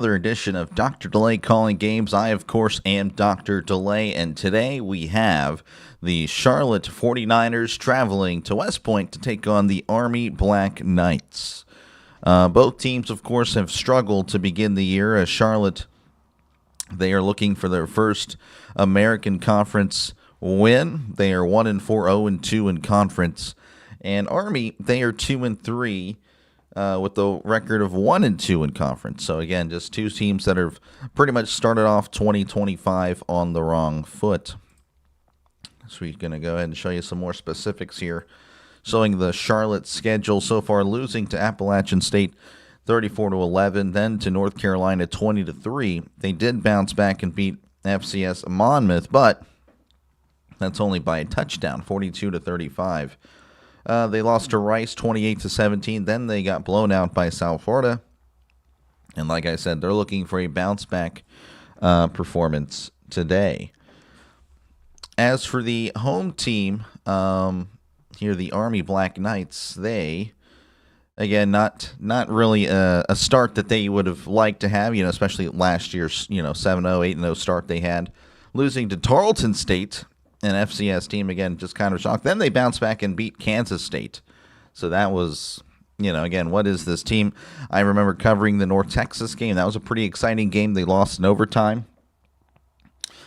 Another edition of DrDelay calling games. I, of course, am DrDelay, and today we have the Charlotte 49ers traveling to West Point to take on the Army Black Knights. Both teams, of course, have struggled to begin the year. As Charlotte, they are looking for their first American Conference win. They are 1-4, 0-2 in conference. And Army, they are 2-3. With the record of 1-2 in conference. So again, just two teams that have pretty much started off 2025 on the wrong foot. So we're going to go ahead and show you some more specifics here, showing the Charlotte schedule so far, losing to Appalachian State 34-11, then to North Carolina 20-3. They did bounce back and beat FCS Monmouth, but that's only by a touchdown, 42-35. They lost to Rice 28-17. Then they got blown out by South Florida. And like I said, they're looking for a bounce-back performance today. As for the home team, here the Army Black Knights, they, again, not really a start that they would have liked to have, especially last year's 7-0, 8-0 start they had, losing to Tarleton State. An FCS team, again, just kind of shocked. Then they bounced back and beat Kansas State. So that was, again, what is this team? I remember covering the North Texas game. That was a pretty exciting game. They lost in overtime.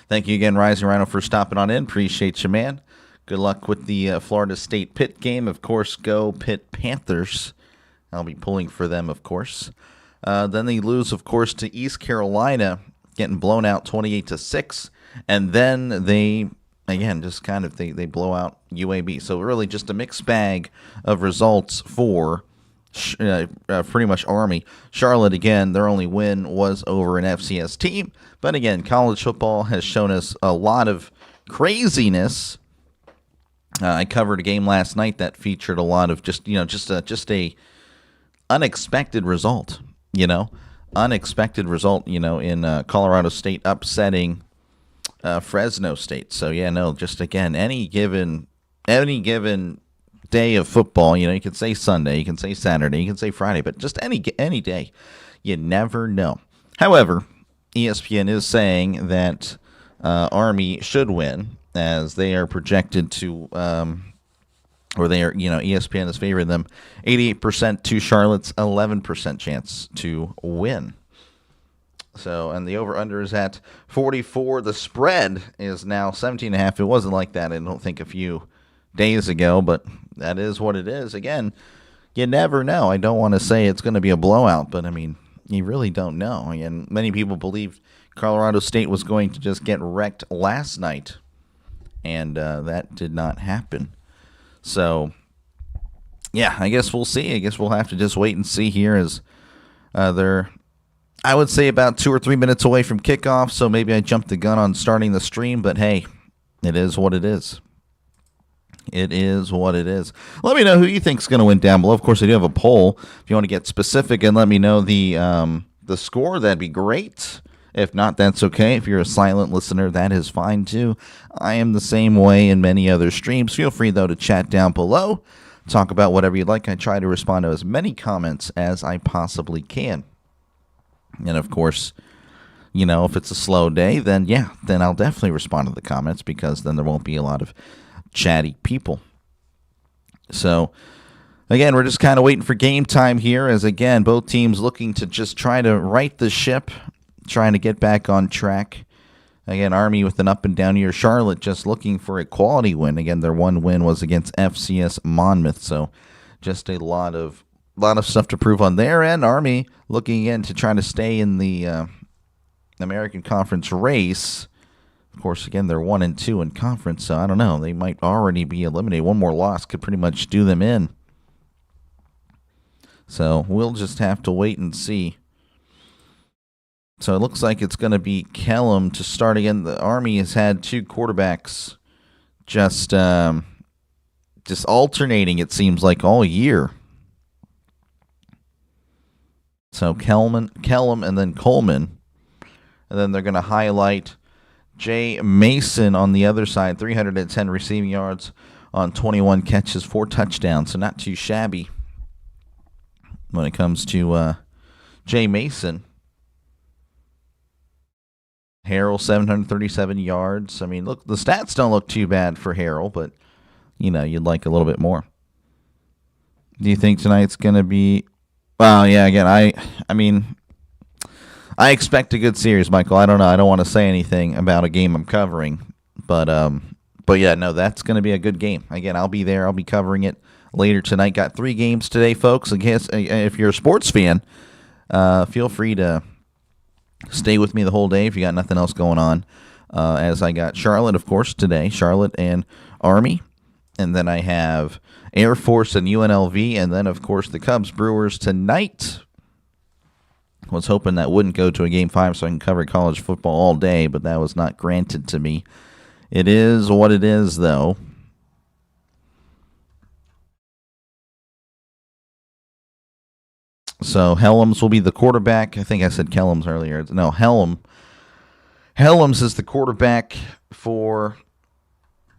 Thank you again, Rising Rhino, for stopping on in. Appreciate you, man. Good luck with the Florida State Pitt game. Of course, go Pitt Panthers. I'll be pulling for them, of course. Then they lose, of course, to East Carolina, getting blown out 28-6. And then they... Again, just kind of they blow out UAB. So really just a mixed bag of results for pretty much Army. Charlotte, again, their only win was over an FCS team. But again, college football has shown us a lot of craziness. I covered a game last night that featured a lot of just a unexpected result. Unexpected result. In Colorado State upsetting Fresno State. So just again, any given day of football, you can say Sunday, you can say Saturday, you can say Friday, but just any day, you never know. However, ESPN is saying that Army should win, as they are projected to, or they are, ESPN is favoring them 88% to Charlotte's 11% chance to win. So, and the over-under is at 44. The spread is now 17.5. It wasn't like that, I don't think, a few days ago, but that is what it is. Again, you never know. I don't want to say it's going to be a blowout, but, you really don't know. And many people believed Colorado State was going to just get wrecked last night, and that did not happen. So, yeah, I guess we'll see. I guess we'll have to just wait and see here as they're... I would say about 2 or 3 minutes away from kickoff, so maybe I jumped the gun on starting the stream, but hey, it is what it is. It is what it is. Let me know who you think is going to win down below. Of course, I do have a poll. If you want to get specific and let me know the score, that'd be great. If not, that's okay. If you're a silent listener, that is fine too. I am the same way in many other streams. Feel free, though, to chat down below. Talk about whatever you'd like. I try to respond to as many comments as I possibly can. And, of course, if it's a slow day, then I'll definitely respond to the comments, because then there won't be a lot of chatty people. So, again, we're just kind of waiting for game time here, as, again, both teams looking to just try to right the ship, trying to get back on track. Again, Army with an up and down year. Charlotte just looking for a quality win. Again, their one win was against FCS Monmouth, so just a lot of stuff to prove on their end. Army looking again to try to stay in the American Conference race. Of course, again, they're 1-2 in conference, so I don't know. They might already be eliminated. One more loss could pretty much do them in. So we'll just have to wait and see. So it looks like it's going to be Kellum to start again. The Army has had two quarterbacks just alternating, it seems like, all year. So Kellum and then Coleman. And then they're going to highlight Jay Mason on the other side, 310 receiving yards on 21 catches, 4 touchdowns. So not too shabby when it comes to Jay Mason. Harrell, 737 yards. I mean, look, the stats don't look too bad for Harrell, but, you'd like a little bit more. Do you think tonight's going to be... Well, yeah, again, I mean, I expect a good series, Michael. I don't know. I don't want to say anything about a game I'm covering, but yeah, no, that's going to be a good game. Again, I'll be there. I'll be covering it later tonight. Got 3 games today, folks. I guess if you're a sports fan, feel free to stay with me the whole day if you got nothing else going on. As I got Charlotte, of course, today. Charlotte and Army. And then I have Air Force and UNLV. And then, of course, the Cubs Brewers tonight. Was hoping that wouldn't go to a Game 5 so I can cover college football all day, but that was not granted to me. It is what it is, though. So Helms will be the quarterback. I think I said Kellums earlier. No, Helms is the quarterback for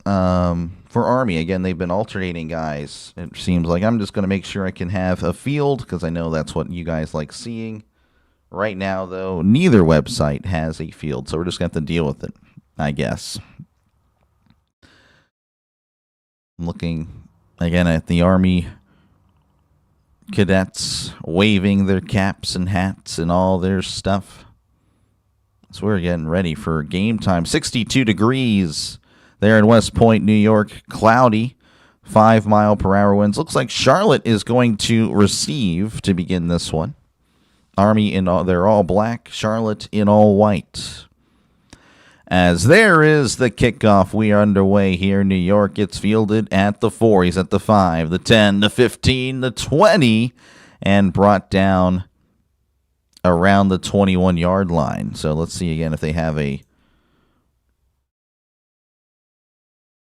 Army. Again, they've been alternating guys. It seems like I'm just going to make sure I can have a field because I know that's what you guys like seeing. Right now, though, neither website has a field, so we're just going to have to deal with it, I guess. I'm looking again at the Army cadets waving their caps and hats and all their stuff. So we're getting ready for game time. 62 degrees there in West Point, New York. Cloudy, 5-mile-per-hour winds. Looks like Charlotte is going to receive to begin this one. Army they're all black. Charlotte in all white. As there is the kickoff, we are underway here in New York. It's fielded at the 4. He's at the 5, the 10, the 15, the 20, and brought down around the 21-yard line. So let's see again if they have a...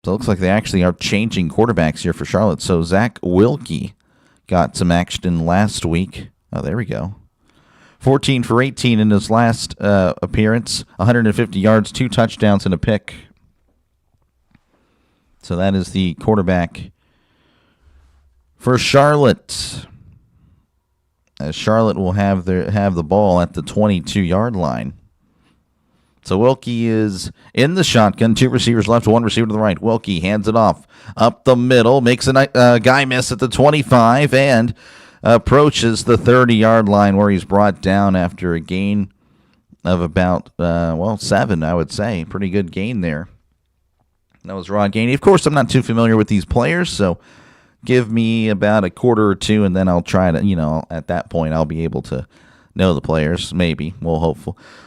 So it looks like they actually are changing quarterbacks here for Charlotte. So Zach Wilkie got some action last week. Oh, there we go. 14 for 18 in his last appearance, 150 yards, 2 touchdowns, and a pick. So that is the quarterback for Charlotte. As Charlotte will have the ball at the 22-yard line. So Wilkie is in the shotgun, 2 receivers left, 1 receiver to the right. Wilkie hands it off up the middle, makes a guy miss at the 25, and approaches the 30-yard line where he's brought down after a gain of about, 7, I would say. Pretty good gain there. That was Rod Gainey. Of course, I'm not too familiar with these players, so give me about a quarter or two, and then I'll try to, at that point, I'll be able to know the players. Maybe. Well,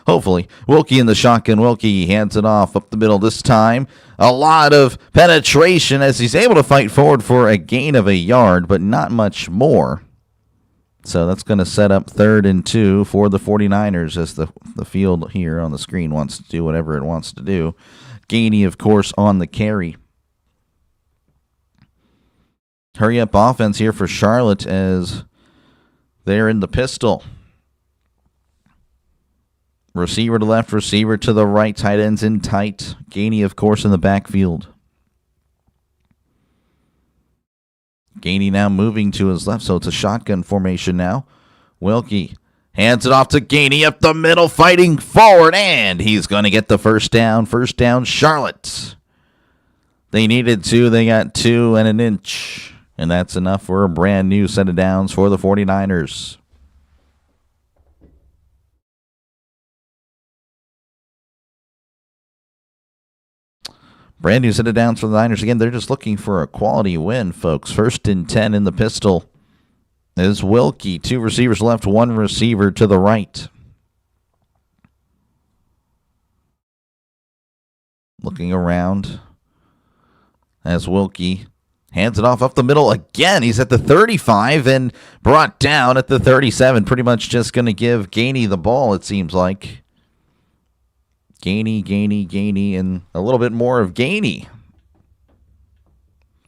hopefully. Wilkie in the shotgun. Wilkie hands it off up the middle this time. A lot of penetration as he's able to fight forward for a gain of a yard, but not much more. So that's going to set up 3rd and 2 for the 49ers as the field here on the screen wants to do whatever it wants to do. Gainey, of course, on the carry. Hurry up offense here for Charlotte as they're in the pistol. Receiver to left, receiver to the right, tight ends in tight. Gainey, of course, in the backfield. Gainey now moving to his left, so it's a shotgun formation now. Wilkie hands it off to Gainey up the middle, fighting forward, and he's going to get the first down. First down, Charlotte. They needed 2. They got 2 and an inch, and that's enough for a brand new set of downs for the 49ers. Brand new set of downs for the Niners. Again, they're just looking for a quality win, folks. 1st and 10 in the pistol is Wilkie. 2 receivers left, 1 receiver to the right. Looking around as Wilkie hands it off up the middle again. He's at the 35 and brought down at the 37. Pretty much just going to give Gainey the ball, it seems like. Gainey, and a little bit more of Gainey.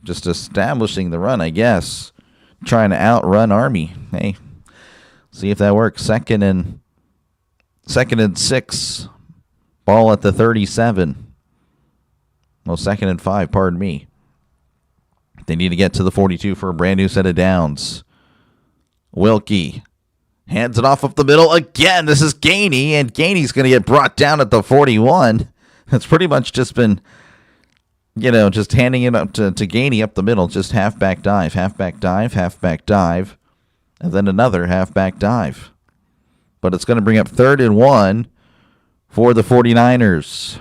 Just establishing the run, I guess. Trying to outrun Army. Hey, see if that works. Second and 6. Ball at the 37. Well, 2nd and 5, pardon me. They need to get to the 42 for a brand new set of downs. Wilkie Hands it off up the middle again. This is Gainey, and Gainey's going to get brought down at the 41. It's pretty much just been, just handing it up to Gainey up the middle. Just halfback dive, halfback dive, halfback dive, and then another halfback dive. But it's going to bring up 3rd and 1 for the 49ers.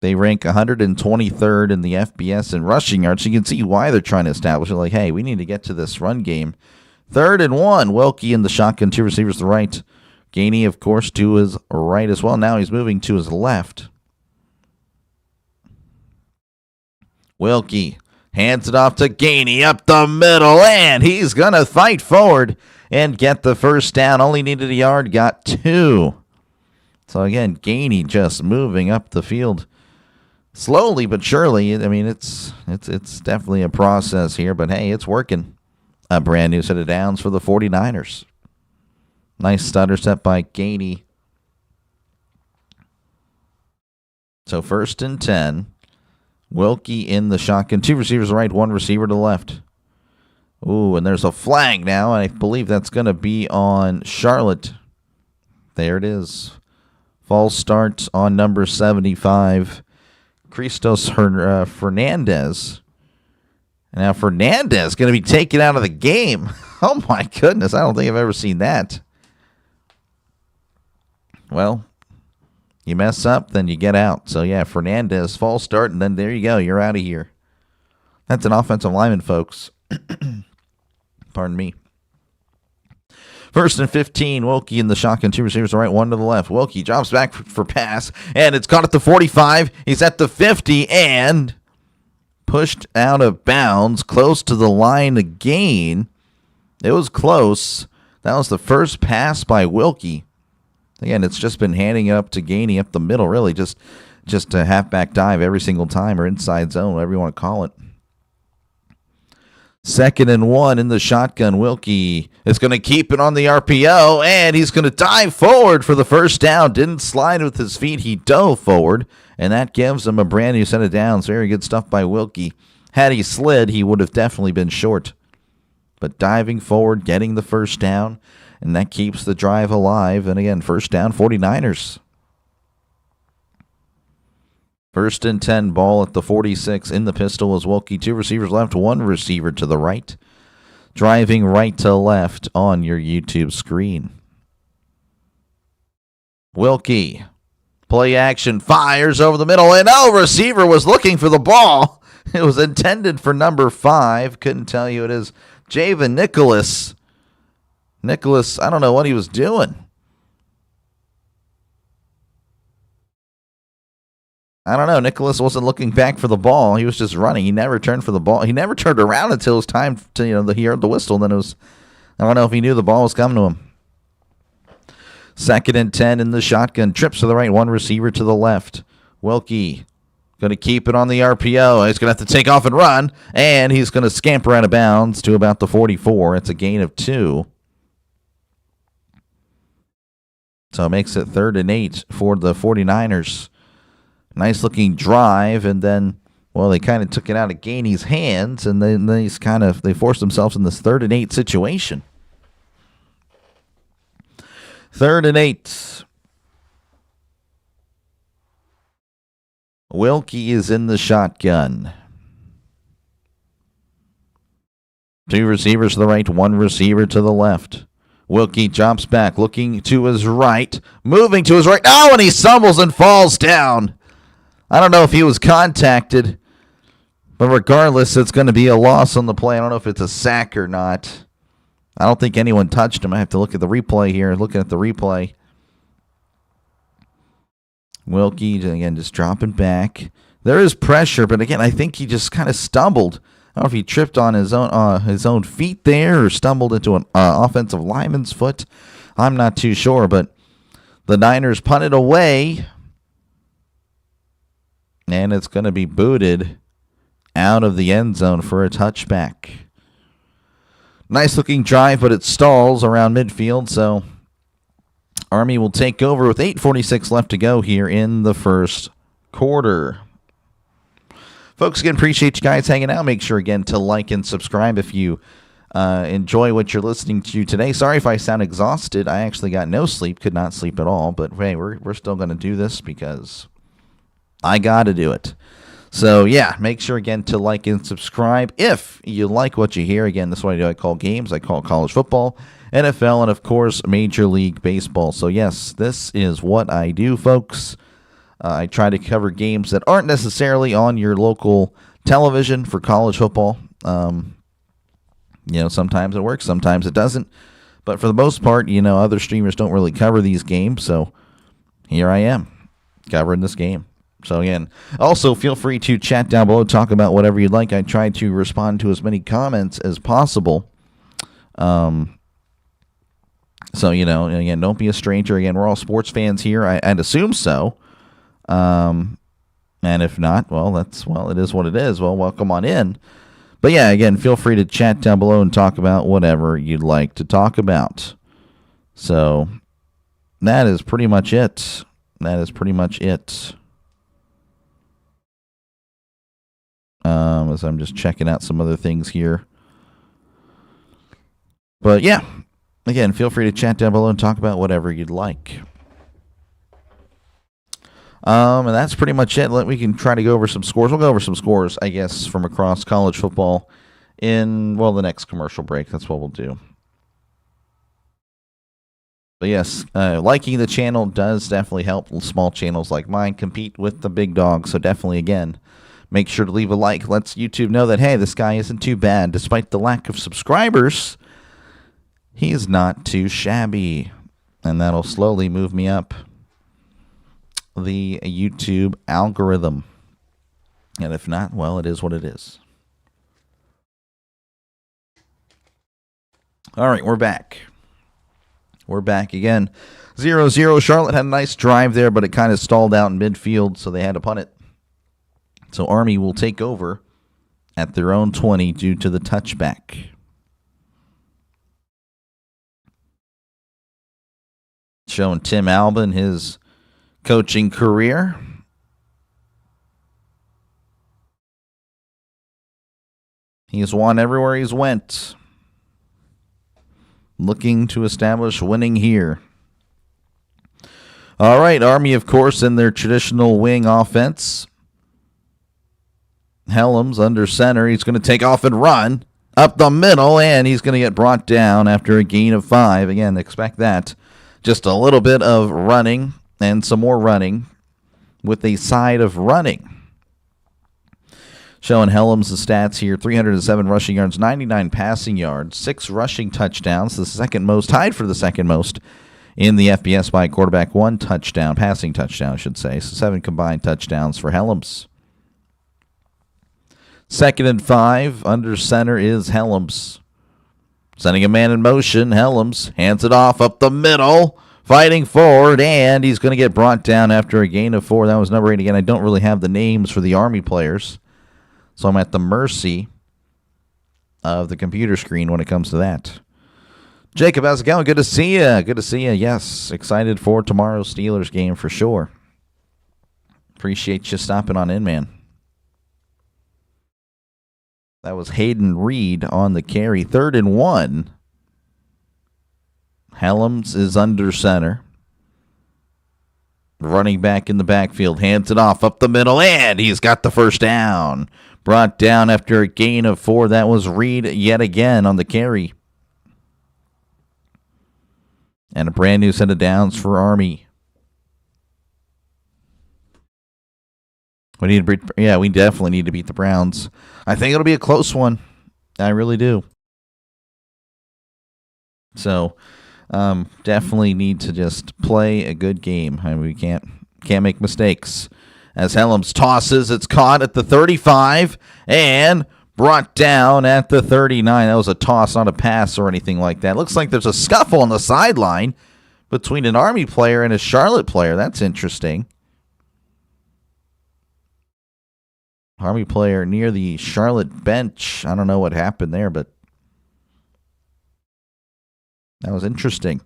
They rank 123rd in the FBS in rushing yards. You can see why they're trying to establish it. Like, hey, we need to get to this run game. 3rd and 1. Wilkie in the shotgun, 2 receivers to the right. Gainey, of course, to his right as well. Now he's moving to his left. Wilkie hands it off to Gainey up the middle, and he's going to fight forward and get the first down. Only needed a yard, got 2. So, again, Gainey just moving up the field. Slowly but surely. I mean, it's definitely a process here, but hey, it's working. A brand new set of downs for the 49ers. Nice stutter step by Gainey. So 1st and 10. Wilkie in the shotgun. 2 receivers to the right, 1 receiver to the left. Ooh, and there's a flag now. I believe that's going to be on Charlotte. There it is. False start on number 75. Christos Fernandez. And now Fernandez going to be taken out of the game. Oh, my goodness. I don't think I've ever seen that. Well, you mess up, then you get out. So, yeah, Fernandez, false start, and then there you go. You're out of here. That's an offensive lineman, folks. Pardon me. 1st and 15. Wilkie in the shotgun. 2 receivers to the right, 1 to the left. Wilkie drops back for pass, and it's caught at the 45. He's at the 50, and pushed out of bounds, close to the line again. It was close. That was the first pass by Wilkie. Again, it's just been handing it up to Gainey up the middle, really. Just a halfback dive every single time, or inside zone, whatever you want to call it. 2nd and 1 in the shotgun. Wilkie is going to keep it on the RPO, and he's going to dive forward for the first down. Didn't slide with his feet. He dove forward, and that gives him a brand new set of downs. Very good stuff by Wilkie. Had he slid, he would have definitely been short. But diving forward, getting the first down, and that keeps the drive alive. And again, first down, 49ers. 1st and 10, ball at the 46 in the pistol as Wilkie. 2 receivers left, 1 receiver to the right. Driving right to left on your YouTube screen. Wilkie, play action, fires over the middle, and receiver was looking for the ball. It was intended for number 5. Couldn't tell you it is Javen Nicholas. Nicholas, I don't know what he was doing. I don't know. Nicholas wasn't looking back for the ball. He was just running. He never turned for the ball. He never turned around until it was time to, he heard the whistle. And then it was, I don't know if he knew the ball was coming to him. 2nd and 10 in the shotgun. Trips to the right, 1 receiver to the left. Wilkie going to keep it on the RPO. He's going to have to take off and run. And he's going to scamper out of bounds to about the 44. It's a gain of 2. So it makes it 3rd and 8 for the 49ers. Nice looking drive, and then, they kind of took it out of Gainey's hands, and then they forced themselves in this 3rd and 8 situation. 3rd and 8. Wilkie is in the shotgun. 2 receivers to the right, 1 receiver to the left. Wilkie drops back, looking to his right, moving to his right. Oh, and he stumbles and falls down. I don't know if he was contacted, but regardless, it's going to be a loss on the play. I don't know if it's a sack or not. I don't think anyone touched him. I have to look at the replay here. Looking at the replay. Wilkie, again, just dropping back. There is pressure, but again, I think he just kind of stumbled. I don't know if he tripped on his own feet there or stumbled into an offensive lineman's foot. I'm not too sure, but the Niners punted away. And it's going to be booted out of the end zone for a touchback. Nice looking drive, but it stalls around midfield. So Army will take over with 8:46 left to go here in the first quarter. Folks, again, appreciate you guys hanging out. Make sure, again, to like and subscribe if you enjoy what you're listening to today. Sorry if I sound exhausted. I actually got no sleep, could not sleep at all. But hey, we're still going to do this because I got to do it. So yeah, make sure again to like and subscribe if you like what you hear. Again, this is what I do. I call games. I call college football, NFL, and of course Major League Baseball. So yes, this is what I do, folks. I try to cover games that aren't necessarily on your local television for college football. Sometimes it works, sometimes it doesn't. But for the most part, other streamers don't really cover these games. So here I am covering this game. So again, also feel free to chat down below, talk about whatever you'd like. I try to respond to as many comments as possible. So, again, don't be a stranger. Again, we're all sports fans here. I'd assume so. And if not, it is what it is. Well, welcome on in. But yeah, again, feel free to chat down below and talk about whatever you'd like to talk about. So that is pretty much it. As I'm just checking out some other things here. But yeah, again, feel free to chat down below and talk about whatever you'd like. And that's pretty much it. We can try to go over some scores. We'll go over some scores, I guess, from across college football in, the next commercial break. That's what we'll do. But yes, liking the channel does definitely help small channels like mine compete with the big dogs. So definitely, again, make sure to leave a like. Lets YouTube know that, hey, this guy isn't too bad. Despite the lack of subscribers, he's not too shabby. And that'll slowly move me up the YouTube algorithm. And if not, it is what it is. All right, we're back. We're back again. 0-0. Charlotte had a nice drive there, but it kind of stalled out in midfield, so they had to punt it. So Army will take over at their own 20 due to the touchback. Showing Tim Albin his coaching career. He's won everywhere he's went. Looking to establish winning here. All right, Army, of course, in their traditional wing offense. Helms under center. He's going to take off and run up the middle, and he's going to get brought down after a gain of 5. Again, expect that. Just a little bit of running and some more running with a side of running. Showing Helms the stats here. 307 rushing yards, 99 passing yards, 6 rushing touchdowns, the second most, tied for the second most in the FBS by a quarterback. 1 touchdown, passing touchdown, I should say. So 7 combined touchdowns for Helms. 2nd and 5, under center is Helms. Sending a man in motion, Helms hands it off up the middle, fighting forward, and he's going to get brought down after a gain of 4. That was number 8 again. I don't really have the names for the Army players, so I'm at the mercy of the computer screen when it comes to that. Jacob, how's it going? Good to see you. Good to see you. Yes, excited for tomorrow's Steelers game for sure. Appreciate you stopping on in, man. That was Hayden Reed on the carry. 3rd and 1. Helms is under center. Running back in the backfield. Hands it off up the middle, and he's got the first down. Brought down after a gain of 4. That was Reed yet again on the carry. And a brand new set of downs for Army. We definitely need to beat the Browns. I think it'll be a close one. I really do. So, definitely need to just play a good game. I mean, we can't make mistakes. As Helms tosses, it's caught at the 35 and brought down at the 39. That was a toss, not a pass or anything like that. Looks like there's a scuffle on the sideline between an Army player and a Charlotte player. That's interesting. Army player near the Charlotte bench. I don't know what happened there, but that was interesting.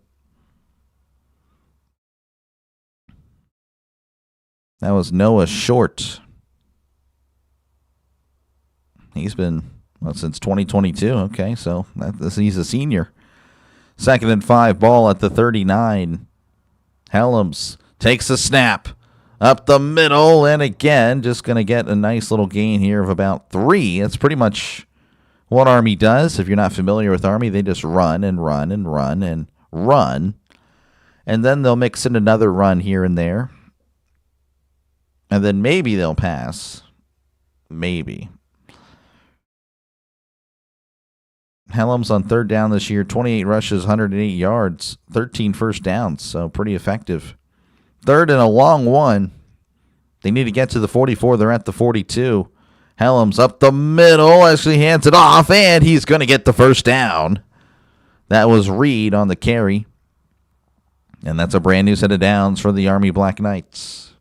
That was Noah Short. He's been, Well, since 2022. Okay, so he's a senior. 2nd and 5, ball at the 39. Helms takes a snap up the middle, and again, just going to get a nice little gain here of about 3. That's pretty much what Army does. If you're not familiar with Army, they just run and run and run and run. And then they'll mix in another run here and there. And then maybe they'll pass. Maybe. Helms on 3rd down this year, 28 rushes, 108 yards, 13 first downs, so pretty effective. 3rd and a long one. They need to get to the 44. They're at the 42. Helms up the middle as he hands it off, and he's going to get the first down. That was Reed on the carry. And that's a brand new set of downs for the Army Black Knights.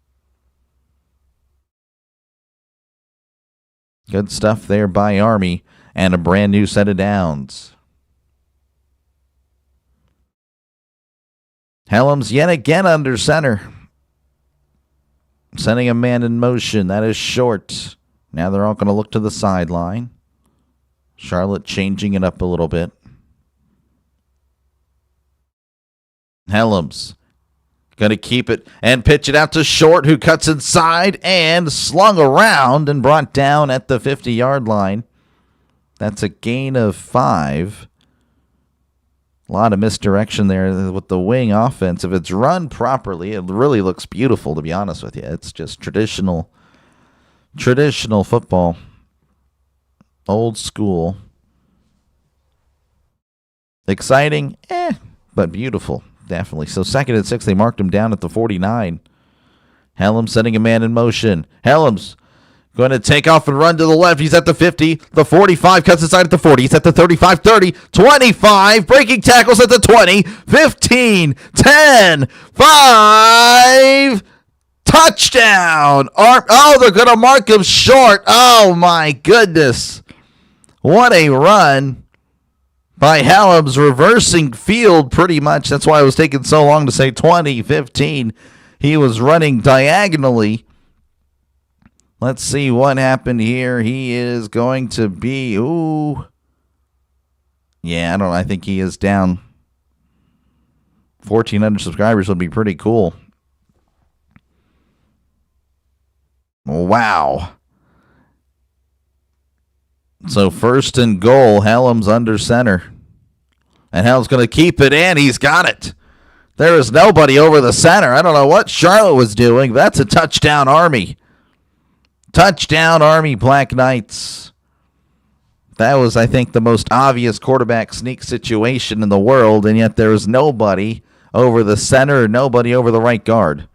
Good stuff there by Army, and a brand new set of downs. Helms yet again under center. Sending a man in motion. That is short. Now they're all going to look to the sideline. Charlotte changing it up a little bit. Helms going to keep it and pitch it out to Short, who cuts inside and slung around and brought down at the 50-yard line. That's a gain of 5. A lot of misdirection there with the wing offense. If it's run properly, it really looks beautiful, to be honest with you. It's just traditional football. Old school. Exciting, but beautiful, definitely. So 2nd and 6, they marked him down at the 49. Helms sending a man in motion. Helms going to take off and run to the left. He's at the 50. The 45 cuts inside at the 40. He's at the 35, 30, 25. Breaking tackles at the 20, 15, 10, 5. Touchdown. Oh, they're going to mark him short. Oh, my goodness. What a run by Helms, reversing field pretty much. That's why it was taking so long to say 20, 15. He was running diagonally. Let's see what happened here. He is going to be, yeah, I think he is down. 1,400 subscribers would be pretty cool. Wow. So 1st and goal, Helms under center. And Helms going to keep it, and he's got it. There is nobody over the center. I don't know what Charlotte was doing, but that's a touchdown, Army. Touchdown, Army Black Knights. That was, I think, the most obvious quarterback sneak situation in the world, and yet there was nobody over the center, nobody over the right guard.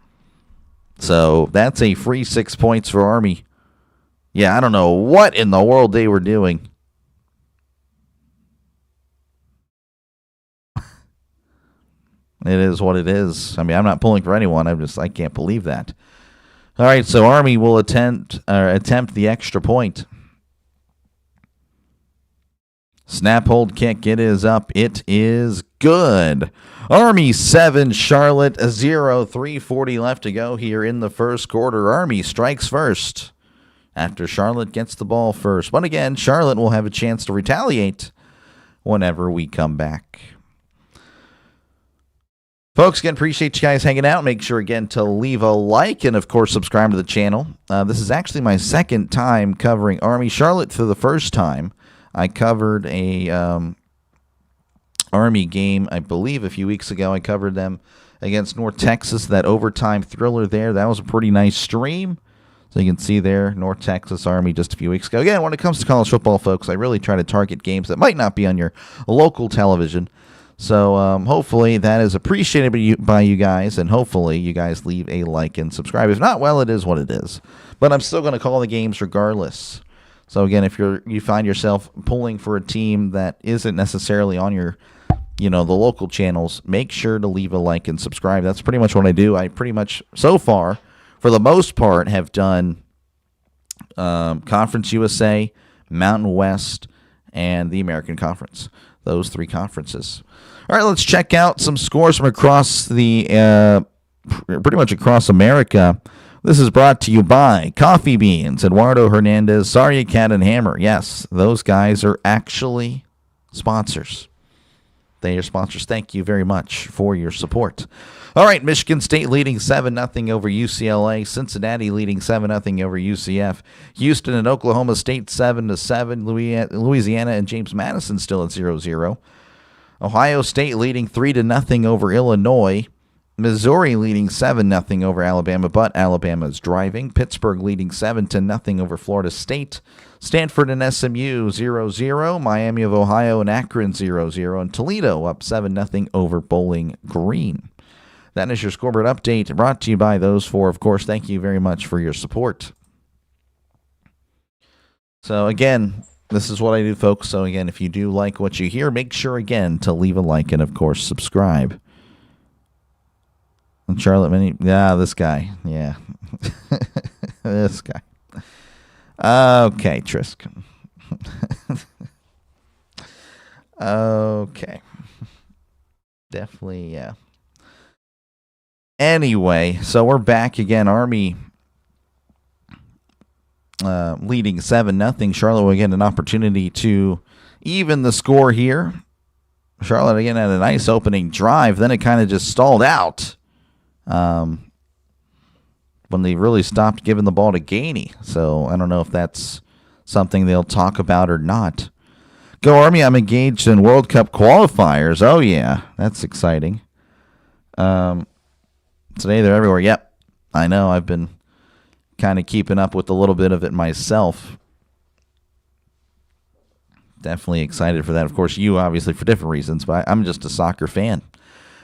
So that's a free 6 points for Army. Yeah, I don't know what in the world they were doing. It is what it is. I mean, I'm not pulling for anyone. I can't believe that. All right, so Army will attempt the extra point. Snap, hold, kick. It is up. It is good. Army 7, Charlotte 0. 3:40 left to go here in the first quarter. Army strikes first after Charlotte gets the ball first. But again, Charlotte will have a chance to retaliate whenever we come back. Folks, again, appreciate you guys hanging out. Make sure, again, to leave a like and, of course, subscribe to the channel. This is actually my 2nd time covering Army. Charlotte for the first time. I covered a Army game, I believe, a few weeks ago. I covered them against North Texas, that overtime thriller there. That was a pretty nice stream. So you can see there, North Texas Army just a few weeks ago. Again, when it comes to college football, folks, I really try to target games that might not be on your local television. So hopefully that is appreciated by you guys, and hopefully you guys leave a like and subscribe. If not, well, it is what it is. But I'm still going to call the games regardless. So again, if you find yourself pulling for a team that isn't necessarily on your, the local channels, make sure to leave a like and subscribe. That's pretty much what I do. I pretty much, so far, for the most part, have done Conference USA, Mountain West, and the American Conference. Those 3 conferences. All right, let's check out some scores from across the, pretty much across America. This is brought to you by Coffee Beans, Eduardo Hernandez, Sarya Cat and Hammer. Yes, those guys are actually sponsors. They are sponsors. Thank you very much for your support. All right, Michigan State leading 7-0 over UCLA. Cincinnati leading 7-0 over UCF. Houston and Oklahoma State 7-7. Louisiana and James Madison still at 0-0. Ohio State leading 3-0 over Illinois. Missouri leading 7-0 over Alabama, but Alabama is driving. Pittsburgh leading 7-0 over Florida State. Stanford and SMU 0-0. Miami of Ohio and Akron 0-0. And Toledo up 7-0 over Bowling Green. That is your scoreboard update brought to you by those four. Of course, thank you very much for your support. So again, this is what I do, folks. So again, if you do like what you hear, make sure again to leave a like and of course subscribe. And Charlotte Mini, this guy, this guy. Okay, Trisk. Okay, definitely, yeah. Anyway, so we're back again. Army leading 7-0. Charlotte will get an opportunity to even the score here. Charlotte again had a nice opening drive. Then it kind of just stalled out when they really stopped giving the ball to Gainey. So I don't know if that's something they'll talk about or not. Go Army, I'm engaged in World Cup qualifiers. Oh, yeah, that's exciting. Today they're everywhere. Yep, I know. I've been kind of keeping up with a little bit of it myself. Definitely excited for that. Of course, you obviously for different reasons, but I'm just a soccer fan.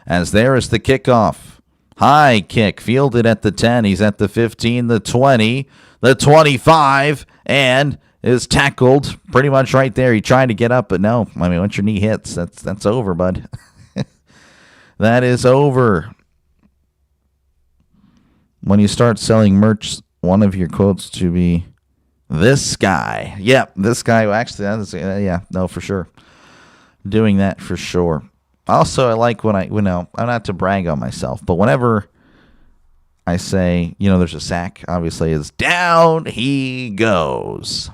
As there is the kickoff. High kick, fielded at the 10. He's at the 15, the 20, the 25, and is tackled pretty much right there. He tried to get up, but no. I mean, once your knee hits, that's over, bud. That is over. When you start selling merch, one of your quotes to be this guy. Yep, this guy. Actually, no, for sure. Doing that for sure. Also, I like when I'm not to brag on myself, but whenever I say, there's a sack, obviously is down he goes.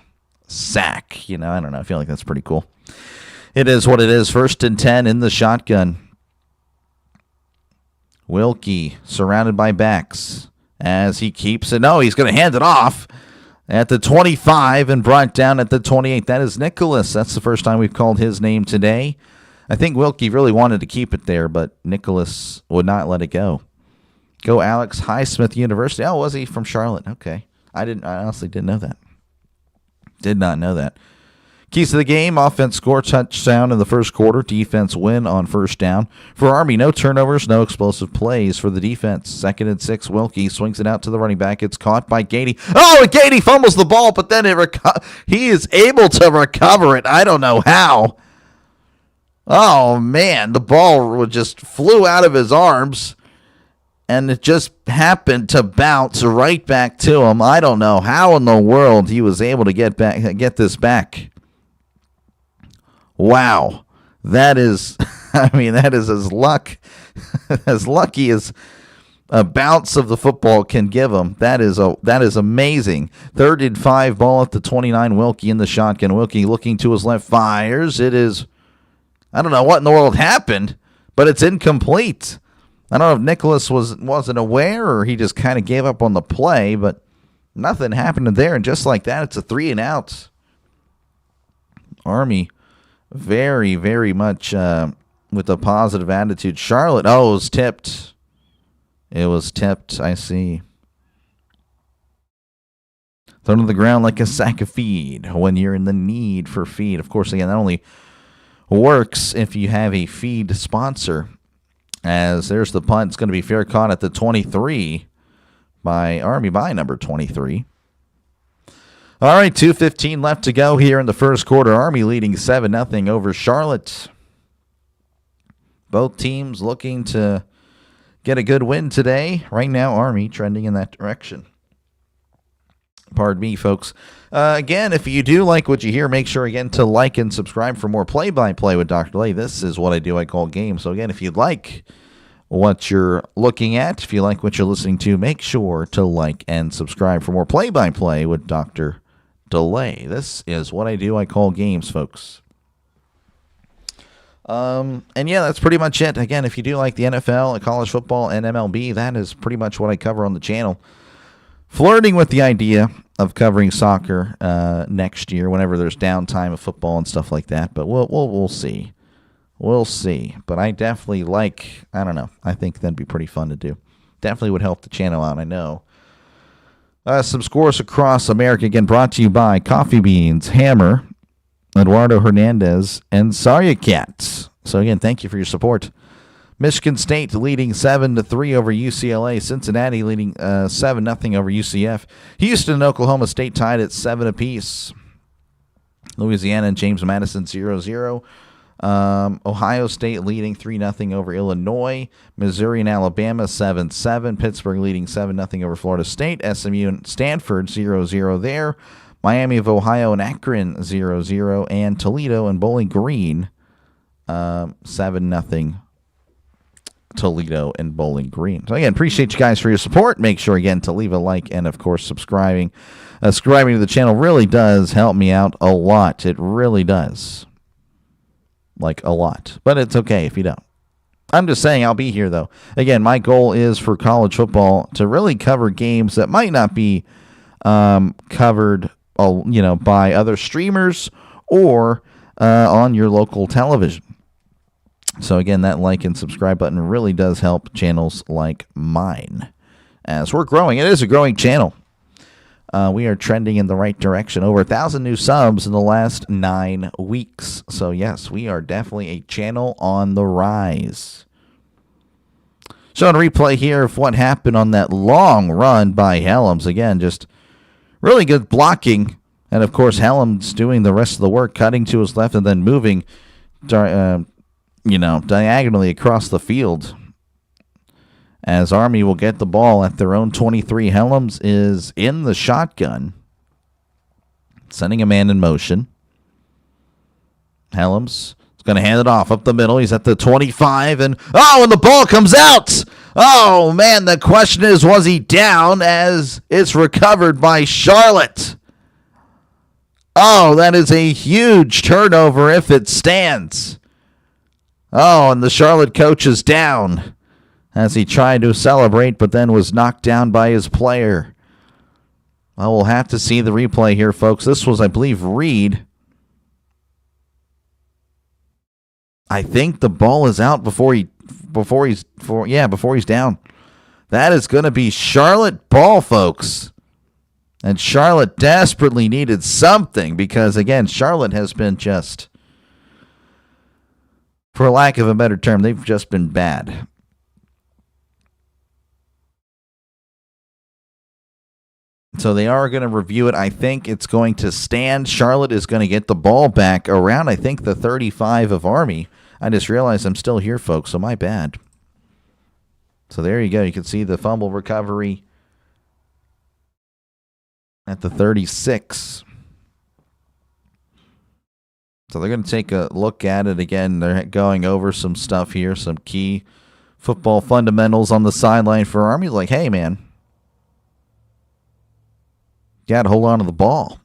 Sack. I don't know. I feel like that's pretty cool. It is what it is. 1st and 10 in the shotgun. Wilkie surrounded by backs as he keeps it. No, he's going to hand it off at the 25 and brought down at the 28. That is Nicholas. That's the first time we've called his name today. I think Wilkie really wanted to keep it there, but Nicholas would not let it go. Go Alex, Highsmith University. Oh, was he from Charlotte? Okay. I honestly didn't know that. Did not know that. Keys to the game, offense score touchdown in the first quarter, defense win on first down. For Army, no turnovers, no explosive plays for the defense. 2nd and 6, Wilkie swings it out to the running back. It's caught by Gainey. Oh, and Gainey fumbles the ball, but then he is able to recover it. I don't know how. Oh, man, the ball just flew out of his arms, and it just happened to bounce right back to him. I don't know how in the world he was able to get this back. Wow. That is, that is as lucky as a bounce of the football can give him. That is amazing. 3rd and 5, ball at the 29, Wilkie in the shotgun. Wilkie looking to his left, fires. It is... I don't know what in the world happened, but it's incomplete. I don't know if Nicholas wasn't aware or he just kind of gave up on the play, but nothing happened there. And just like that, it's a 3 and out. Army very, very much with a positive attitude. Charlotte, it was tipped. It was tipped, I see. Thrown to the ground like a sack of feed when you're in the need for feed. Of course, again, that only works if you have a feed sponsor. As there's the punt. It's going to be fair caught at the 23 by Army by number 23. All right, 2:15 left to go here in the first quarter. Army leading 7-0 over Charlotte. Both teams looking to get a good win today. Right now, Army trending in that direction. Pardon me, folks. Again, if you do like what you hear, make sure, again, to like and subscribe for more play-by-play with DrDelay. This is what I do. I call games. So, again, if you'd like what you're looking at. If you like what you're listening to, make sure to like and subscribe for more play-by-play with Dr. Delay. This is what I do. I call games, folks. And yeah, that's pretty much it. Again, if you do like the NFL, college football, and MLB, that is pretty much what I cover on the channel. Flirting with the idea of covering soccer next year, whenever there's downtime of football and stuff like that. But we'll see. We'll see. But I definitely like, I don't know, I think that'd be pretty fun to do. Definitely would help the channel out, I know. Some scores across America, again, brought to you by Coffee Beans, Hammer, Eduardo Hernandez, and Sarya Cats. So again, thank you for your support. Michigan State leading 7-3 over UCLA. Cincinnati leading 7-0 over UCF. Houston and Oklahoma State tied at 7 apiece. Louisiana and James Madison 0-0. Ohio State leading 3-0 over Illinois. Missouri and Alabama 7-7. Pittsburgh leading 7-0 over Florida State. SMU and Stanford 0-0 there. Miami of Ohio and Akron 0-0. And Toledo and Bowling Green 7-0. Toledo and Bowling Green. So again, appreciate you guys for your support. Make sure again to leave a like and of course subscribing. Subscribing to the channel really does help me out a lot. It really does. Like a lot. But it's okay if you don't. I'm just saying I'll be here though. Again, my goal is for college football to really cover games that might not be covered by other streamers or on your local television. So again, that like and subscribe button really does help channels like mine. As we're growing, it is a growing channel. We are trending in the right direction. Over 1,000 new subs in the last 9 weeks. So yes, we are definitely a channel on the rise. Showing a replay here of what happened on that long run by Helms. Again, just really good blocking. And of course, Helms doing the rest of the work, cutting to his left and then moving diagonally across the field. As Army will get the ball at their own 23. Helms is in the shotgun, sending a man in motion. Helms is going to hand it off up the middle. He's at the 25, and the ball comes out. Oh, man, the question is, was he down? As it's recovered by Charlotte. Oh, that is a huge turnover if it stands. Oh, and the Charlotte coach is down as he tried to celebrate, but then was knocked down by his player. Well, we'll have to see the replay here, folks. This was, I believe, Reed. I think the ball is out before he's down. That is going to be Charlotte ball, folks. And Charlotte desperately needed something because, again, Charlotte has been just, for lack of a better term, they've just been bad. So they are going to review it. I think it's going to stand. Charlotte is going to get the ball back around, I think, the 35 of Army. I just realized I'm still here, folks, so my bad. So there you go. You can see the fumble recovery at the 36. So they're going to take a look at it again. They're going over some stuff here, some key football fundamentals on the sideline for Army. Like, hey, man, you got to hold on to the ball.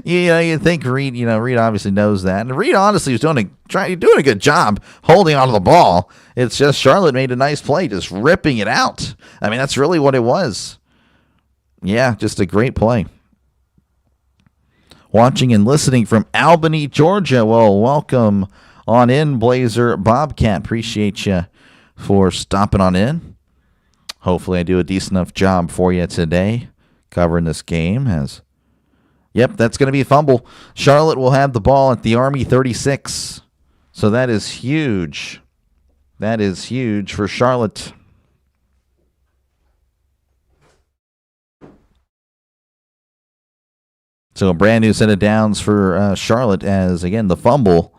You think Reed, Reed obviously knows that. And Reed honestly was doing a good job holding on to the ball. It's just Charlotte made a nice play, just ripping it out. I mean, that's really what it was. Yeah, just a great play. Watching and listening from Albany, Georgia. Well, welcome on in, Blazer Bobcat. Appreciate you for stopping on in. Hopefully I do a decent enough job for you today covering this game. Yep, that's going to be a fumble. Charlotte will have the ball at the Army 36. So that is huge. That is huge for Charlotte. So a brand new set of downs for Charlotte as, again, the fumble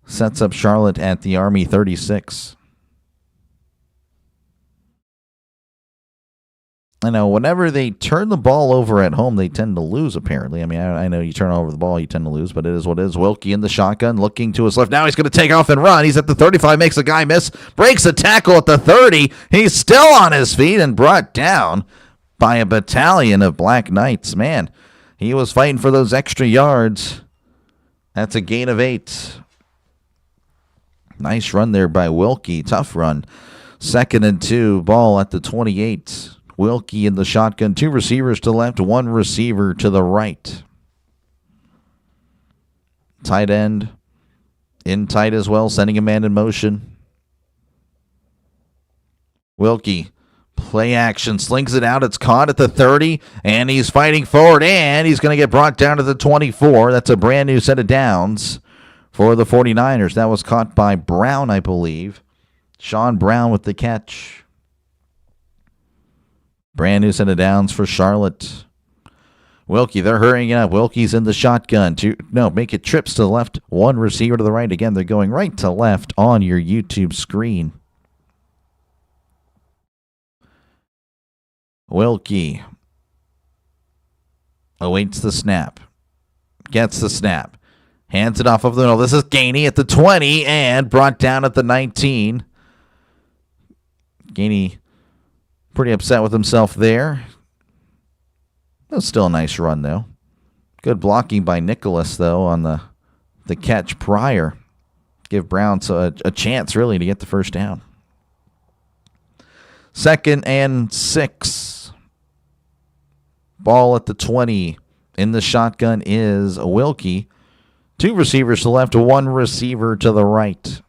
sets up Charlotte at the Army 36. I know whenever they turn the ball over at home, they tend to lose, apparently. I mean, I know you turn over the ball, you tend to lose, but it is what it is. Wilkie in the shotgun, looking to his left. Now he's going to take off and run. He's at the 35, makes a guy miss, breaks a tackle at the 30. He's still on his feet and brought down by a battalion of Black Knights. Man, he was fighting for those extra yards. That's a gain of 8. Nice run there by Wilkie. Tough run. 2nd and 2, ball at the 28. Wilkie in the shotgun. 2 receivers to the left, 1 receiver to the right. Tight end in tight as well, sending a man in motion. Wilkie, play action, slings it out. It's caught at the 30, and he's fighting forward, and he's going to get brought down to the 24. That's a brand new set of downs for the 49ers. That was caught by Brown, I believe. Sean Brown with the catch. Brand new set of downs for Charlotte. Wilkie, they're hurrying it up. Wilkie's in the shotgun. Make it trips to the left. 1 receiver to the right. Again, they're going right to left on your YouTube screen. Wilkie awaits the snap. Gets the snap. Hands it off of the middle. This is Gainey at the 20 and brought down at the 19. Gainey pretty upset with himself there. That was still a nice run, though. Good blocking by Nicholas, though, on the catch prior. Give Brown a chance, really, to get the first down. 2nd and 6. Ball at the 20. In the shotgun is Wilkie. 2 receivers to the left, 1 receiver to the right.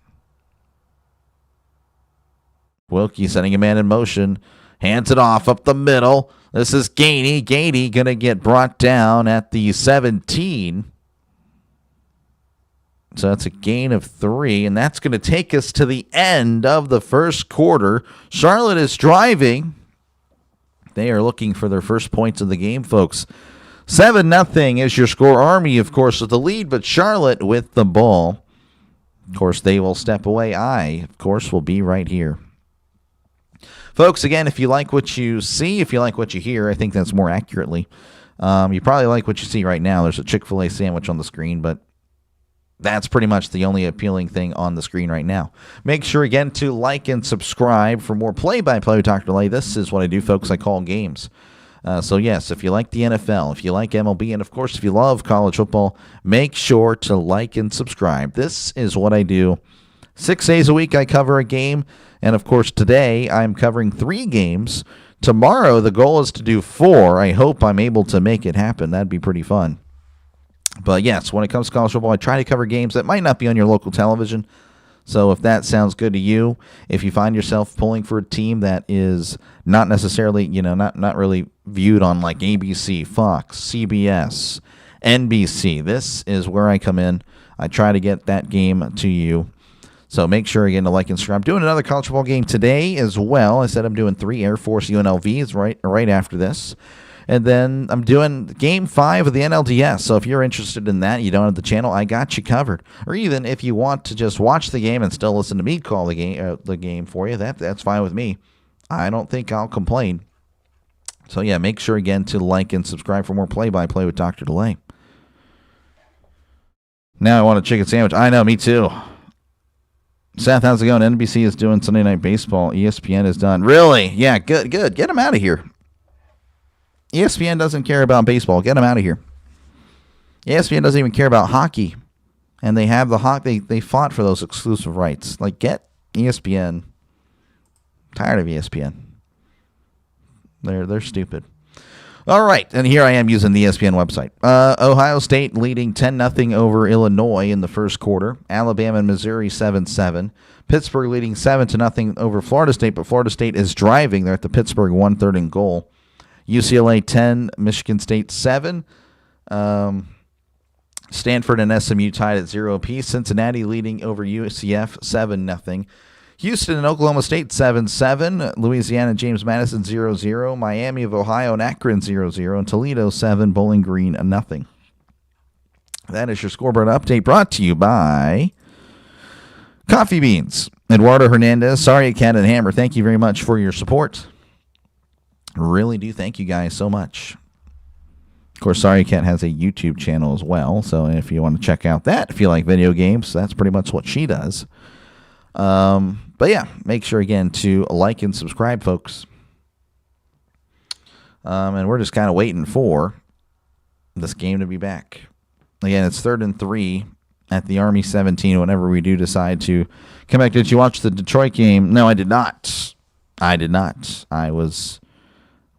Wilkie sending a man in motion. Hands it off up the middle. This is Gainey. Gainey going to get brought down at the 17. So that's a gain of 3, and that's going to take us to the end of the first quarter. Charlotte is driving. They are looking for their first points of the game, folks. 7-0 is your score. Army, of course, with the lead, but Charlotte with the ball. Of course, they will step away. I, of course, will be right here. Folks, again, if you like what you see, if you like what you hear, I think that's more accurately. You probably like what you see right now. There's a Chick-fil-A sandwich on the screen, but that's pretty much the only appealing thing on the screen right now. Make sure, again, to like and subscribe for more play-by-play with DrDelay. This is what I do, folks. I call games. So, yes, if you like the NFL, if you like MLB, and, of course, if you love college football, make sure to like and subscribe. This is what I do. 6 days a week I cover a game. And, of course, today I'm covering 3 games. Tomorrow the goal is to do 4. I hope I'm able to make it happen. That'd be pretty fun. But, yes, when it comes to college football, I try to cover games that might not be on your local television. So if that sounds good to you, if you find yourself pulling for a team that is not necessarily, not really viewed on like ABC, Fox, CBS, NBC, this is where I come in. I try to get that game to you. So make sure, again, to like and subscribe. I'm doing another college football game today as well. I said I'm doing 3 Air Force UNLVs right after this. And then I'm doing Game 5 of the NLDS. So if you're interested in that, you don't have the channel, I got you covered. Or even if you want to just watch the game and still listen to me call the game for you, that's fine with me. I don't think I'll complain. So, yeah, make sure, again, to like and subscribe for more play-by-play with DrDelay. Now I want a chicken sandwich. I know, me too. Seth, how's it going? NBC is doing Sunday Night Baseball. ESPN is done. Really? Yeah, good. Get them out of here. ESPN doesn't care about baseball. Get them out of here. ESPN doesn't even care about hockey. And they have the hockey. They fought for those exclusive rights. Like, get ESPN. Tired of ESPN. They're stupid. All right, and here I am using the ESPN website. Ohio State leading 10-0 over Illinois in the first quarter. Alabama and Missouri 7-7. Pittsburgh leading 7-0 over Florida State, but Florida State is driving. They're at the Pittsburgh 1-3 and goal. UCLA 10, Michigan State 7. Stanford and SMU tied at 0 apiece. Cincinnati leading over UCF 7-0. Houston and Oklahoma State 7-7. Louisiana and James Madison 0-0. Miami of Ohio and Akron 0-0. And Toledo 7. Bowling Green 0. That is your scoreboard update brought to you by Coffee Beans. Eduardo Hernandez, Sorry Cat and Hammer, thank you very much for your support. Really do thank you guys so much. Of course, Sorry Cat has a YouTube channel as well, so if you want to check out that, if you like video games, that's pretty much what she does. But yeah, make sure again to like and subscribe, folks. And we're just kind of waiting for this game to be back. Again, it's 3rd and 3 at the Army 17 whenever we do decide to come back. Did you watch the Detroit game? No, I did not. I was...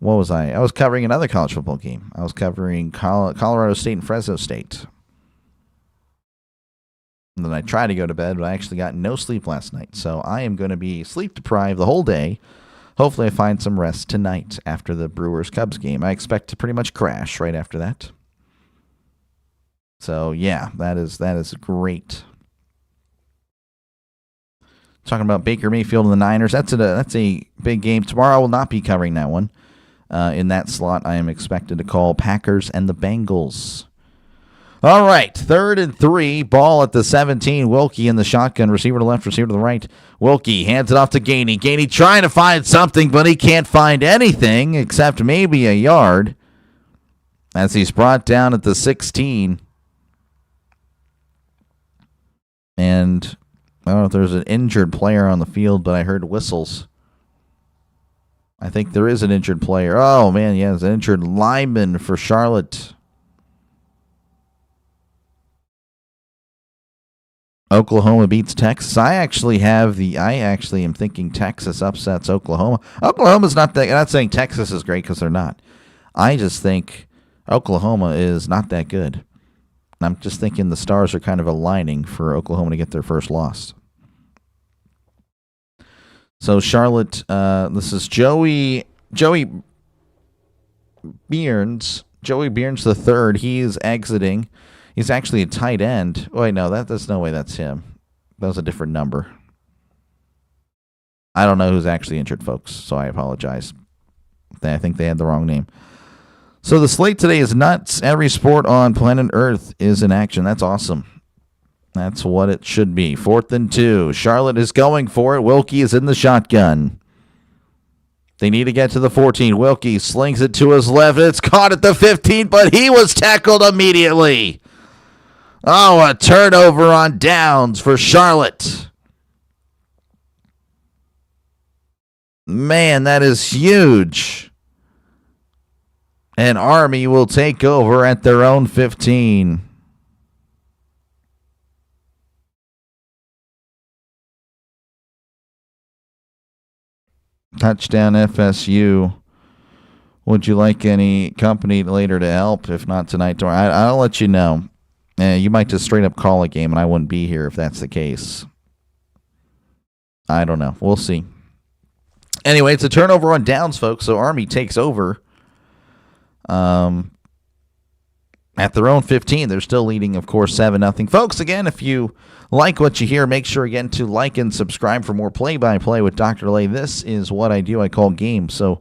What was I? I was covering another college football game. I was covering Colorado State and Fresno State. And then I tried to go to bed, but I actually got no sleep last night. So I am going to be sleep deprived the whole day. Hopefully I find some rest tonight after the Brewers-Cubs game. I expect to pretty much crash right after that. So yeah, that is great. Talking about Baker Mayfield and the Niners. That's a big game. Tomorrow I will not be covering that one. In that slot, I am expected to call Packers and the Bengals. All right, 3rd and 3, ball at the 17. Wilkie in the shotgun, receiver to the left, receiver to the right. Wilkie hands it off to Gainey. Gainey trying to find something, but he can't find anything except maybe a yard as he's brought down at the 16. And I don't know if there's an injured player on the field, but I heard whistles. I think there is an injured player. Oh, man, yeah, there's an injured lineman for Charlotte. Oklahoma beats Texas. I actually am thinking Texas upsets Oklahoma. Oklahoma's not that. I'm not saying Texas is great because they're not. I just think Oklahoma is not that good. I'm just thinking the stars are kind of aligning for Oklahoma to get their first loss. So Charlotte, this is Joey Bearns. Joey Bearns the third. He is exiting. He's actually a tight end. Oh, wait, no, there's no way that's him. That was a different number. I don't know who's actually injured, folks, so I apologize. I think they had the wrong name. So the slate today is nuts. Every sport on planet Earth is in action. That's awesome. That's what it should be. 4th and 2. Charlotte is going for it. Wilkie is in the shotgun. They need to get to the 14. Wilkie slings it to his left. It's caught at the 15, but he was tackled immediately. Oh, a turnover on downs for Charlotte. Man, that is huge. And Army will take over at their own 15. Touchdown FSU. Would you like any company later to help? If not tonight, tomorrow. I'll let you know. You might just straight up call a game, and I wouldn't be here if that's the case. I don't know. We'll see. Anyway, it's a turnover on downs, folks, so Army takes over. At their own 15. They're still leading, of course, 7-0. Folks, again, if you like what you hear, make sure, again, to like and subscribe for more play-by-play with DrDelay. This is what I do. I call games. So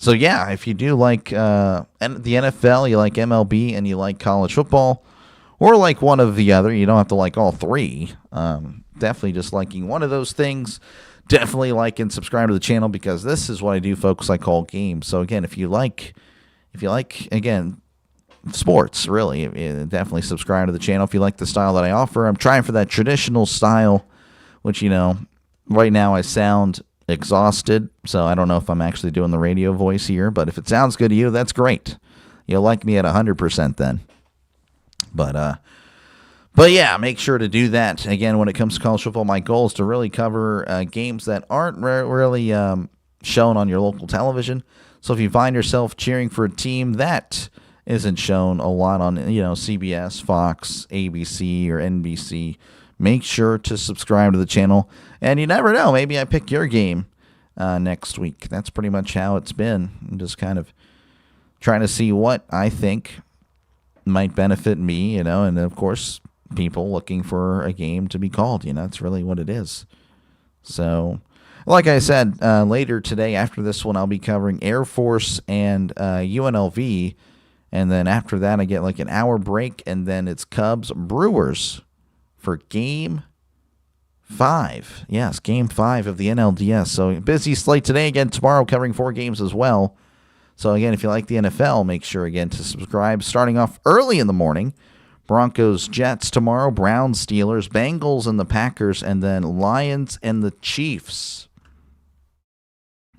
yeah, if you do like the NFL, you like MLB, and you like college football, or like one of the other, you don't have to like all three. Definitely just liking one of those things. Definitely like and subscribe to the channel because this is what I do, folks. I call games. So again, if you like, again, sports, really, definitely subscribe to the channel if you like the style that I offer. I'm trying for that traditional style, which, right now I sound exhausted, so I don't know if I'm actually doing the radio voice here, but if it sounds good to you, that's great. You'll like me at 100% then. But yeah, make sure to do that. Again, when it comes to college football, my goal is to really cover games that aren't really shown on your local television. So if you find yourself cheering for a team that isn't shown a lot on, CBS, Fox, ABC, or NBC, make sure to subscribe to the channel. And you never know, maybe I pick your game next week. That's pretty much how it's been. I'm just kind of trying to see what I think might benefit me, and of course, people looking for a game to be called. That's really what it is. So, like I said, later today, after this one, I'll be covering Air Force and UNLV. And then after that, I get like an hour break, and then it's Cubs Brewers for Game 5. Yes, Game 5 of the NLDS. So busy slate today. Again, tomorrow covering 4 games as well. So, again, if you like the NFL, make sure, again, to subscribe. Starting off early in the morning, Broncos, Jets tomorrow, Browns, Steelers, Bengals, and the Packers, and then Lions and the Chiefs.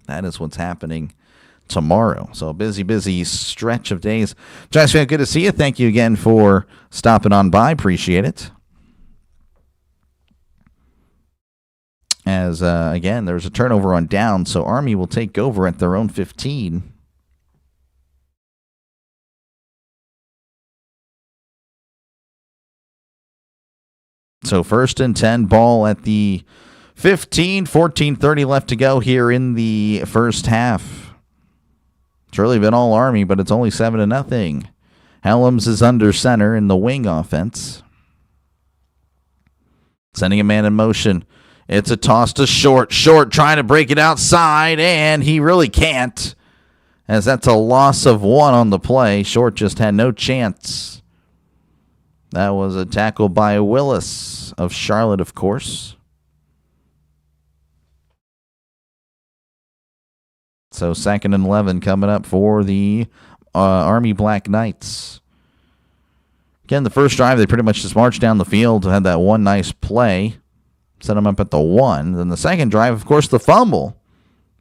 That is what's happening tomorrow. So, busy stretch of days. Giants fan, good to see you. Thank you again for stopping on by. Appreciate it. As, again, there's a turnover on down, so Army will take over at their own 15. So 1st and 10, ball at the 15, 14:30 left to go here in the first half. It's really been all Army, but it's only 7-0. Helms is under center in the wing offense. Sending a man in motion. It's a toss to Short. Short trying to break it outside, and he really can't, as that's a loss of 1 on the play. Short just had no chance. That was a tackle by Willis of Charlotte, of course. So 2nd and 11 coming up for the Army Black Knights. Again, the first drive, they pretty much just marched down the field, had that one nice play. Set them up at the 1. Then the second drive, of course, the fumble.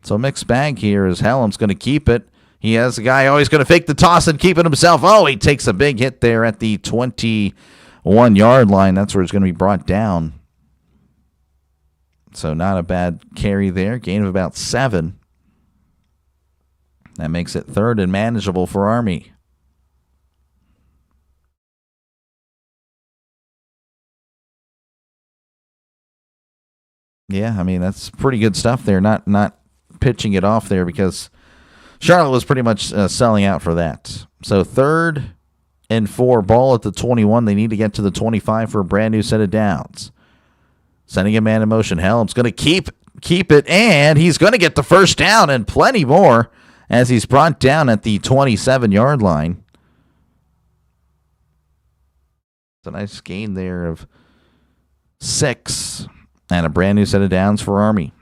So mixed bag here as Helm's going to keep it. He has a guy always going to fake the toss and keep it himself. Oh, he takes a big hit there at the 21-yard line. That's where it's going to be brought down. So not a bad carry there. Gain of about 7. That makes it 3rd and manageable for Army. Yeah, I mean, that's pretty good stuff there. Not pitching it off there because Charlotte was pretty much selling out for that. So 3rd and 4, ball at the 21. They need to get to the 25 for a brand new set of downs. Sending a man in motion. Helm's going to keep it, and he's going to get the first down and plenty more as he's brought down at the 27-yard line. It's a nice gain there of 6. And a brand new set of downs for Army.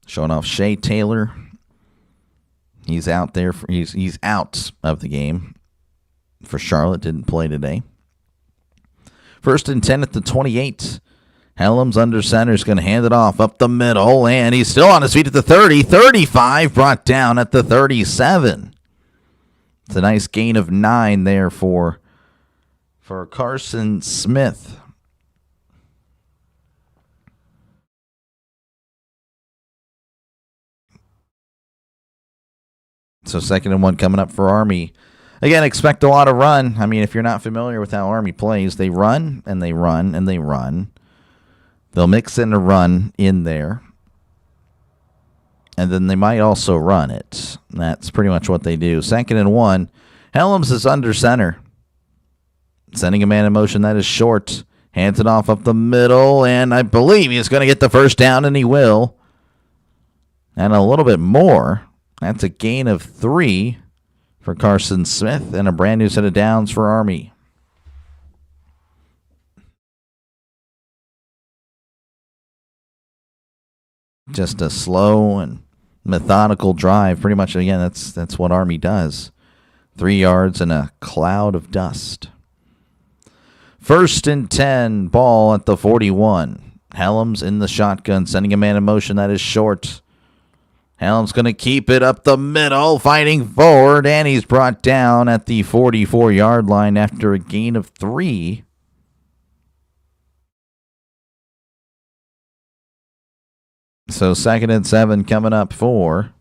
Showing off Shea Taylor. He's out there. He's out of the game for Charlotte. Didn't play today. 1st and 10 at the 28. Helms under center is going to hand it off up the middle, and he's still on his feet at the 30. 35 brought down at the 37. It's a nice gain of 9 there for Carson Smith. So 2nd and 1 coming up for Army. Again, expect a lot of run. I mean, if you're not familiar with how Army plays, they run and they run and they run. They'll mix in a run in there. And then they might also run it. That's pretty much what they do. 2nd and 1. Helms is under center. Sending a man in motion. That is Short. Hands it off up the middle. And I believe he's going to get the first down, and he will. And a little bit more. That's a gain of 3 for Carson Smith. And a brand new set of downs for Army. Just a slow and methodical drive. Pretty much, again, that's what Army does. 3 yards and a cloud of dust. 1st and 10, ball at the 41. Helms in the shotgun, sending a man in motion. That is Short. Helms going to keep it up the middle, fighting forward, and he's brought down at the 44-yard line after a gain of 3. So 2nd and 7 coming up for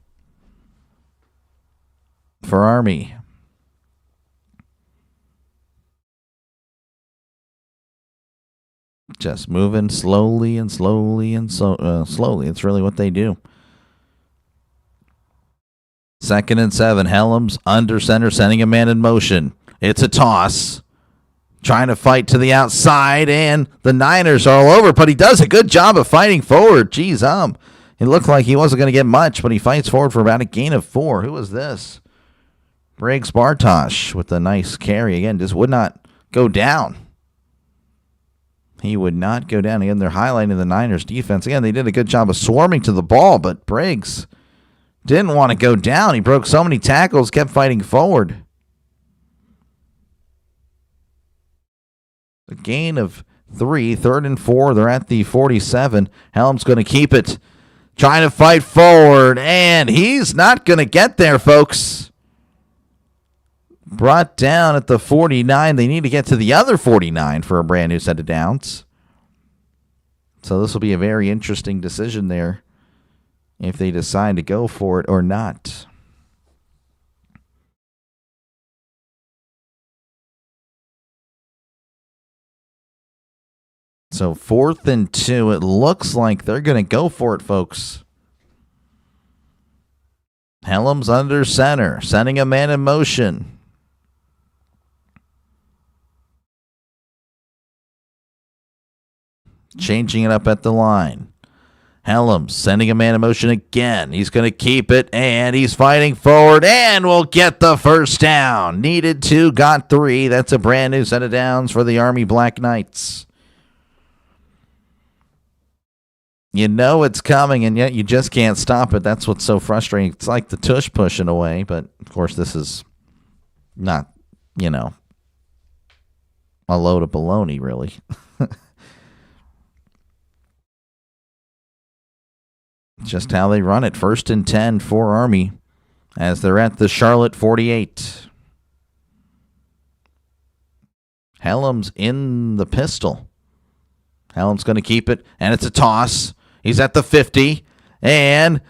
Army. Just moving slowly and slowly and slowly. It's really what they do. 2nd and 7. Helms under center, sending a man in motion. It's a toss. Trying to fight to the outside, and the Niners are all over, but he does a good job of fighting forward. Geez, it looked like he wasn't going to get much, but he fights forward for about a gain of 4. Who was this? Briggs Bartosh with a nice carry. Again, just would not go down. He would not go down. Again, they're highlighting the Niners defense. Again, they did a good job of swarming to the ball, but Briggs didn't want to go down. He broke so many tackles, kept fighting forward. A gain of 3, 3rd and 4. They're at the 47. Helm's going to keep it. Trying to fight forward, and he's not going to get there, folks. Brought down at the 49. They need to get to the other 49 for a brand new set of downs. So this will be a very interesting decision there if they decide to go for it or not. So 4th and 2. It looks like they're going to go for it, folks. Helm's under center, sending a man in motion. Changing it up at the line. Helm sending a man in motion again. He's going to keep it, and he's fighting forward, and will get the first down. Needed 2, got 3. That's a brand new set of downs for the Army Black Knights. You know it's coming, and yet you just can't stop it. That's what's so frustrating. It's like the tush push in a way, but of course this is not, a load of baloney, really. Just how they run it. 1st and 10 for Army as they're at the Charlotte 48. Helm's in the pistol. Helm's going to keep it, and it's a toss. He's at the 50, and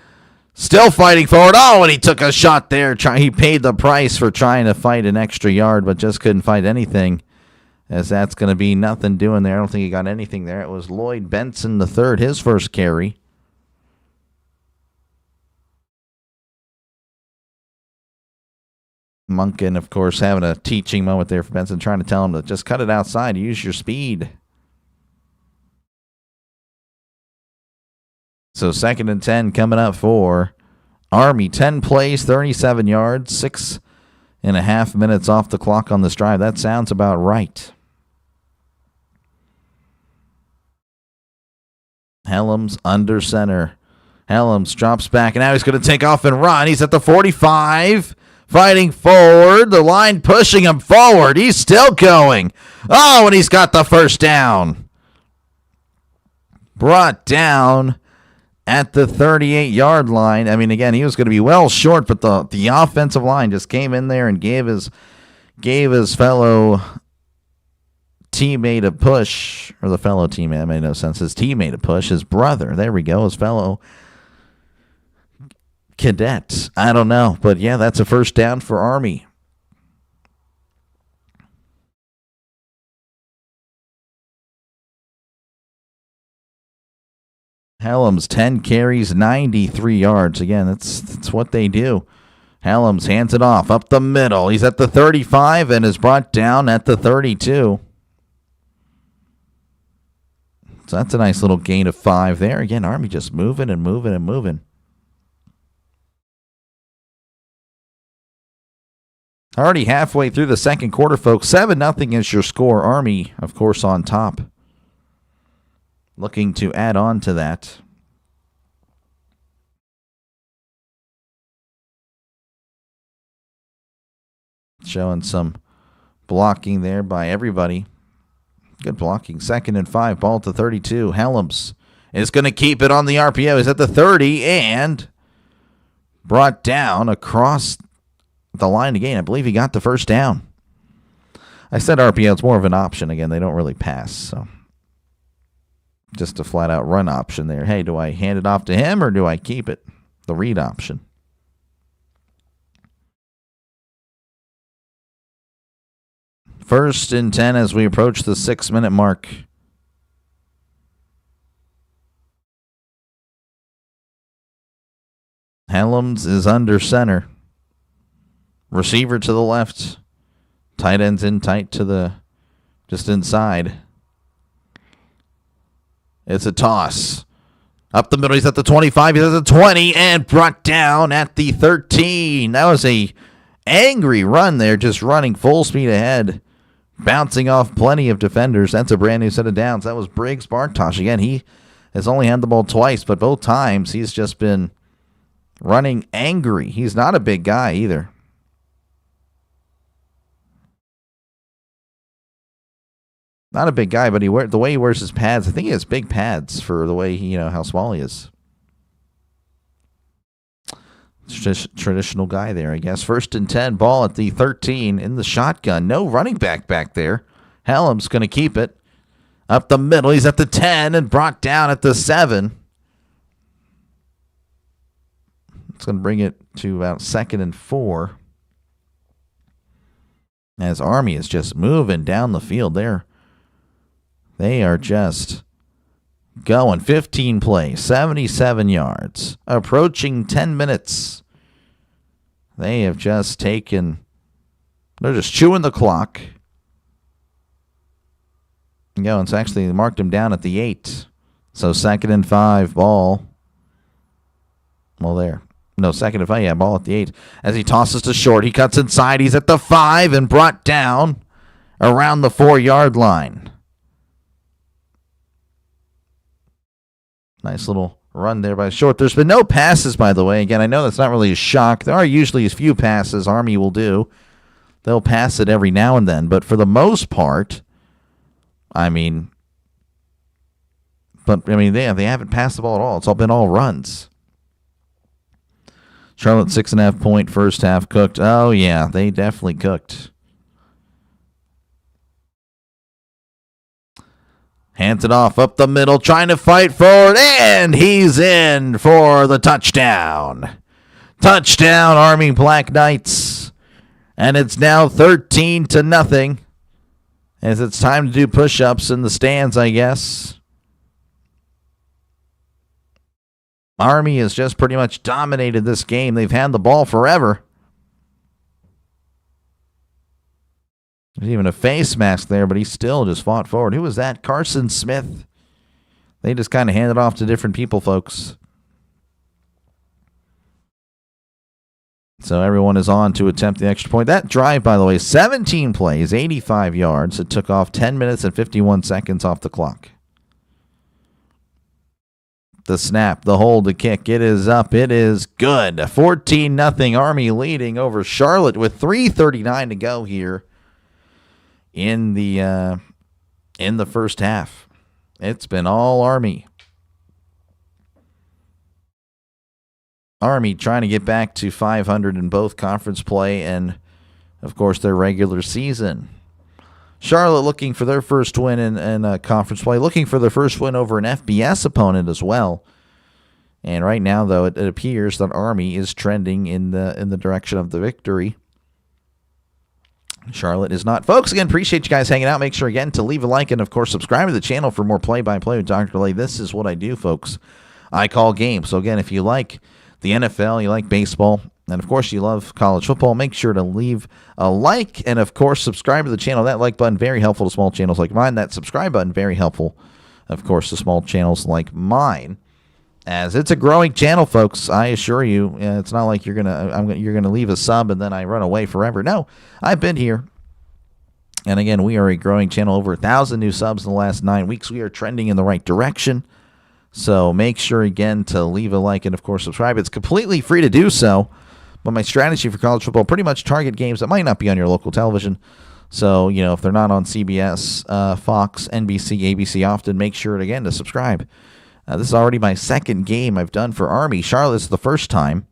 still fighting forward. Oh, and he took a shot there. He paid the price for trying to fight an extra yard, but just couldn't fight anything, as that's going to be nothing doing there. I don't think he got anything there. It was Lloyd Benson the third, his first carry. Munkin, of course, having a teaching moment there for Benson, trying to tell him to just cut it outside, use your speed. So 2nd and 10 coming up for Army. 10 plays, 37 yards, 6.5 minutes off the clock on this drive. That sounds about right. Helms under center. Helms drops back, and now he's going to take off and run. He's at the 45, fighting forward. The line pushing him forward. He's still going. Oh, and he's got the first down. Brought down at the 38-yard line. I mean, again, he was going to be well short, but the offensive line just came in there and gave his fellow teammate a push, or the fellow teammate, that made no sense. His teammate a push, his brother. There we go, his fellow cadet. I don't know, but yeah, that's a first down for Army. Helms, 10 carries, 93 yards. Again, that's what they do. Helms hands it off up the middle. He's at the 35 and is brought down at the 32. So that's a nice little gain of 5 there. Again, Army just moving and moving and moving. Already halfway through the second quarter, folks. 7-0 is your score. Army, of course, on top. Looking to add on to that. Showing some blocking there by everybody. Good blocking. 2nd and 5. Ball to 32. Helms is going to keep it on the RPO. He's at the 30 and brought down across the line again. I believe he got the first down. I said RPO. It's more of an option. Again, they don't really pass, so just a flat-out run option there. Hey, do I hand it off to him or do I keep it? The read option. First and 10 as we approach the 6-minute mark. Helms is under center. Receiver to the left. Tight ends in tight to the just inside. It's a toss. Up the middle, he's at the 25, he's at the 20, and brought down at the 13. That was a angry run there, just running full speed ahead. bouncing off plenty of defenders. That's a brand new set of downs. That was Briggs Bartosh. Again, he has only had the ball twice, but both times he's just been running angry. He's not a big guy either. Not a big guy, but the way he wears his pads, I think he has big pads for the way he, how small he is. Traditional guy there, I guess. 1st and 10, ball at the 13 in the shotgun. No running back there. Hellam's going to keep it. Up the middle, he's at the 10 and brought down at the 7. It's going to bring it to about 2nd and 4. As Army is just moving down the field there. They are just going. 15 plays, 77 yards, approaching 10 minutes. They have just they're just chewing the clock. It's actually marked him down at the 8. So 2nd and 5, ball. Well, there. No, 2nd and 5, ball at the 8. As he tosses to short, he cuts inside. He's at the 5 and brought down around the 4-yard line. Nice little run there by Short. There's been no passes, by the way. Again, I know that's not really a shock. There are usually a few passes Army will do. They'll pass it every now and then. But for the most part, they haven't passed the ball at all. It's all been all runs. Charlotte 6.5 point first half cooked. Oh, yeah, they definitely cooked. Hands it off up the middle, trying to fight forward, and he's in for the touchdown. Touchdown, Army Black Knights. And it's now 13-0. As it's time to do push-ups in the stands, I guess. Army has just pretty much dominated this game. They've had the ball forever. There's even a face mask there, but he still just fought forward. Who was that? Carson Smith. They just kind of handed off to different people, folks. So everyone is on to attempt the extra point. That drive, by the way, 17 plays, 85 yards. It took off 10 minutes and 51 seconds off the clock. The snap, the hold, the kick. It is up. It is good. 14-0 Army leading over Charlotte with 3:39 to go here in the first half. It's been all Army. Army trying to get back to 500 in both conference play and, of course, their regular season. Charlotte looking for their first win in conference play, looking for their first win over an FBS opponent as well. And right now, though, it appears that Army is trending in the direction of the victory. Charlotte is not. Folks, again, appreciate you guys hanging out. Make sure, again, to leave a like and, of course, subscribe to the channel for more play-by-play with DrDelay. This is what I do, folks. I call games. So, again, if you like the NFL, you like baseball, and, of course, you love college football, make sure to leave a like and, of course, subscribe to the channel. That like button, very helpful to small channels like mine. That subscribe button, very helpful, of course, to small channels like mine. As it's a growing channel, folks, I assure you, it's not like you're gonna leave a sub and then I run away forever. No, I've been here, and again, we are a growing channel. Over 1,000 new subs in the last 9 weeks. We are trending in the right direction. So make sure again to leave a like and of course subscribe. It's completely free to do so. But my strategy for college football pretty much target games that might not be on your local television. So if they're not on CBS, Fox, NBC, ABC, often make sure again to subscribe. This is already my second game I've done for Army. Charlotte's the first time,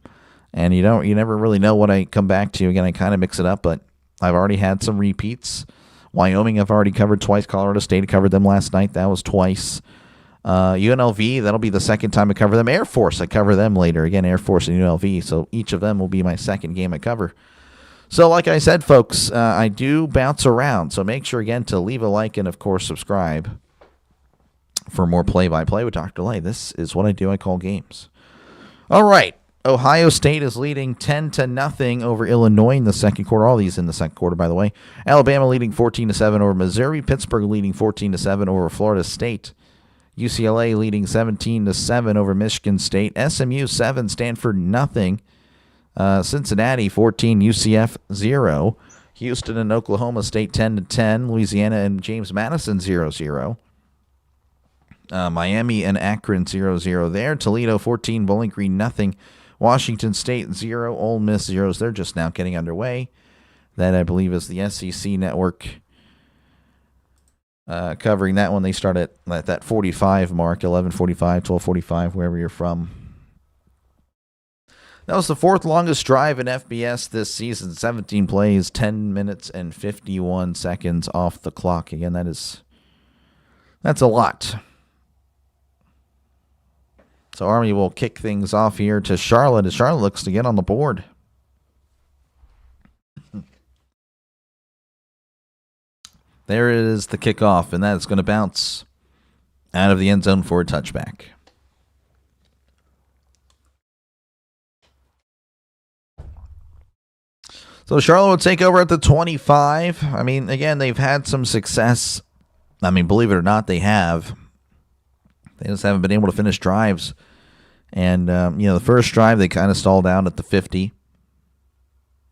and you never really know what I come back to. Again, I kind of mix it up, but I've already had some repeats. Wyoming I've already covered twice. Colorado State I covered them last night. That was twice. UNLV, that'll be the second time I cover them. Air Force, I cover them later. Again, Air Force and UNLV, so each of them will be my second game I cover. So like I said, folks, I do bounce around, so make sure again to leave a like and of course subscribe for more play-by-play with DrDelay. This is what I do. I call games. All right. Ohio State is leading 10-0 over Illinois in the second quarter. All these in the second quarter, by the way. Alabama leading 14-7 over Missouri. Pittsburgh leading 14-7 over Florida State. UCLA leading 17-7 over Michigan State. SMU 7, Stanford nothing. Cincinnati 14, UCF 0. Houston and Oklahoma State 10-10. Louisiana and James Madison 0-0. Miami and Akron 0-0 there. Toledo 14, Bowling Green nothing. Washington State 0, Ole Miss 0s. They're just now getting underway. That, I believe, is the SEC network covering that one. They start at that 45 mark, 11:45, 12:45, wherever you're from. That was the fourth longest drive in FBS this season. 17 plays, 10 minutes and 51 seconds off the clock. Again, that's a lot. So Army will kick things off here to Charlotte as Charlotte looks to get on the board. There it is, the kickoff, and that's going to bounce out of the end zone for a touchback. So Charlotte will take over at the 25. I mean, again, they've had some success. I mean, believe it or not, they have. They just haven't been able to finish drives. And, the first drive, they kind of stalled out at the 50.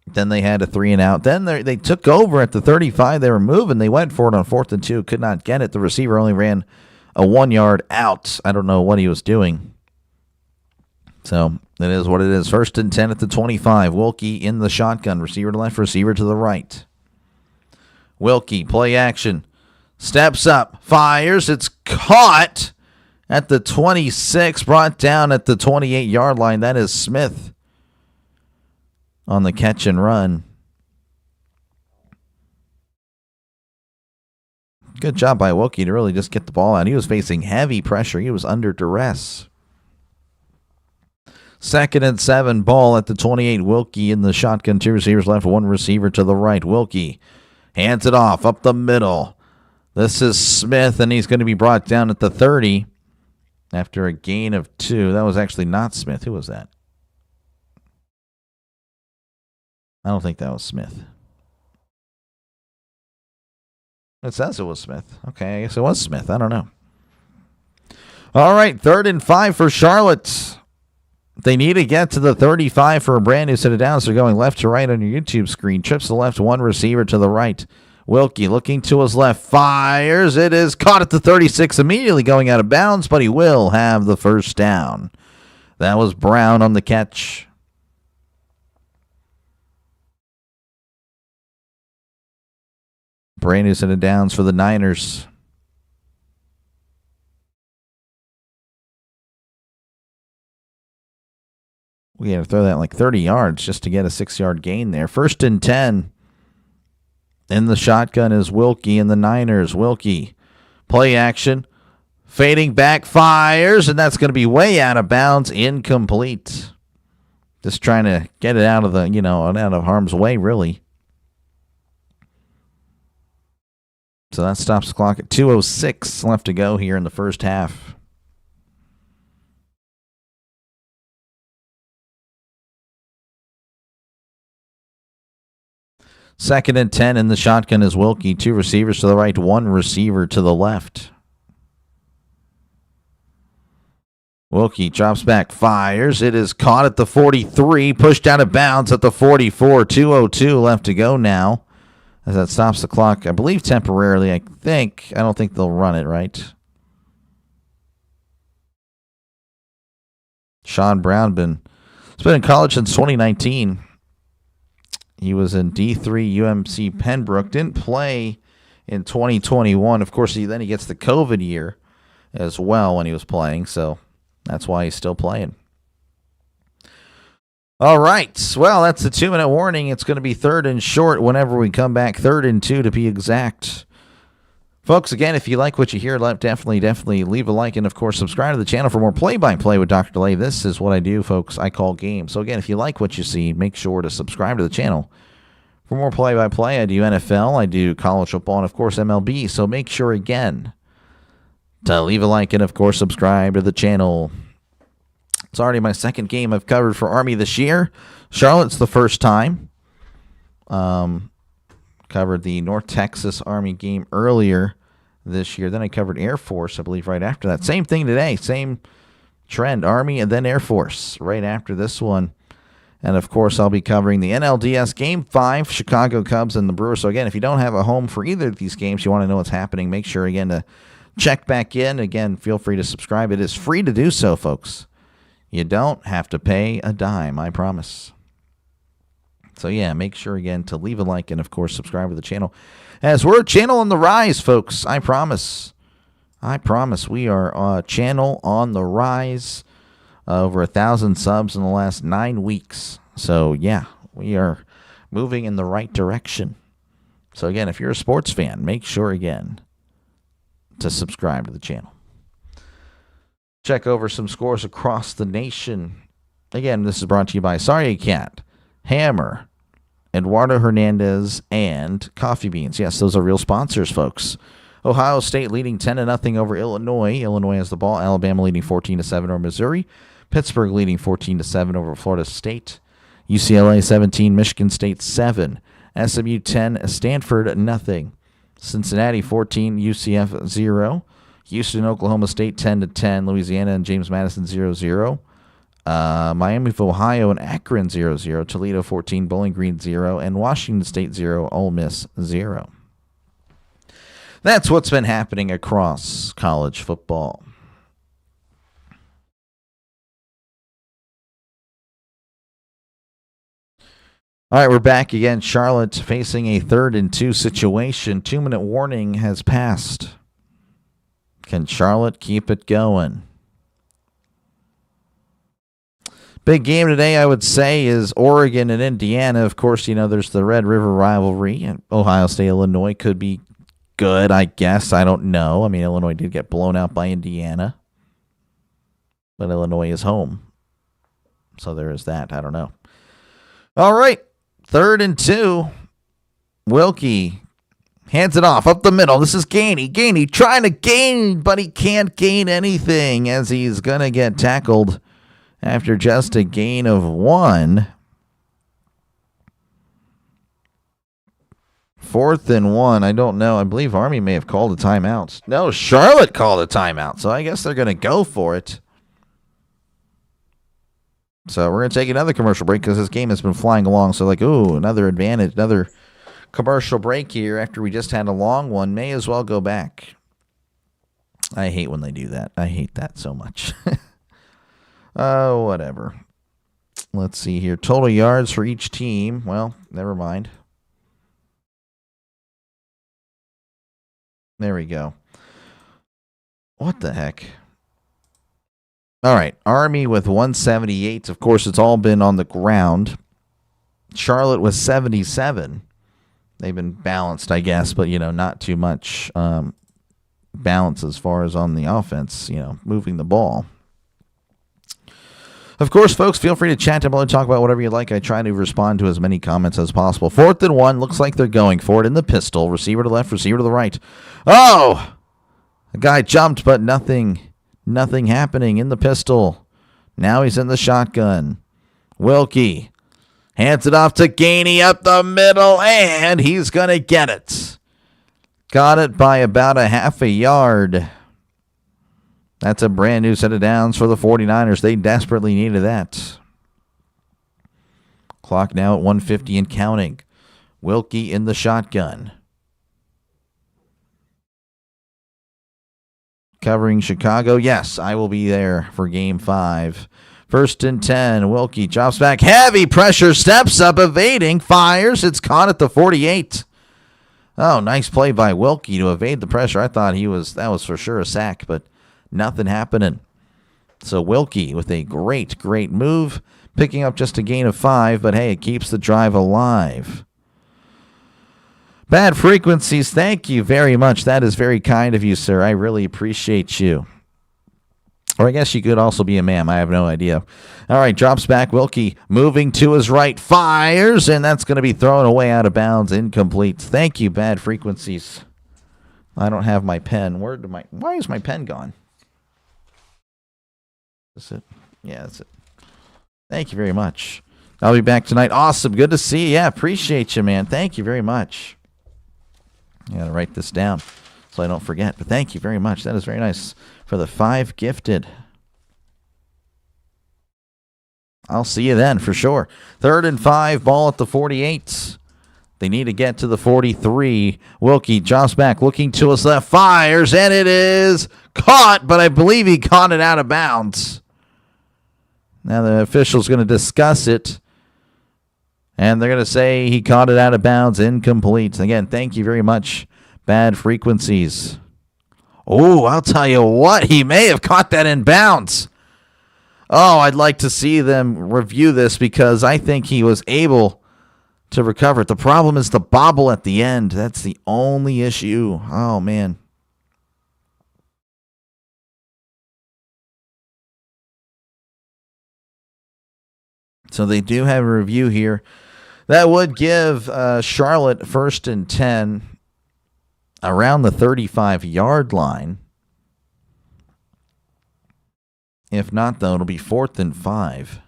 Then they had a 3-and-out. Then they took over at the 35. They were moving. They went for it on 4th and 2. Could not get it. The receiver only ran a 1-yard out. I don't know what he was doing. So it is what it is. 1st and 10 at the 25. Wilkie in the shotgun. Receiver to left, receiver to the right. Wilkie, play action. Steps up, fires. It's caught at the 26. Brought down at the 28-yard line. That is Smith on the catch and run. Good job by Wilkie to really just get the ball out. He was facing heavy pressure. He was under duress. 2nd and 7, ball at the 28. Wilkie in the shotgun. 2 receivers left, 1 receiver to the right. Wilkie hands it off up the middle. This is Smith, and he's going to be brought down at the 30 after a gain of 2. That was actually not Smith. Who was that? I don't think that was Smith. It says it was Smith. Okay, I guess it was Smith. I don't know. All right, 3rd and 5 for Charlotte. They need to get to the 35 for a brand new set of downs. They're going left to right on your YouTube screen. Trips to the left, 1 receiver to the right. Wilkie looking to his left, fires. It is caught at the 36, immediately going out of bounds, but he will have the first down. That was Brown on the catch. Brand new set of downs for the Niners. We had to throw that like 30 yards just to get a 6-yard gain there. 1st and 10. In the shotgun is Wilkie and the Niners. Wilkie, play action. Fading back, fires, and that's going to be way out of bounds. Incomplete. Just trying to get it out of out of harm's way, really. So that stops the clock at 2:06 left to go here in the first half. Second and 10 in the shotgun is Wilkie. 2 receivers to the right, 1 receiver to the left. Wilkie drops back, fires. It is caught at the 43, pushed out of bounds at the 44. 2:02 left to go now. As that stops the clock, I believe temporarily, I don't think they'll run it, right? Sean Brown has been in college since 2019. He was in D3 UMC Pembroke. Didn't play in 2021. Of course, then he gets the COVID year as well when he was playing, so that's why he's still playing. All right. Well, that's a 2-minute warning. It's going to be 3rd and short whenever we come back. 3rd and 2 to be exact. Folks, again, if you like what you hear, definitely leave a like. And, of course, subscribe to the channel for more play-by-play with DrDelay. This is what I do, folks. I call games. So, again, if you like what you see, make sure to subscribe to the channel. For more play-by-play, I do NFL, I do college football, and, of course, MLB. So make sure, again, to leave a like and, of course, subscribe to the channel. It's already my 2nd game I've covered for Army this year. Charlotte's the first time. Covered the North Texas Army game earlier this year. Then I covered Air Force, I believe, right after that. Same thing today. Same trend. Army and then Air Force right after this one. And, of course, I'll be covering the NLDS Game 5, Chicago Cubs and the Brewers. So, again, if you don't have a home for either of these games, you want to know what's happening, make sure, again, to check back in. Again, feel free to subscribe. It is free to do so, folks. You don't have to pay a dime, I promise. So, yeah, make sure, again, to leave a like and, of course, subscribe to the channel. As we're a channel on the rise, folks, I promise. I promise we are a channel on the rise. Over 1,000 subs in the last 9 weeks. So, yeah, we are moving in the right direction. So, again, if you're a sports fan, make sure, again, to subscribe to the channel. Check over some scores across the nation. Again, this is brought to you by Sorry You Can't, Hammer, Eduardo Hernandez, and Coffee Beans. Yes, those are real sponsors, folks. Ohio State leading 10-0 over Illinois. Illinois has the ball. Alabama leading 14-7 over Missouri. Pittsburgh leading 14-7 over Florida State. UCLA 17, Michigan State 7. SMU 10, Stanford nothing. Cincinnati 14, UCF 0. Houston, Oklahoma State 10-10. Louisiana and James Madison 0-0. Miami of Ohio and Akron 0-0. Toledo 14, Bowling Green 0. And Washington State 0, Ole Miss 0. That's what's been happening across college football. All right, we're back again. Charlotte facing a 3rd and 2 situation. 2-minute warning has passed. Can Charlotte keep it going? Big game today, I would say, is Oregon and Indiana. Of course, you know, there's the Red River rivalry, and Ohio State, Illinois could be good, I guess. I don't know. I mean, Illinois did get blown out by Indiana, but Illinois is home. So there is that. I don't know. All right. 3rd and 2. Wilkie hands it off up the middle. This is Gainey. Gainey trying to gain, but he can't gain anything as he's going to get tackled after just a gain of 1. 4th and 1. I don't know. I believe Army may have called a timeout. No, Charlotte called a timeout. So I guess they're going to go for it. So we're going to take another commercial break because this game has been flying along. So like, ooh, another advantage, another commercial break here after we just had a long one. May as well go back. I hate when they do that. I hate that so much. Oh, whatever. Let's see here. Total yards for each team. Well, never mind. There we go. What the heck? All right, Army with 178. Of course, it's all been on the ground. Charlotte with 77. They've been balanced, I guess, but, you know, not too much balance as far as on the offense, you know, moving the ball. Of course, folks, feel free to chat down below and talk about whatever you like. I try to respond to as many comments as possible. 4th and 1. Looks like they're going for it in the pistol. Receiver to left, receiver to the right. Oh! The guy jumped, but nothing happening in the pistol. Now he's in the shotgun. Wilkie hands it off to Gainey up the middle, and he's going to get it. Got it by about a half a yard. That's a brand new set of downs for the 49ers. They desperately needed that. Clock now at 150 and counting. Wilkie in the shotgun. Covering Chicago. Yes, I will be there for game 5. 1st and 10. Wilkie drops back. Heavy pressure. Steps up. Evading. Fires. It's caught at the 48. Oh, nice play by Wilkie to evade the pressure. I thought that was for sure a sack, but nothing happening. So Wilkie with a great move. Picking up just a gain of 5, but hey, it keeps the drive alive. Bad frequencies, thank you very much. That is very kind of you, sir. I really appreciate you. Or I guess you could also be a ma'am. I have no idea. All right, drops back. Wilkie moving to his right. Fires, and that's going to be thrown away out of bounds. Incomplete. Thank you, bad frequencies. I don't have my pen. Why is my pen gone? Is it? Yeah, that's it. Thank you very much. I'll be back tonight. Awesome. Good to see you. Yeah, appreciate you, man. Thank you very much. I got to write this down so I don't forget. But thank you very much. That is very nice for the 5 gifted. I'll see you then for sure. 3rd and 5, ball at the 48. They need to get to the 43. Wilkie drops back, looking to his left, fires, and it is caught, but I believe he caught it out of bounds. Now the official's going to discuss it, and they're going to say he caught it out of bounds, incomplete. Again, thank you very much, Bad Frequencies. Oh, I'll tell you what, he may have caught that in bounds. Oh, I'd like to see them review this because I think he was able to recover it. The problem is the bobble at the end. That's the only issue. Oh, man. So they do have a review here. That would give Charlotte 1st and 10 around the 35-yard line. If not, though, it'll be 4th and 5.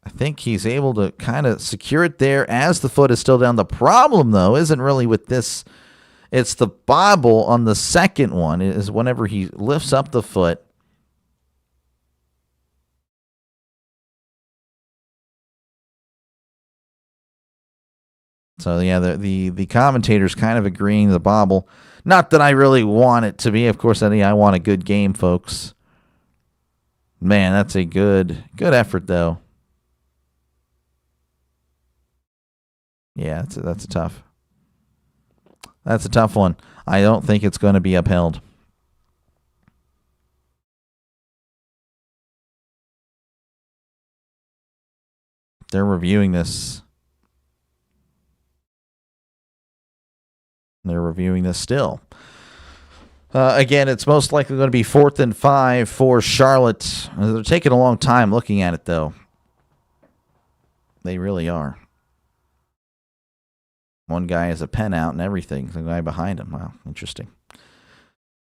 I think he's able to kind of secure it there as the foot is still down. The problem, though, isn't really with this. It's the bobble on the second one. It is whenever he lifts up the foot. So, yeah, the commentator's kind of agreeing the bobble. Not that I really want it to be. Of course, I want a good game, folks. Man, that's a good effort, though. Yeah, that's a tough. That's a tough one. I don't think it's going to be upheld. They're reviewing this. They're reviewing this still. Again, it's most likely going to be 4th and 5 for Charlotte. They're taking a long time looking at it, though. They really are. One guy has a pen out and everything. The guy behind him. Wow, interesting.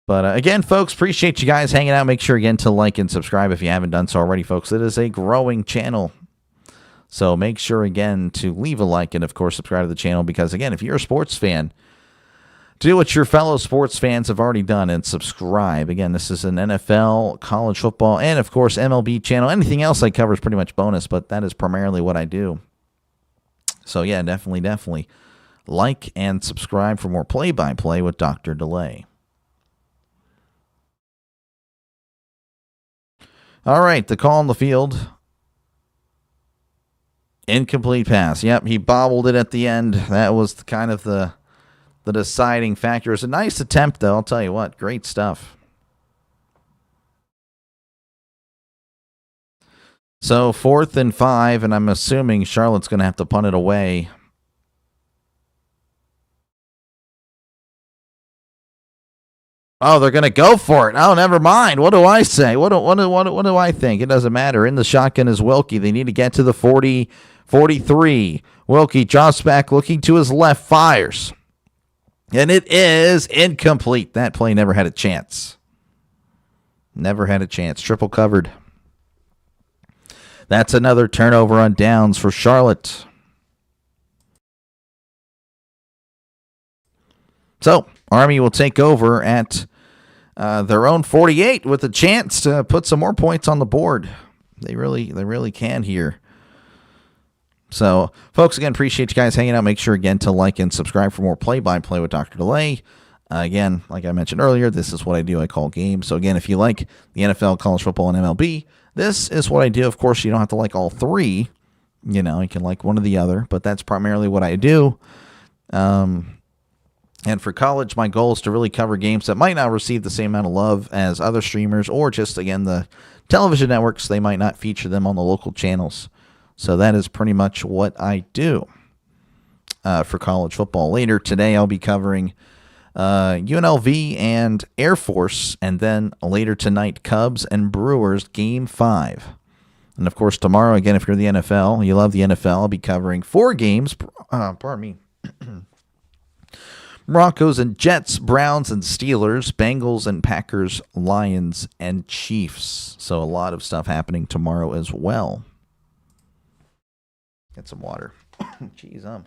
But again, folks, appreciate you guys hanging out. Make sure, again, to like and subscribe if you haven't done so already, folks. It is a growing channel. So make sure, again, to leave a like and, of course, subscribe to the channel because, again, if you're a sports fan, do what your fellow sports fans have already done and subscribe. Again, this is an NFL, college football, and, of course, MLB channel. Anything else I cover is pretty much bonus, but that is primarily what I do. So, yeah, definitely like and subscribe for more play-by-play with DrDelay. All right, the call on the field. Incomplete pass. Yep, he bobbled it at the end. That was kind of the deciding factor. It was a nice attempt, though. I'll tell you what. Great stuff. So 4th and 5, and I'm assuming Charlotte's going to have to punt it away. Oh, they're going to go for it. Oh, never mind. What do I say? What do I think? It doesn't matter. In the shotgun is Wilkie. They need to get to the 40, 43. Wilkie drops back, looking to his left, fires. And it is incomplete. That play never had a chance. Never had a chance. Triple covered. That's another turnover on downs for Charlotte. So, Army will take over at their own 48 with a chance to put some more points on the board. They really can here. So, folks, again, appreciate you guys hanging out. Make sure, again, to like and subscribe for more play-by-play with DrDelay. Again, like I mentioned earlier, this is what I do. I call games. So, again, if you like the NFL, college football, and MLB, this is what I do. Of course, you don't have to like all three. You know, you can like one or the other, but that's primarily what I do. And for college, my goal is to really cover games that might not receive the same amount of love as other streamers or just, again, the television networks. They might not feature them on the local channels. So that is pretty much what I do for college football. Later today, I'll be covering UNLV and Air Force, and then later tonight, Cubs and Brewers, Game 5. And, of course, tomorrow, again, if you're the NFL, you love the NFL, I'll be covering 4 games. Pardon me. Broncos and Jets, Browns and Steelers, Bengals and Packers, Lions and Chiefs. So a lot of stuff happening tomorrow as well. Get some water. Jeez, I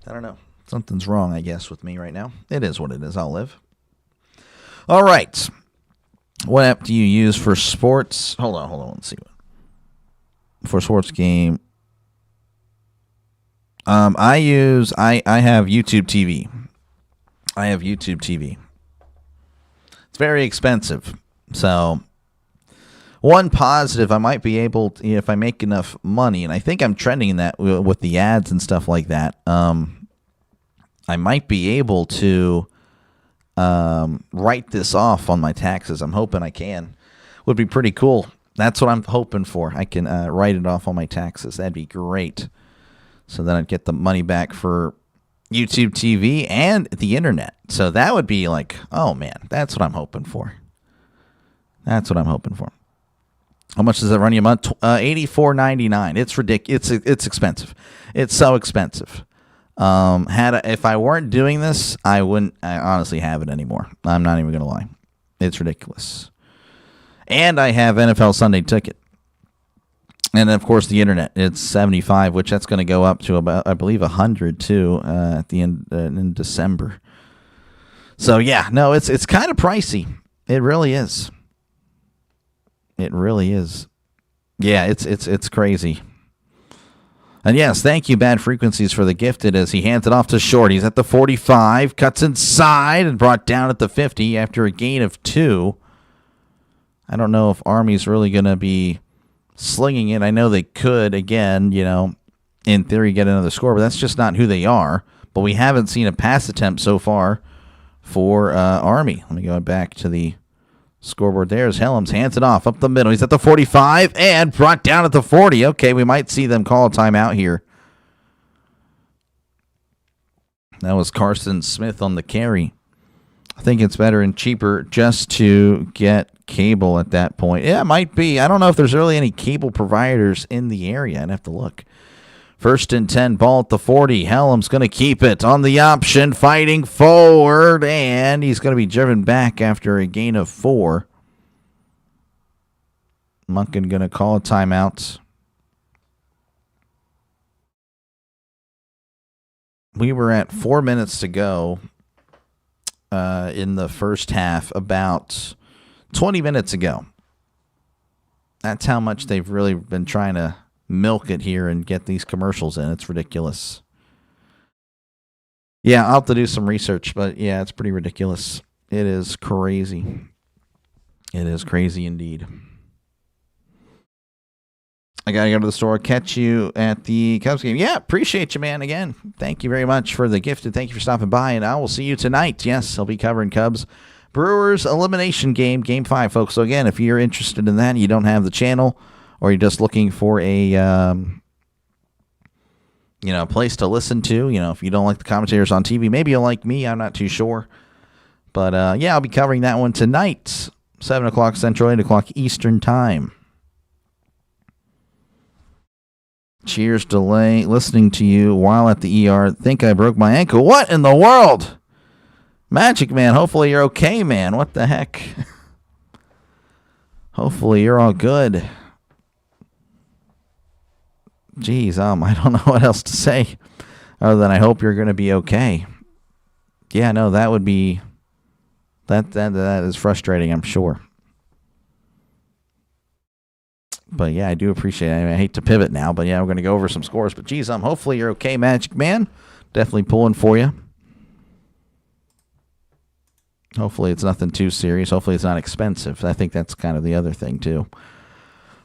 don't know. Something's wrong, I guess, with me right now. It is what it is. I'll live. All right. What app do you use for sports? Hold on. Let's see. For sports game. I have YouTube TV. It's very expensive. So, one positive, I might be able to, if I make enough money, and I think I'm trending in that with the ads and stuff like that, I might be able to write this off on my taxes. I'm hoping I can. Would be pretty cool. That's what I'm hoping for. I can write it off on my taxes. That'd be great. So then I'd get the money back for YouTube TV and the internet. So that would be like, oh man, that's what I'm hoping for. How much does that run you a month? $84.99. It's ridiculous. It's expensive. It's so expensive. If I weren't doing this, I honestly have it anymore. I'm not even gonna lie. It's ridiculous. And I have NFL Sunday Ticket. And of course the internet. It's $75, which that's going to go up to about, I believe, $100 too at the end in December. So yeah, no, it's kind of pricey. It really is. Yeah, it's crazy. And yes, thank you, Bad Frequencies, for the gifted as he hands it off to Short. He's at the 45, cuts inside and brought down at the 50 after a gain of 2. I don't know if Army's really going to be slinging it. I know they could, again, in theory, get another score, but that's just not who they are. But we haven't seen a pass attempt so far for Army. Let me go back to the scoreboard. There's Helms, hands it off up the middle. He's at the 45 and brought down at the 40. Okay, we might see them call a timeout here. That was Carson Smith on the carry. I think it's better and cheaper just to get cable at that point. Yeah, it might be. I don't know if there's really any cable providers in the area. I'd have to look. 1st and 10, ball at the 40. Helm's going to keep it on the option, fighting forward, and he's going to be driven back after a gain of 4. Munkin going to call a timeout. We were at 4 minutes to go in the first half, about 20 minutes ago. That's how much they've really been trying to milk it here and get these commercials in. It's ridiculous. Yeah, I'll have to do some research, but yeah, it's pretty ridiculous. It is crazy. It is crazy indeed. I got to go to the store. Catch you at the Cubs game. Yeah, appreciate you, man. Again, thank you very much for the gift, and thank you for stopping by, and I will see you tonight. Yes, I'll be covering Cubs Brewers elimination game, Game 5, folks. So again, if you're interested in that and you don't have the channel, or you're just looking for a place to listen to, if you don't like the commentators on TV, maybe you'll like me. I'm not too sure. But yeah, I'll be covering that one tonight, 7 o'clock Central, 8 o'clock Eastern time. Cheers, Delay. Listening to you while at the ER. Think I broke my ankle. What in the world? Magic Man, hopefully you're okay, man. What the heck? Hopefully you're all good. Jeez, I don't know what else to say other than I hope you're going to be okay. Yeah, no, that would be... That is frustrating, I'm sure. But yeah, I do appreciate it. I hate to pivot now, but yeah, we're going to go over some scores. But geez, hopefully you're okay, Magic Man. Definitely pulling for you. Hopefully it's nothing too serious. Hopefully it's not expensive. I think that's kind of the other thing too.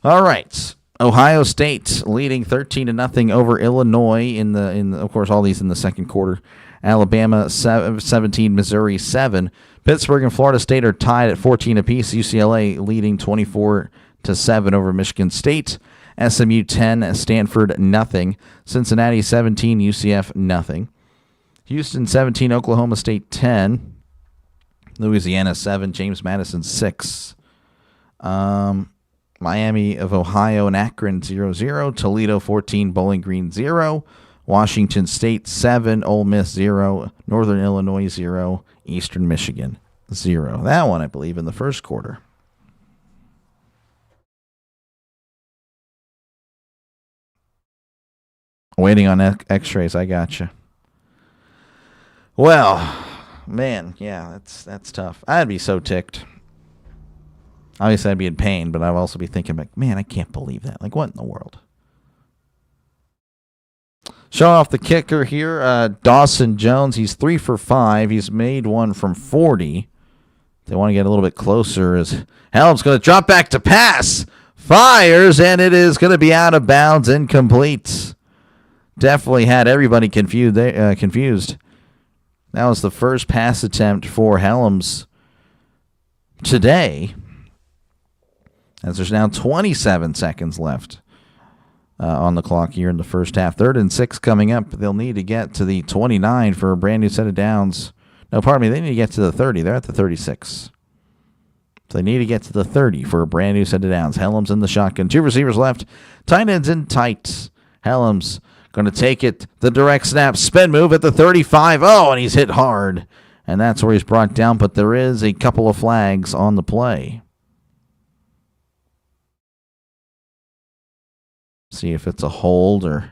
All right. Ohio State leading 13-0 over Illinois in the of course all these in the second quarter. Alabama 17, Missouri 7. Pittsburgh and Florida State are tied at 14 apiece. UCLA leading 24-7 over Michigan State. SMU 10, Stanford nothing. Cincinnati 17, UCF nothing. Houston 17, Oklahoma State 10. Louisiana 7, James Madison 6. Miami of Ohio and Akron 0-0. Toledo 14, Bowling Green 0. Washington State 7, Ole Miss 0. Northern Illinois 0. Eastern Michigan 0. That one, I believe, in the first quarter. Waiting on x-rays. I gotcha. Well, man, yeah, that's tough. I'd be so ticked. Obviously, I'd be in pain, but I'd also be thinking, like, man, I can't believe that. Like, what in the world? Showing off the kicker here, Dawson Jones. He's 3 for 5. He's made one from 40. They want to get a little bit closer as Helm's going to drop back to pass. Fires, and it is going to be out of bounds, incomplete. Definitely had everybody confused. That was the first pass attempt for Helms today, as there's now 27 seconds left on the clock here in the first half. 3rd and 6 coming up. They'll need to get to the 29 for a brand new set of downs. No, pardon me. They need to get to the 30. They're at the 36. So they need to get to the 30 for a brand new set of downs. Helms in the shotgun. 2 receivers left. Tight ends in tight. Helms going to take it. The direct snap. Spin move at the 35. Oh, and he's hit hard. And that's where he's brought down. But there is a couple of flags on the play. See if it's a hold or...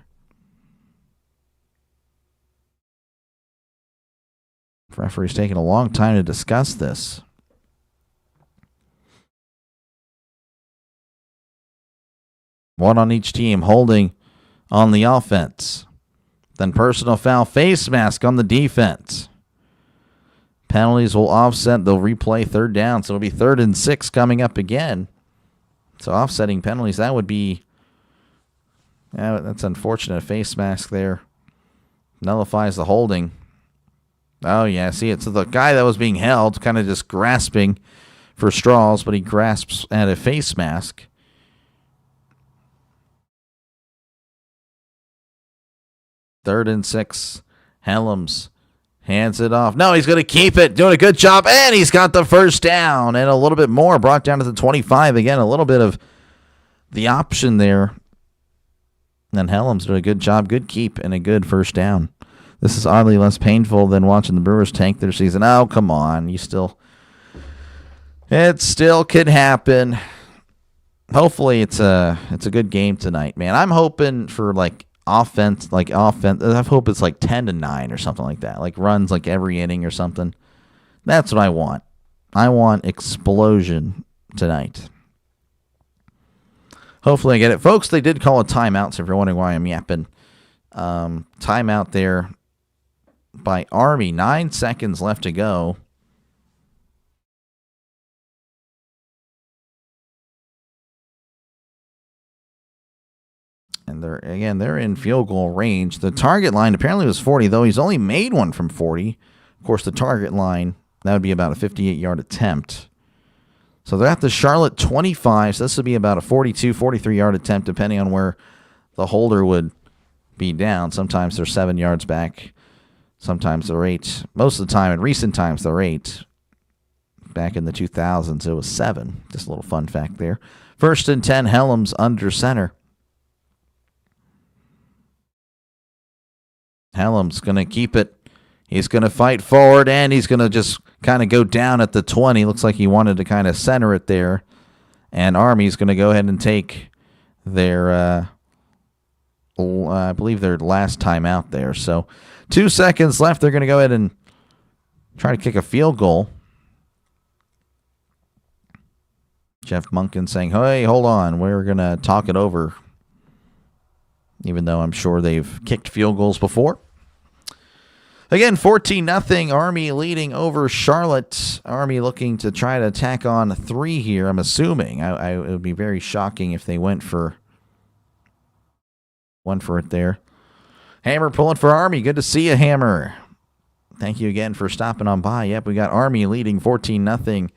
Referee's taking a long time to discuss this. One on each team holding on the offense. Then personal foul, face mask on the defense. Penalties will offset. They'll replay 3rd down. So it'll be 3rd and 6 coming up again. So offsetting penalties, that would be... Yeah, that's unfortunate. Face mask there. Nullifies the holding. Oh, yeah, see it. So the guy that was being held kind of just grasping for straws, but he grasps at a face mask. Third and 6. Helms hands it off. No, he's going to keep it. Doing a good job. And he's got the first down. And a little bit more. Brought down to the 25. Again, a little bit of the option there. And Helms did a good job. Good keep and a good first down. This is oddly less painful than watching the Brewers tank their season. Oh, come on. It still could happen. Hopefully it's a good game tonight, man. I'm hoping for offense. I hope it's 10-9 or something like that. Like runs like every inning or something. That's what I want. I want explosion tonight. Hopefully I get it. Folks, they did call a timeout, so if you're wondering why I'm yapping. Timeout there by Army. 9 seconds left to go. And they're in field goal range. The target line apparently was 40, though he's only made one from 40. Of course, the target line, that would be about a 58-yard attempt. So they're at the Charlotte 25, so this would be about a 42, 43-yard attempt, depending on where the holder would be down. Sometimes they're 7 yards back. Sometimes they're 8. Most of the time, in recent times, they're 8. Back in the 2000s, it was 7. Just a little fun fact there. 1st and 10, Helms under center. Helms going to keep it. He's going to fight forward, and he's going to just kind of go down at the 20. Looks like he wanted to kind of center it there. And Army's going to go ahead and take their, I believe, their last time out there. So 2 seconds left. They're going to go ahead and try to kick a field goal. Jeff Monken saying, hey, hold on. We're going to talk it over. Even though I'm sure they've kicked field goals before. Again, 14-0, Army leading over Charlotte. Army looking to try to tack on 3 here, I'm assuming. It would be very shocking if they went for it there. Hammer pulling for Army. Good to see you, Hammer. Thank you again for stopping on by. Yep, we got Army leading 14-0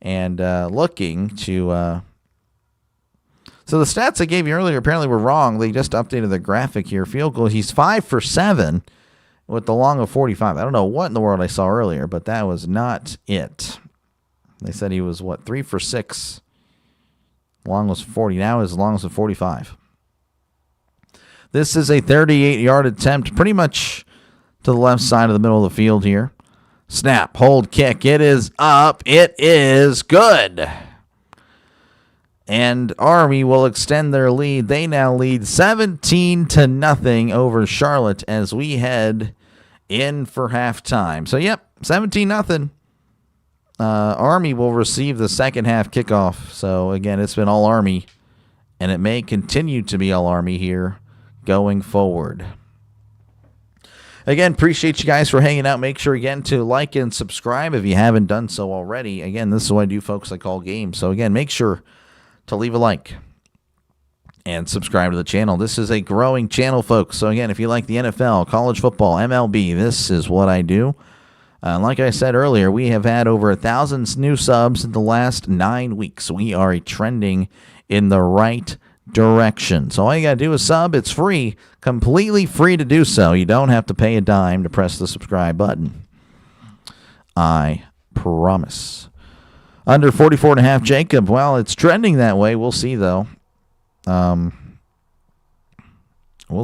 and looking to... So the stats I gave you earlier apparently were wrong. They just updated the graphic here. Field goal, he's 5 for 7. With the long of 45. I don't know what in the world I saw earlier, but that was not it. They said he was, 3 for 6. Long was 40. Now his long was 45. This is a 38-yard attempt, pretty much to the left side of the middle of the field here. Snap, hold, kick. It is up. It is good. And Army will extend their lead. They now lead 17-0 over Charlotte as we head in for halftime. So, yep, 17-0. Army will receive the second half kickoff. So, again, it's been all Army, and it may continue to be all Army here going forward. Again, appreciate you guys for hanging out. Make sure, again, to like and subscribe if you haven't done so already. Again, this is what I do, folks. I call games. So, again, make sure to leave a like and subscribe to the channel. This is a growing channel, folks. So, again, if you like the NFL, college football, MLB, this is what I do. Like I said earlier, we have had over 1,000 new subs in the last 9 weeks. We are trending in the right direction. So all you got to do is sub. It's free, completely free to do so. You don't have to pay a dime to press the subscribe button. I promise. Under 44.5, Jacob. Well, it's trending that way. We'll see, though. We'll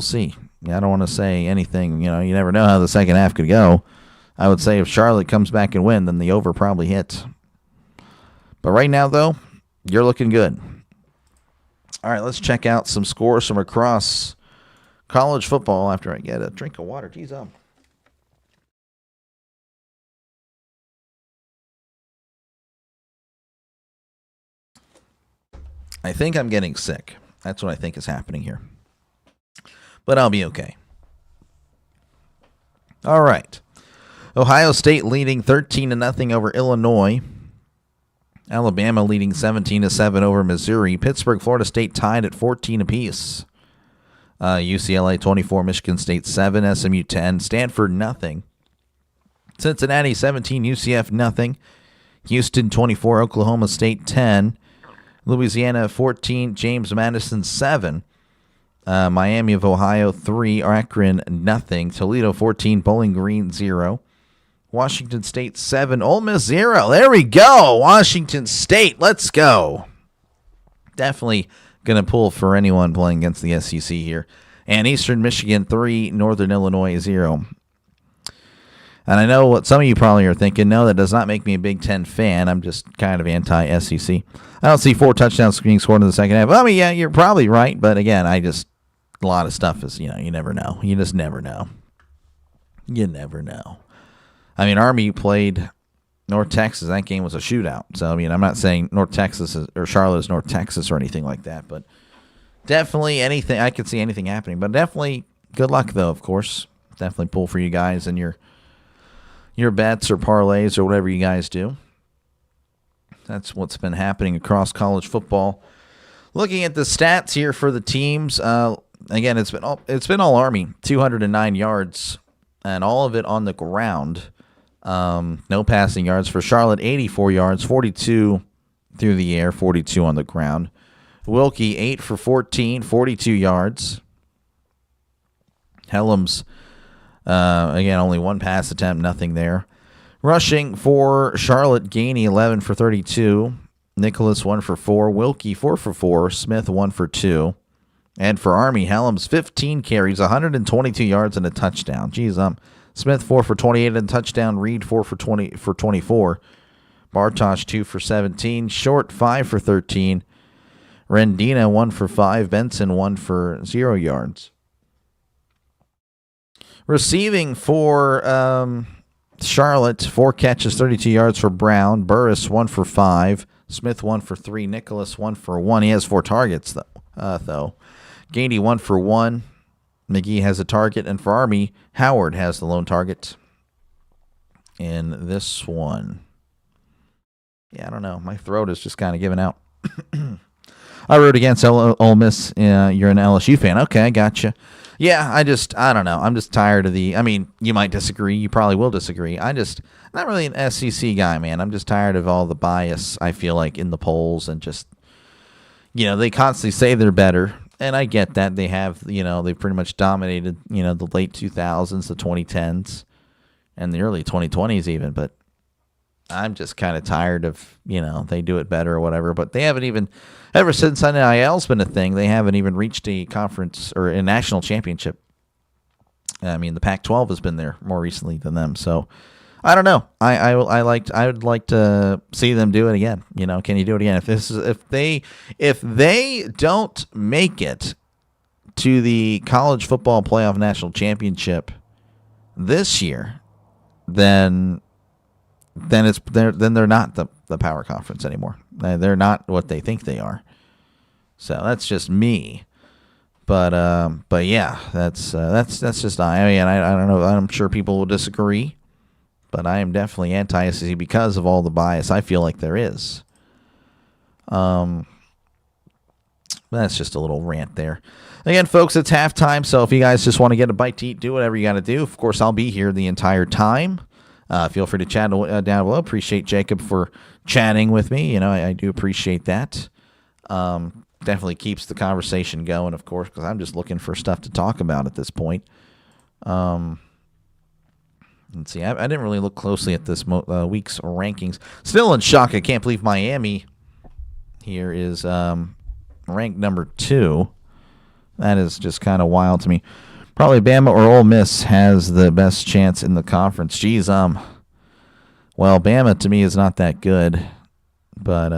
see. I don't want to say anything. You never know how the second half could go. I would say if Charlotte comes back and win, then the over probably hits. But right now, though, you're looking good. All right, let's check out some scores from across college football after I get a drink of water. Geez, I think I'm getting sick. That's what I think is happening here. But I'll be okay. All right. Ohio State leading 13-0 over Illinois. Alabama leading 17-7 over Missouri. Pittsburgh, Florida State tied at 14 apiece. UCLA 24, Michigan State 7, SMU 10, Stanford nothing. Cincinnati 17, UCF nothing. Houston 24, Oklahoma State 10. Louisiana 14, James Madison 7. Miami of Ohio 3, Akron nothing. Toledo 14, Bowling Green 0. Washington State 7, Ole Miss 0. There we go. Washington State, let's go. Definitely going to pull for anyone playing against the SEC here. And Eastern Michigan 3, Northern Illinois 0. And I know what some of you probably are thinking. No, that does not make me a Big Ten fan. I'm just kind of anti-SEC. I don't see 4 touchdowns being scored in the second half. I mean, yeah, you're probably right. But again, a lot of stuff is, you never know. You just never know. You never know. I mean, Army played North Texas. That game was a shootout. So, I mean, I'm not saying North Texas or Charlotte is North Texas or anything like that. But definitely anything. I could see anything happening. But definitely good luck, though, of course. Definitely pull for you guys and your bets or parlays or whatever you guys do. That's what's been happening across college football. Looking at the stats here for the teams, again, it's been all Army, 209 yards, and all of it on the ground. No passing yards for Charlotte, 84 yards, 42 through the air, 42 on the ground. Wilkie, 8 for 14, 42 yards. Helms, again, only 1 pass attempt, nothing there. Rushing for Charlotte, Gainey, 11 for 32. Nicholas, 1 for 4. Wilkie, 4 for 4. Smith, 1 for 2. And for Army, Helms, 15 carries, 122 yards and a touchdown. Jeez, Smith, 4 for 28 and a touchdown. Reed, 4 for 24. Bartosh, 2 for 17. Short, 5 for 13. Rendina, 1 for 5. Benson, 1 for 0 yards. Receiving for Charlotte, 4 catches, 32 yards for Brown. Burris, 1 for 5. Smith, 1 for 3. Nicholas, 1 for 1. He has 4 targets, though. Gainey, 1 for 1. McGee has a target. And for Army, Howard has the lone target in this one. Yeah, I don't know. My throat is just kind of giving out. I wrote against Ole Miss. You're an LSU fan. Okay, I gotcha. Yeah, I don't know. I'm just tired of I mean, you might disagree. You probably will disagree. I'm not really an SEC guy, man. I'm just tired of all the bias, I feel like, in the polls and just, they constantly say they're better. And I get that. They have, they've pretty much dominated, the late 2000s, the 2010s, and the early 2020s even. But I'm just kind of tired of, they do it better or whatever. But they haven't even, ever since NIL's been a thing, they haven't even reached a conference or a national championship. I mean, the Pac-12 has been there more recently than them. So I don't know. I would like to see them do it again. Can you do it again? If they don't make it to the college football playoff national championship this year, then they're not the power conference anymore. They're not what they think they are. So that's just me. But yeah, that's just I mean, I don't know. I'm sure people will disagree, but I am definitely anti-SEC because of all the bias I feel like there is. That's just a little rant there. Again, folks, it's halftime, so if you guys just want to get a bite to eat, do whatever you got to do. Of course, I'll be here the entire time. Feel free to chat down below. Appreciate Jacob for chatting with me. You know, I do appreciate that. Definitely keeps the conversation going, of course, because I'm just looking for stuff to talk about at this point. Let's see. I didn't really look closely at this week's rankings. Still in shock. I can't believe Miami here is ranked number 2. That is just kind of wild to me. Probably Bama or Ole Miss has the best chance in the conference. Geez, well, Bama to me is not that good, but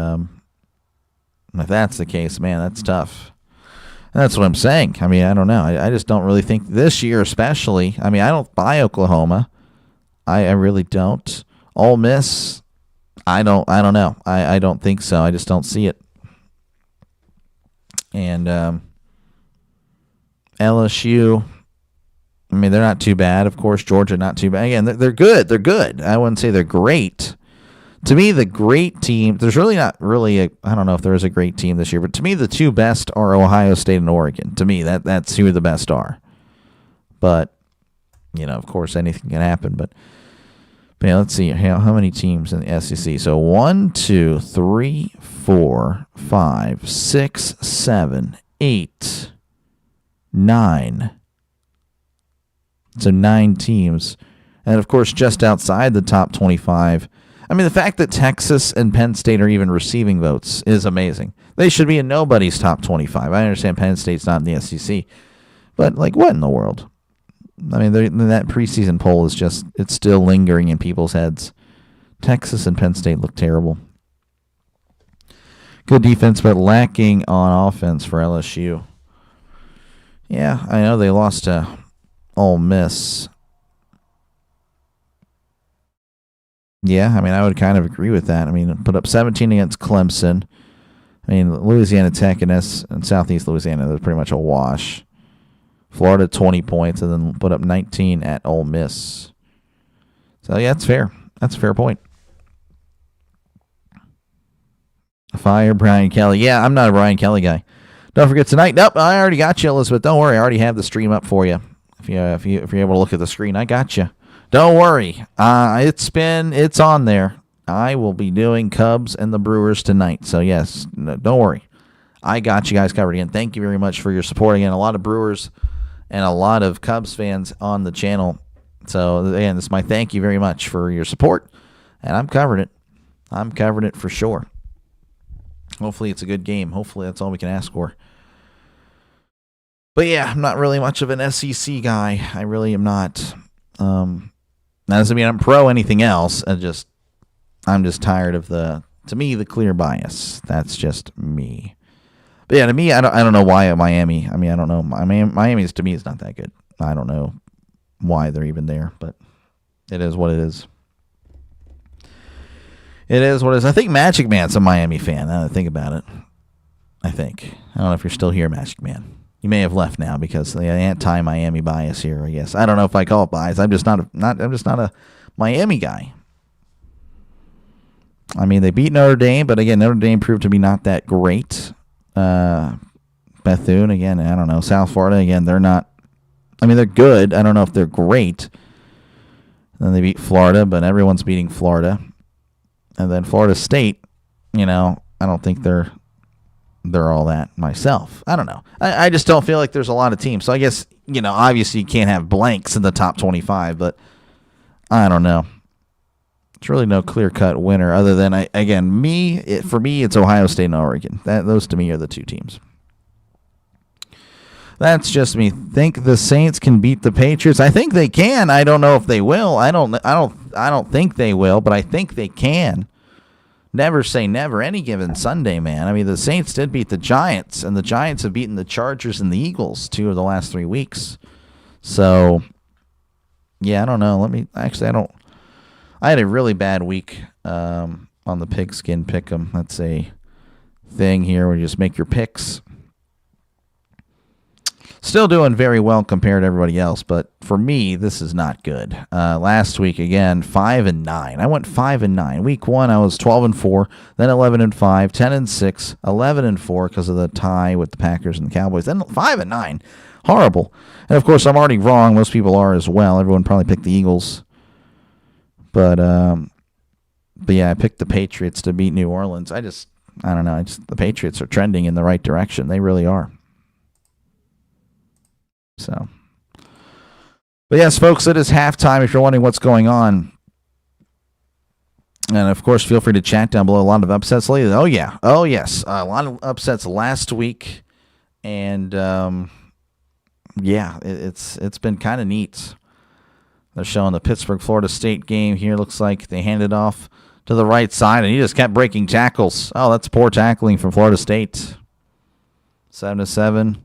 if that's the case, man, that's tough. That's what I'm saying. I mean, I don't know. I just don't really think this year, especially. I mean, I don't buy Oklahoma. I really don't. Ole Miss, I don't know. I don't think so. I just don't see it. And LSU, I mean, they're not too bad. Of course, Georgia, not too bad. Again, they're good. They're good. I wouldn't say they're great. To me, the great team, there's really not really I don't know if there is a great team this year, but to me, the 2 best are Ohio State and Oregon. To me, that's who the best are. But, you know, of course, anything can happen. But yeah, let's see. How many teams in the SEC? So 1, 2, 3, 4, 5, 6, 7, 8, 9. So 9 teams. And, of course, just outside the top 25. I mean, the fact that Texas and Penn State are even receiving votes is amazing. They should be in nobody's top 25. I understand Penn State's not in the SEC. But, like, what in the world? I mean, that preseason poll is just, it's still lingering in people's heads. Texas and Penn State look terrible. Good defense, but lacking on offense for LSU. Yeah, I know they lost to Ole Miss. Yeah, I mean, I would kind of agree with that. I mean, put up 17 against Clemson. I mean, Louisiana Tech and Southeast Louisiana, they're pretty much a wash. Florida, 20 points, and then put up 19 at Ole Miss. So, yeah, that's fair. That's a fair point. Fire Brian Kelly. Yeah, I'm not a Brian Kelly guy. Don't forget tonight. Nope, I already got you, Elizabeth. Don't worry. I already have the stream up for you. If you're able to look at the screen, I got you. Don't worry. It's on there. I will be doing Cubs and the Brewers tonight. So, yes, don't worry. I got you guys covered again. Thank you very much for your support. Again, a lot of Brewers and a lot of Cubs fans on the channel. So, again, this is my thank you very much for your support. And I'm covering it. I'm covering it for sure. Hopefully it's a good game. Hopefully that's all we can ask for. But, yeah, I'm not really much of an SEC guy. I really am not. That doesn't mean I'm pro anything else. I'm just tired of the clear bias. That's just me. But yeah, to me, I don't know why Miami. I mean, I don't know. Miami to me is not that good. I don't know why they're even there, but it is what it is. It is what it is. I think Magic Man's a Miami fan. Now that I think about it, I don't know if you're still here, Magic Man. You may have left now because the anti-Miami bias here, I guess. I don't know if I call it bias. I'm just not a Miami guy. I mean, they beat Notre Dame, but again, Notre Dame proved to be not that great. Bethune, again, I don't know. South Florida, again, they're not. I mean, they're good. I don't know if they're great. And then they beat Florida, but everyone's beating Florida. And then Florida State, I don't think they're all that myself. I don't know. I just don't feel like there's a lot of teams. So I guess, obviously you can't have blanks in the top 25, but I don't know. It's really no clear-cut winner other than, for me, it's Ohio State and Oregon. Those to me are the 2 teams. That's just me. Think the Saints can beat the Patriots? I think they can. I don't know if they will. I don't think they will, but I think they can. Never say never any given Sunday, man. I mean, the Saints did beat the Giants, and the Giants have beaten the Chargers and the Eagles 2 of the last 3 weeks. So, Yeah, I don't know. I had a really bad week on the pigskin pick'em. That's a thing here where you just make your picks. Still doing very well compared to everybody else, but for me, this is not good. Last week, again, 5-9. I went 5-9. Week 1, I was 12-4, then 11-5, 10-6, 11-4 because of the tie with the Packers and the Cowboys. Then 5-9. Horrible. And of course, I'm already wrong. Most people are as well. Everyone probably picked the Eagles. But yeah, I picked the Patriots to beat New Orleans. I don't know. The Patriots are trending in the right direction. They really are. So, but yes, folks, it is halftime. If you're wondering what's going on, and of course, feel free to chat down below. A lot of upsets lately. Oh yes, a lot of upsets last week, and yeah, it's been kind of neat. They're showing the Pittsburgh Florida State game here. Looks like they handed off to the right side, and he just kept breaking tackles. Oh, that's poor tackling from Florida State. 7-7.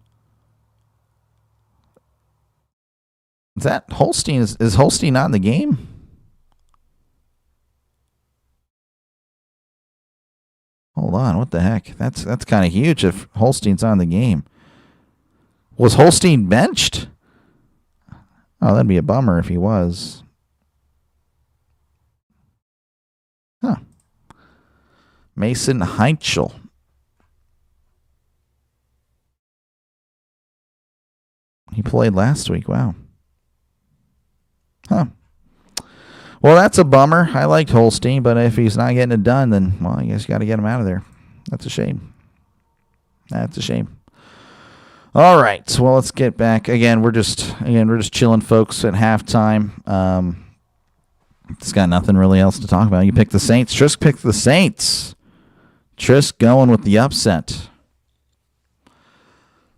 Is that Holstein? Is Holstein not in the game? Hold on, what the heck? That's kind of huge if Holstein's on the game. Was Holstein benched? Oh, that'd be a bummer if he was. Huh. Mason Heintzel. He played last week. Wow. Huh. Well, that's a bummer. I liked Holstein, but if he's not getting it done, then, well, I guess you got to get him out of there. That's a shame. That's a shame. All right. Well, let's get back. We're just chilling, folks, at halftime. It's got nothing really else to talk about. You picked the Saints. Trisk picked the Saints. Trisk going with the upset.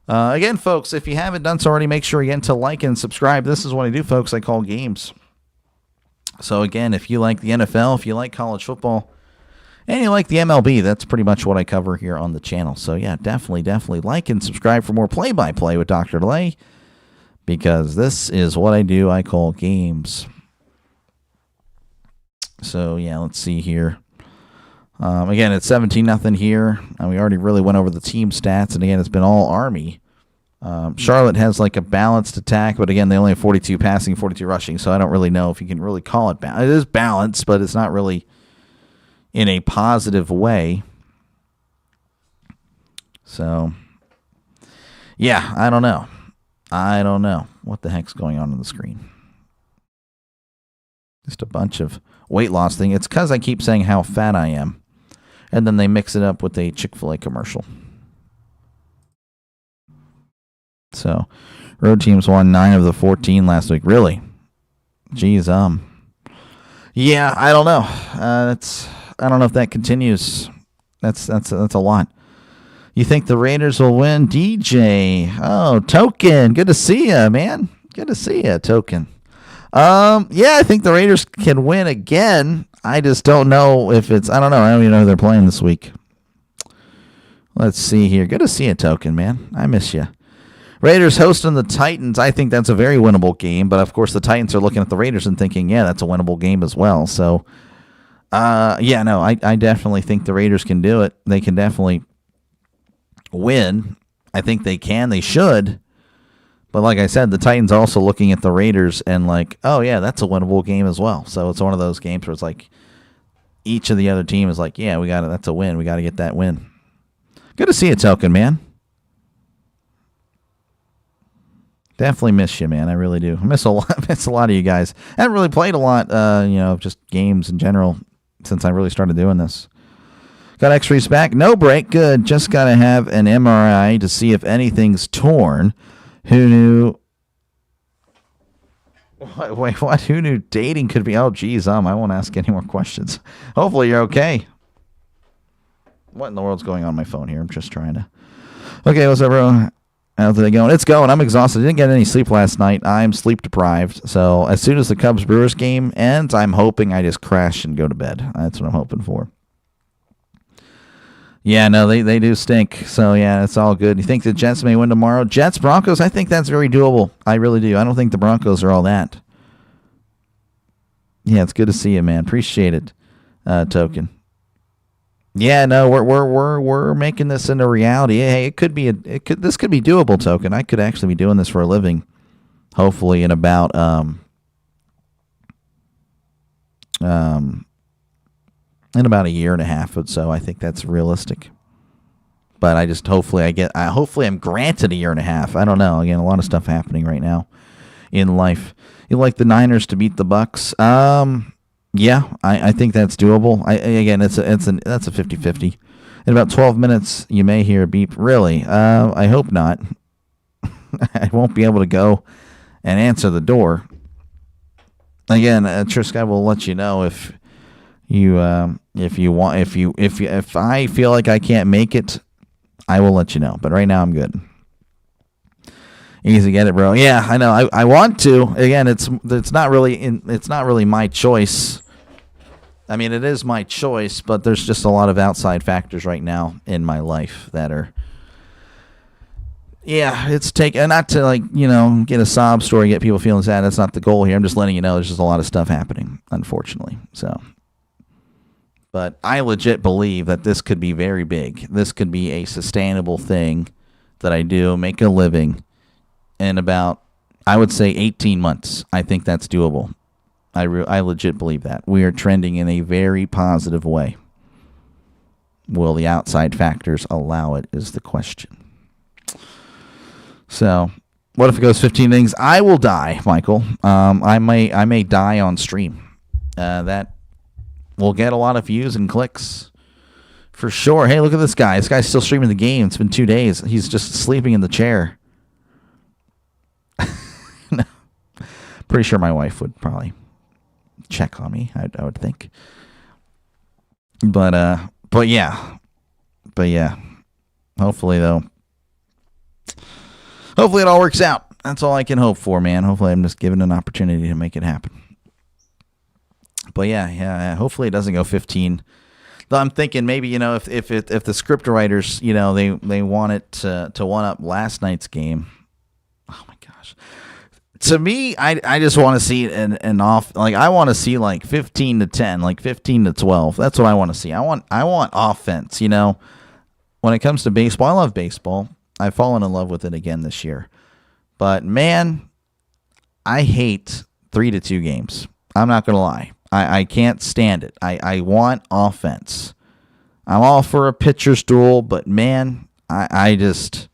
Again, folks, if you haven't done so already, make sure again to like and subscribe. This is what I do, folks. I call games. So again, if you like the NFL, if you like college football, and you like the MLB, that's pretty much what I cover here on the channel. So yeah, definitely like and subscribe for more play-by-play with DrDelay, because this is what I do. I call games. So yeah, let's see here. Again, it's 17-0 here. We already really went over the team stats, and again, it's been all Army. Charlotte has like a balanced attack, but again, they only have 42 passing, 42 rushing, so I don't really know if you can really call it balanced. It is balanced, but it's not really in a positive way. So, yeah, I don't know. What the heck's going on the screen? Just a bunch of weight loss thing. It's because I keep saying how fat I am. And then they mix it up with a Chick-fil-A commercial. So, road teams won 9 of the 14 last week. Really? Jeez, yeah, I don't know. I don't know if that continues. That's a lot. You think the Raiders will win? DJ. Oh, Token. Good to see you, man. Good to see you, Token. Yeah, I think the Raiders can win again. I just don't know if it's... I don't know. I don't even know who they're playing this week. Let's see here. Good to see you, Token, man. I miss you. Raiders hosting the Titans. I think that's a very winnable game. But, of course, the Titans are looking at the Raiders and thinking, yeah, that's a winnable game as well. So, yeah, no, I definitely think the Raiders can do it. They can definitely win. I think they can. They should. But like I said, the Titans are also looking at the Raiders and like, oh, yeah, that's a winnable game as well. So it's one of those games where it's like each of the other team is like, yeah, that's a win. We got to get that win. Good to see you, Token, man. Definitely miss you, man. I really do. I miss a lot of you guys. I haven't really played a lot, just games in general since I really started doing this. Got X-rays back. No break. Good. Just got to have an MRI to see if anything's torn. Who knew? Wait, what? Who knew dating could be? Oh, geez, I won't ask any more questions. Hopefully you're okay. What in the world's going on my phone here? I'm just trying to... Okay, what's up, bro? How's it going? It's going. I'm exhausted. Didn't get any sleep last night. I'm sleep deprived. So as soon as the Cubs-Brewers game ends, I'm hoping I just crash and go to bed. That's what I'm hoping for. Yeah, no, they do stink. So, yeah, it's all good. You think the Jets may win tomorrow? Jets, Broncos, I think that's very doable. I really do. I don't think the Broncos are all that. Yeah, it's good to see you, man. Appreciate it, Token. Yeah, no, we're making this into reality. Hey, this could be doable, Token. I could actually be doing this for a living. Hopefully, in about a year and a half or so. I think that's realistic. But I just hopefully I'm granted a year and a half. I don't know. Again, a lot of stuff happening right now in life. You like the Niners to beat the Bucks? Yeah, I think that's doable. That's a 50-50. In about 12 minutes, you may hear a beep. Really? I hope not. I won't be able to go and answer the door. Again, Trisk, will let you know if I feel like I can't make it, I will let you know. But right now, I'm good. Easy, get it, bro. Yeah, I know. I want to. Again, it's not really my choice. I mean, it is my choice, but there's just a lot of outside factors right now in my life that are. Yeah, it's not to get a sob story, get people feeling sad. That's not the goal here. I'm just letting you know there's just a lot of stuff happening, unfortunately. So, but I legit believe that this could be very big. This could be a sustainable thing that I do, make a living. In about, I would say, 18 months, I think that's doable. I legit believe that. We are trending in a very positive way. Will the outside factors allow it is the question. So, what if it goes 15 innings? I will die, Michael. I may die on stream. That will get a lot of views and clicks. For sure. Hey, look at this guy. This guy's still streaming the game. It's been 2 days. He's just sleeping in the chair. No. Pretty sure my wife would probably check on me, I would think. But yeah. Hopefully it all works out. That's all I can hope for, man. Hopefully I'm just given an opportunity to make it happen. But yeah. Hopefully it doesn't go 15. Though I'm thinking maybe, if the script writers, they want it to one up last night's game. Oh my gosh. To me, I just want to see an off, I want to see 15-10, 15-12. That's what I want to see. I want offense. When it comes to baseball, I love baseball. I've fallen in love with it again this year. But man, I hate 3-2 games. I'm not gonna lie. I can't stand it. I want offense. I'm all for a pitcher's duel, but man, I just.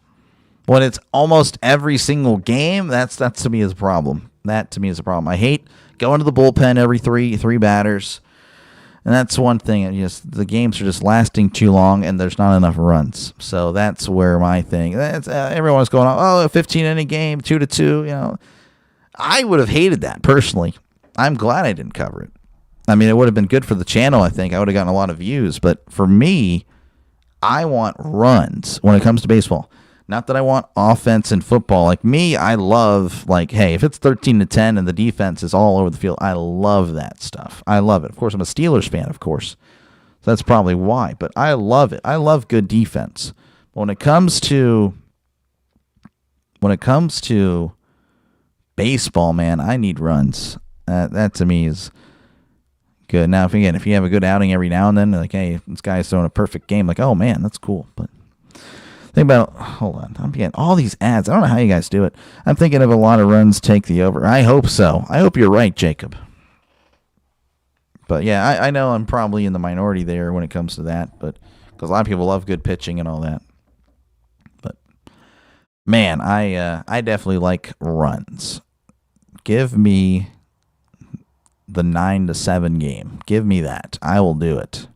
When it's almost every single game, that's to me is a problem. That to me is a problem. I hate going to the bullpen every three batters, and that's one thing. The games are just lasting too long, and there's not enough runs. So that's where my thing. Everyone's going on. 15-inning game, 2-2. I would have hated that personally. I'm glad I didn't cover it. I mean, it would have been good for the channel. I think I would have gotten a lot of views. But for me, I want runs when it comes to baseball. Not that I want offense in football. Like me, I love, hey, if it's 13-10 and the defense is all over the field, I love that stuff. I love it. Of course, I'm a Steelers fan, of course. So that's probably why. But I love it. I love good defense. When it comes to baseball, man, I need runs. That to me is good. Now, if you have a good outing every now and then, hey, this guy's throwing a perfect game, oh man, that's cool. But think about, hold on, I'm getting all these ads. I don't know how you guys do it. I'm thinking of a lot of runs take the over. I hope so. I hope you're right, Jacob. But yeah, I know I'm probably in the minority there when it comes to that, but because a lot of people love good pitching and all that. But man, I definitely like runs. Give me the 9-7 game. Give me that. I will do it.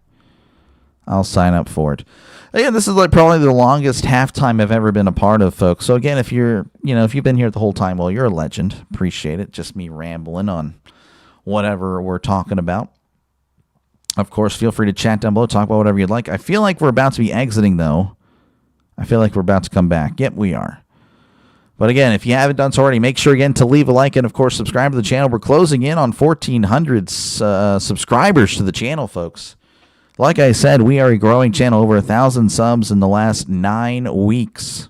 I'll sign up for it. Again, this is probably the longest halftime I've ever been a part of, folks. So again, if you've been here the whole time, well, you're a legend. Appreciate it. Just me rambling on whatever we're talking about. Of course, feel free to chat down below, talk about whatever you'd like. I feel like we're about to be exiting, though. I feel like we're about to come back. Yep, we are. But again, if you haven't done so already, make sure again to leave a like and, of course, subscribe to the channel. We're closing in on 1,400 subscribers to the channel, folks. Like I said, we are a growing channel, over 1,000 subs in the last 9 weeks.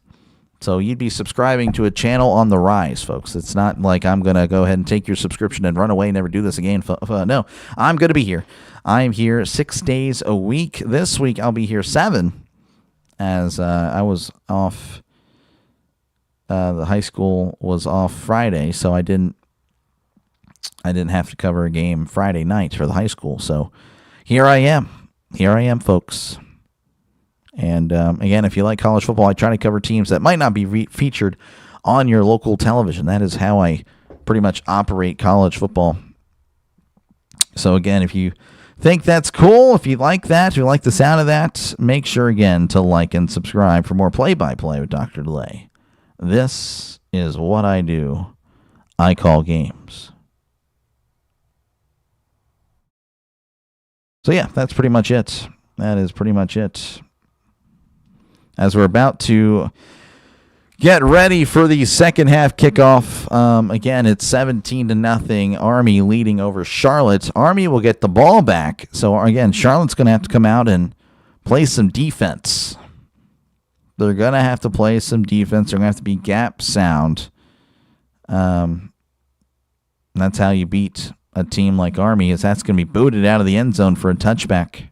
So you'd be subscribing to a channel on the rise, folks. It's not like I'm going to go ahead and take your subscription and run away and never do this again. No, I'm going to be here. I'm here 6 days a week. This week I'll be here 7, as I was off. The high school was off Friday, so I didn't have to cover a game Friday night for the high school. So here I am, folks. And again, if you like college football, I try to cover teams that might not be featured on your local television. That is how I pretty much operate college football. So again, if you think that's cool, if you like that, if you like the sound of that, make sure again to like and subscribe for more play-by-play with Dr. Delay. This is what I do. I call games. So yeah, that's pretty much it. That is pretty much it. As we're about to get ready for the second half kickoff, again, it's 17-0. Army leading over Charlotte. Army will get the ball back. So again, Charlotte's going to have to come out and play some defense. They're going to have to play some defense. They're going to have to be gap sound. That's how you beat a team like Army, is that's going to be booted out of the end zone for a touchback.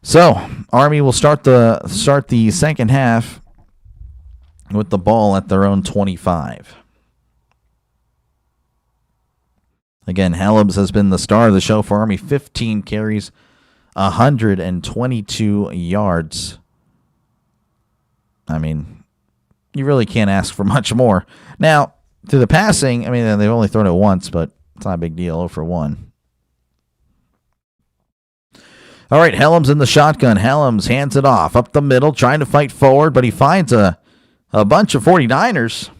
So, Army will start the second half with the ball at their own 25. Again, Helms has been the star of the show for Army. 15 carries, 122 yards. I mean, you really can't ask for much more. Now, through the passing, I mean, they've only thrown it once, but it's not a big deal. 0 for 1. All right, Helms in the shotgun. Helms hands it off up the middle, trying to fight forward, but he finds a bunch of 49ers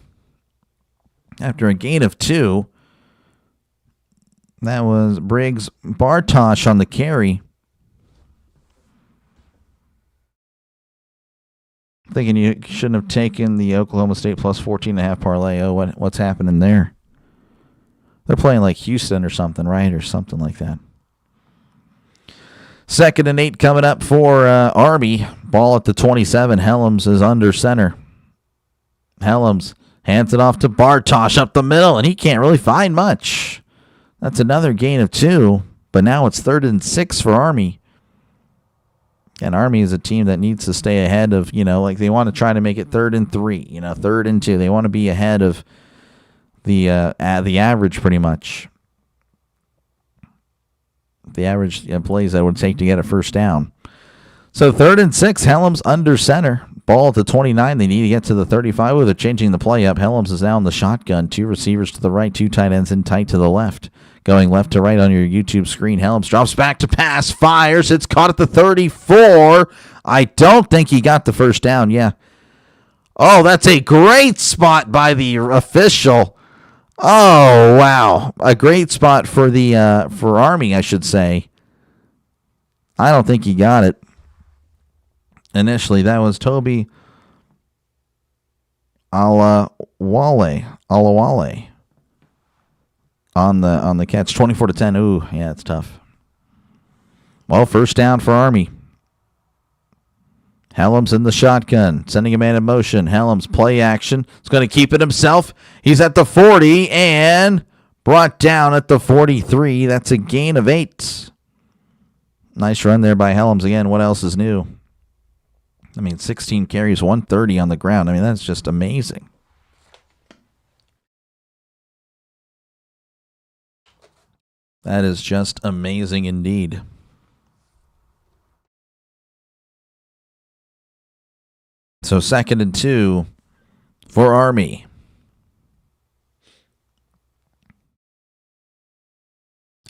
after a gain of 2. That was Briggs Bartosh on the carry. Thinking you shouldn't have taken the Oklahoma State plus 14.5 parlay. Oh, what's happening there? They're playing like Houston or something, right? Or something like that. 2nd and 8 coming up for Army. Ball at the 27. Helms is under center. Helms hands it off to Bartosh up the middle, and he can't really find much. That's another gain of 2, but now it's 3rd and 6 for Army. And Army is a team that needs to stay ahead of, like they want to try to make it 3rd and 3, 3rd and 2. They want to be ahead of the average pretty much. The average plays that it would take to get a first down. So 3rd and 6, Helms under center. Ball at the 29. They need to get to the 35. Oh, they're changing the play up. Helms is now in the shotgun. 2 receivers to the right, 2 tight ends in tight to the left. Going left to right on your YouTube screen. Helms drops back to pass, fires. It's caught at the 34. I don't think he got the first down. Yeah. Oh, that's a great spot by the official. Oh, wow. A great spot for the for Army, I should say. I don't think he got it. Initially, that was Toby Alawale on the catch. 24-10. Ooh, yeah, it's tough. Well, first down for Army. Helms in the shotgun, sending a man in motion. Helms play action. He's going to keep it himself. He's at the 40 and brought down at the 43. That's a gain of 8. Nice run there by Helms. Again, what else is new? 16 carries, 130 on the ground. That's just amazing. That is just amazing indeed. So 2nd and 2 for Army.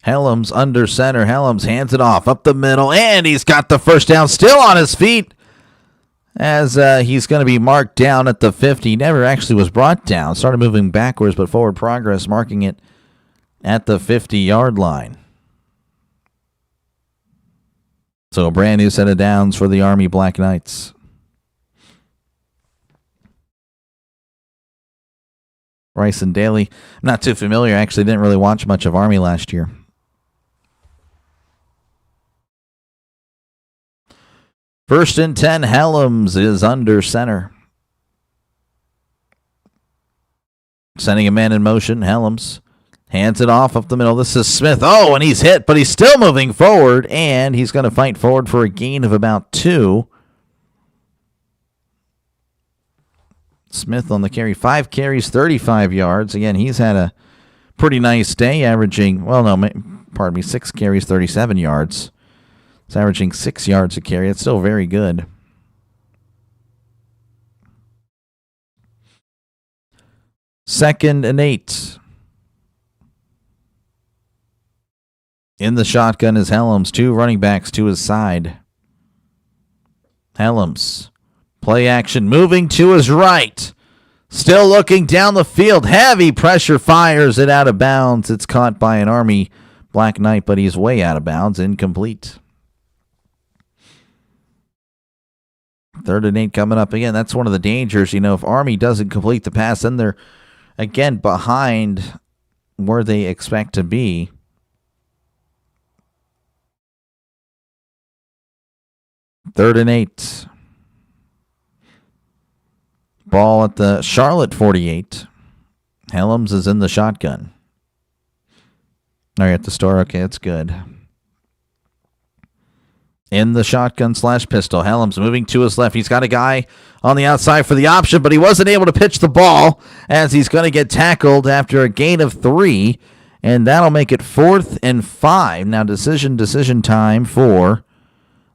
Helms under center. Helms hands it off up the middle, and he's got the first down, still on his feet, as he's going to be marked down at the 50. Never actually was brought down. Started moving backwards, but forward progress, marking it at the 50-yard line. So a brand new set of downs for the Army Black Knights. Rice and Daly. I'm not too familiar. I actually didn't really watch much of Army last year. First and 10, Helms is under center. sending a man in motion. Helms hands it off up the middle. This is Smith. Oh, and he's hit, but he's still moving forward, and he's going to fight forward for a gain of about 2. Smith on the carry. 5 carries, 35 yards. Again, he's had a pretty nice day, averaging, 6 carries, 37 yards. It's averaging 6 yards a carry. It's still very good. Second and 8. In the shotgun is Helms. 2 running backs to his side. Helms. Play action. Moving to his right. Still looking down the field. Heavy pressure, fires it out of bounds. It's caught by an Army Black Knight, but he's way out of bounds. Incomplete. 3rd and 8 coming up again. That's one of the dangers. If Army doesn't complete the pass, then they're, again, behind where they expect to be. Third and 8. Ball at the Charlotte 48. Helms is in the shotgun. Are you at the store? Okay, that's good. In the shotgun / pistol. Helms moving to his left. He's got a guy on the outside for the option, but he wasn't able to pitch the ball as he's going to get tackled after a gain of 3, and that'll make it 4th and 5. Now decision time for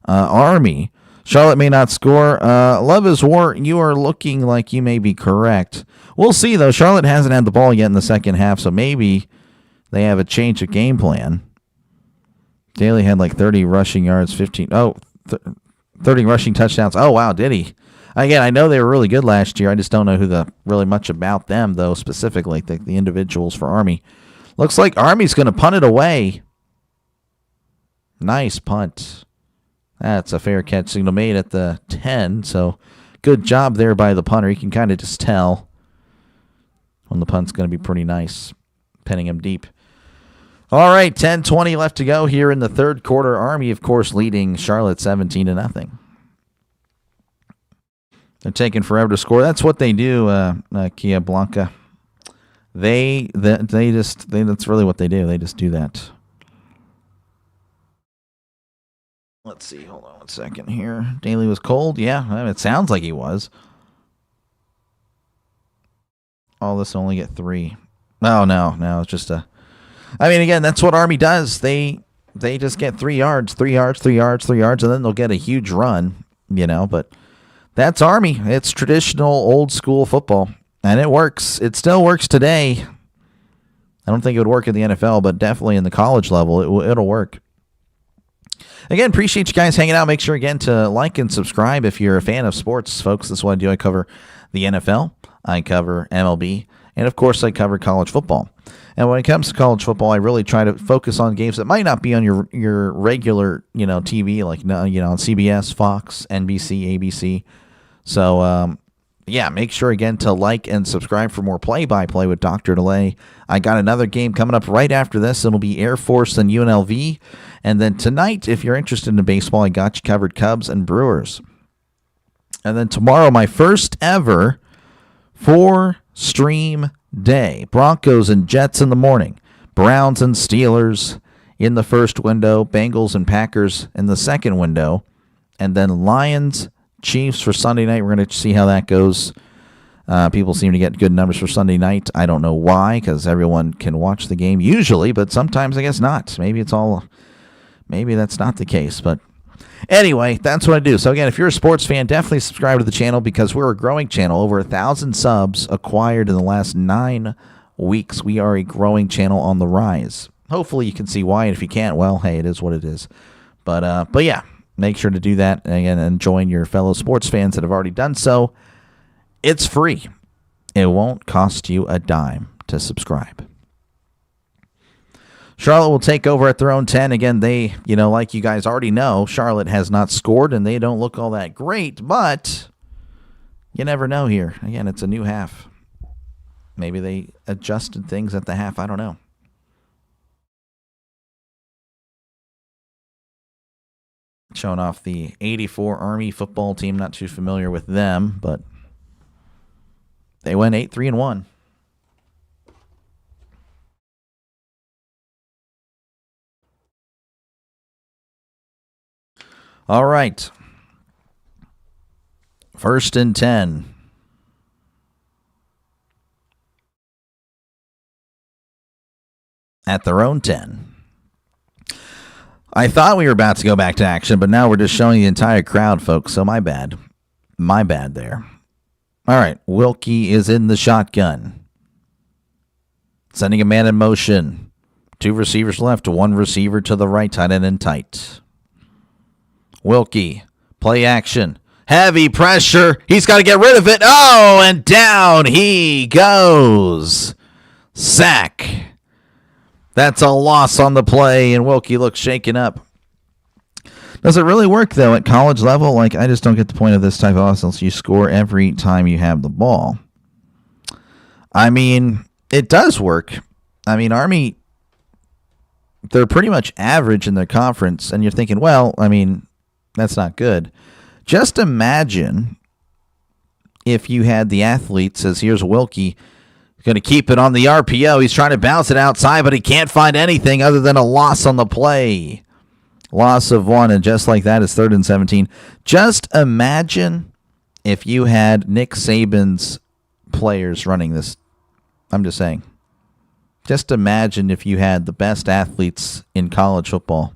Army. Charlotte may not score. Love is War, you are looking like you may be correct. We'll see, though. Charlotte hasn't had the ball yet in the second half, so maybe they have a change of game plan. Daly had like 30 rushing yards, 30 rushing touchdowns. Oh, wow, did he? Again, I know they were really good last year. I just don't know really much about them, though, specifically, the individuals for Army. Looks like Army's going to punt it away. Nice punt. That's a fair catch signal made at the 10, so good job there by the punter. You can kind of just tell when the punt's going to be pretty nice, pinning him deep. All right, 10:20 left to go here in the third quarter. Army, of course, leading Charlotte 17-0. They're taking forever to score. That's what they do, Kia Blanca. That's really what they do. They just do that. Let's see. Hold on 1 second here. Daly was cold. Yeah, it sounds like he was. All this only get 3. Oh, no. It's just again, that's what Army does. They just get 3 yards, 3 yards, 3 yards, 3 yards, and then they'll get a huge run, but that's Army. It's traditional old school football, and it works. It still works today. I don't think it would work in the NFL, but definitely in the college level, it'll work. Again, appreciate you guys hanging out. Make sure, again, to like and subscribe if you're a fan of sports, folks. This is what I do. I cover the NFL. I cover MLB. And, of course, I cover college football. And when it comes to college football, I really try to focus on games that might not be on your regular, TV, like, on CBS, Fox, NBC, ABC. So, make sure, again, to like and subscribe for more play-by-play with DrDelay. I got another game coming up right after this. It'll be Air Force and UNLV. And then tonight, if you're interested in baseball, I got you covered, Cubs and Brewers. And then tomorrow, my first ever 4-stream day. Broncos and Jets in the morning. Browns and Steelers in the first window. Bengals and Packers in the second window. And then Lions, Chiefs for Sunday night. We're going to see how that goes. People seem to get good numbers for Sunday night. I don't know why, because everyone can watch the game usually, but sometimes I guess not. Maybe that's not the case. But anyway, that's what I do. So again, if you're a sports fan, definitely subscribe to the channel because we're a growing channel. Over 1,000 subs acquired in the last 9 weeks. We are a growing channel on the rise. Hopefully you can see why. And if you can't, well, hey, it is what it is. But yeah. Make sure to do that again and join your fellow sports fans that have already done so. It's free. It won't cost you a dime to subscribe. Charlotte will take over at their own 10. Again, they, like you guys already know, Charlotte has not scored and they don't look all that great, but you never know here. Again, it's a new half. Maybe they adjusted things at the half. I don't know. Showing off the 84 Army football team. Not too familiar with them, but they went 8-3-1. All right. 1st and 10. At their own 10. I thought we were about to go back to action, but now we're just showing the entire crowd, folks. So my bad. My bad there. All right. Wilkie is in the shotgun. Sending a man in motion. 2 receivers left, 1 receiver to the right, tight end and tight. Wilkie, play action. Heavy pressure. He's got to get rid of it. Oh, and down he goes. Sack. That's a loss on the play, and Wilkie looks shaken up. Does it really work, though, at college level? Like, I just don't get the point of this type of offense. You score every time you have the ball. I mean, it does work. I mean, Army, they're pretty much average in their conference, and you're thinking, well, I mean, that's not good. Just imagine if you had the athletes, as here's Wilkie, going to keep it on the RPO. He's trying to bounce it outside, but he can't find anything other than a loss on the play. Loss of 1, and just like that is 3rd and 17. Just imagine if you had Nick Saban's players running this. I'm just saying. Just imagine if you had the best athletes in college football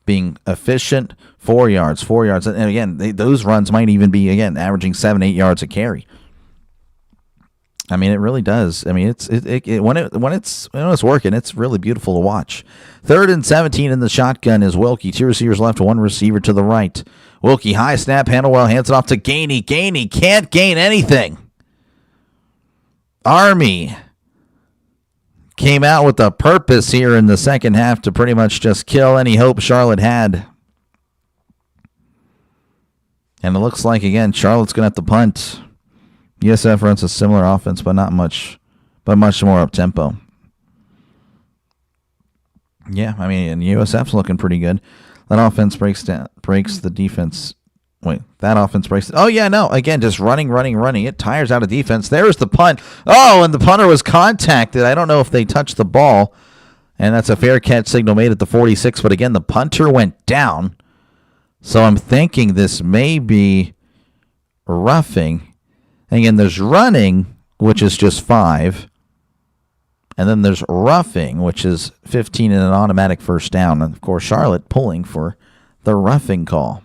being efficient, 4 yards. And again, those runs might even be, again, averaging 7-8 yards a carry. I mean, it really does. I mean, when it's working, it's really beautiful to watch. 3rd and 17 in the shotgun is Wilkie. 2 receivers left, 1 receiver to the right. Wilkie, high snap, handle well, hands it off to Gainey. Gainey can't gain anything. Army came out with a purpose here in the second half to pretty much just kill any hope Charlotte had. And it looks like, again, Charlotte's going to have to punt. USF runs a similar offense, but not much, but much more up-tempo. Yeah, I mean, and USF's looking pretty good. That offense breaks the defense. Wait, that offense breaks. Oh, yeah, no. Again, just running. It tires out of defense. There's the punt. Oh, and the punter was contacted. I don't know if they touched the ball, and that's a fair catch signal made at the 46. But again, the punter went down. So I'm thinking this may be roughing. Again, there's running, which is just 5. And then there's roughing, which is 15 and an automatic first down. And, of course, Charlotte pulling for the roughing call.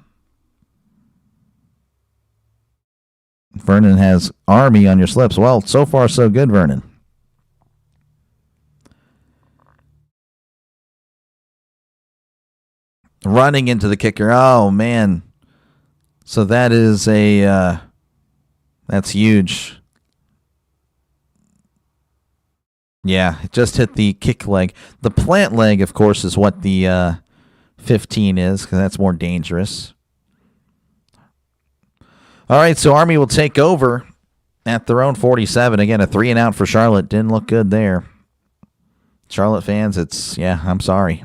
Vernon has Army on your slips. Well, so far, so good, Vernon. Running into the kicker. Oh, man. So that is that's huge. Yeah, it just hit the kick leg. The plant leg, of course, is what the 15 is, because that's more dangerous. All right, so Army will take over at their own 47. Again, a 3-and-out for Charlotte. Didn't look good there. Charlotte fans, I'm sorry.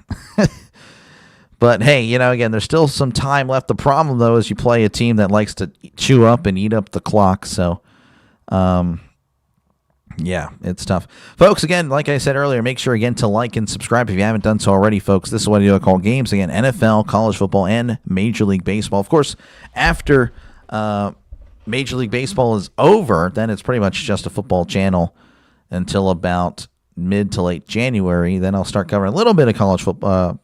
But, hey, again, there's still some time left. The problem, though, is you play a team that likes to chew up and eat up the clock. So, yeah, it's tough. Folks, again, like I said earlier, make sure, again, to like and subscribe if you haven't done so already, folks. This is what I call games. Again, NFL, college football, and Major League Baseball. Of course, after Major League Baseball is over, then it's pretty much just a football channel until about mid to late January. Then I'll start covering a little bit of college football,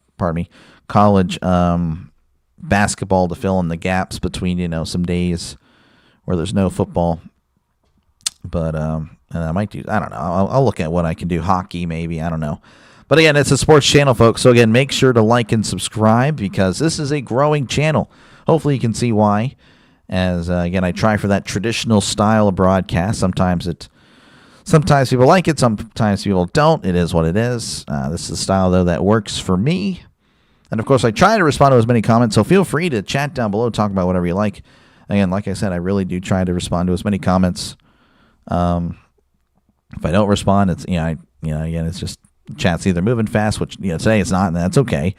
college basketball to fill in the gaps between, some days where there's no football. But and I might do, I don't know. I'll look at what I can do. Hockey, maybe. I don't know. But again, it's a sports channel, folks. So again, make sure to like and subscribe because this is a growing channel. Hopefully you can see why. As, again, I try for that traditional style of broadcast. Sometimes people like it. Sometimes people don't. It is what it is. This is a style, though, that works for me. And, of course, I try to respond to as many comments, so feel free to chat down below, talk about whatever you like. Again, like I said, I really do try to respond to as many comments. If I don't respond, it's, again, it's just chat's either moving fast, which, today it's not, and that's okay,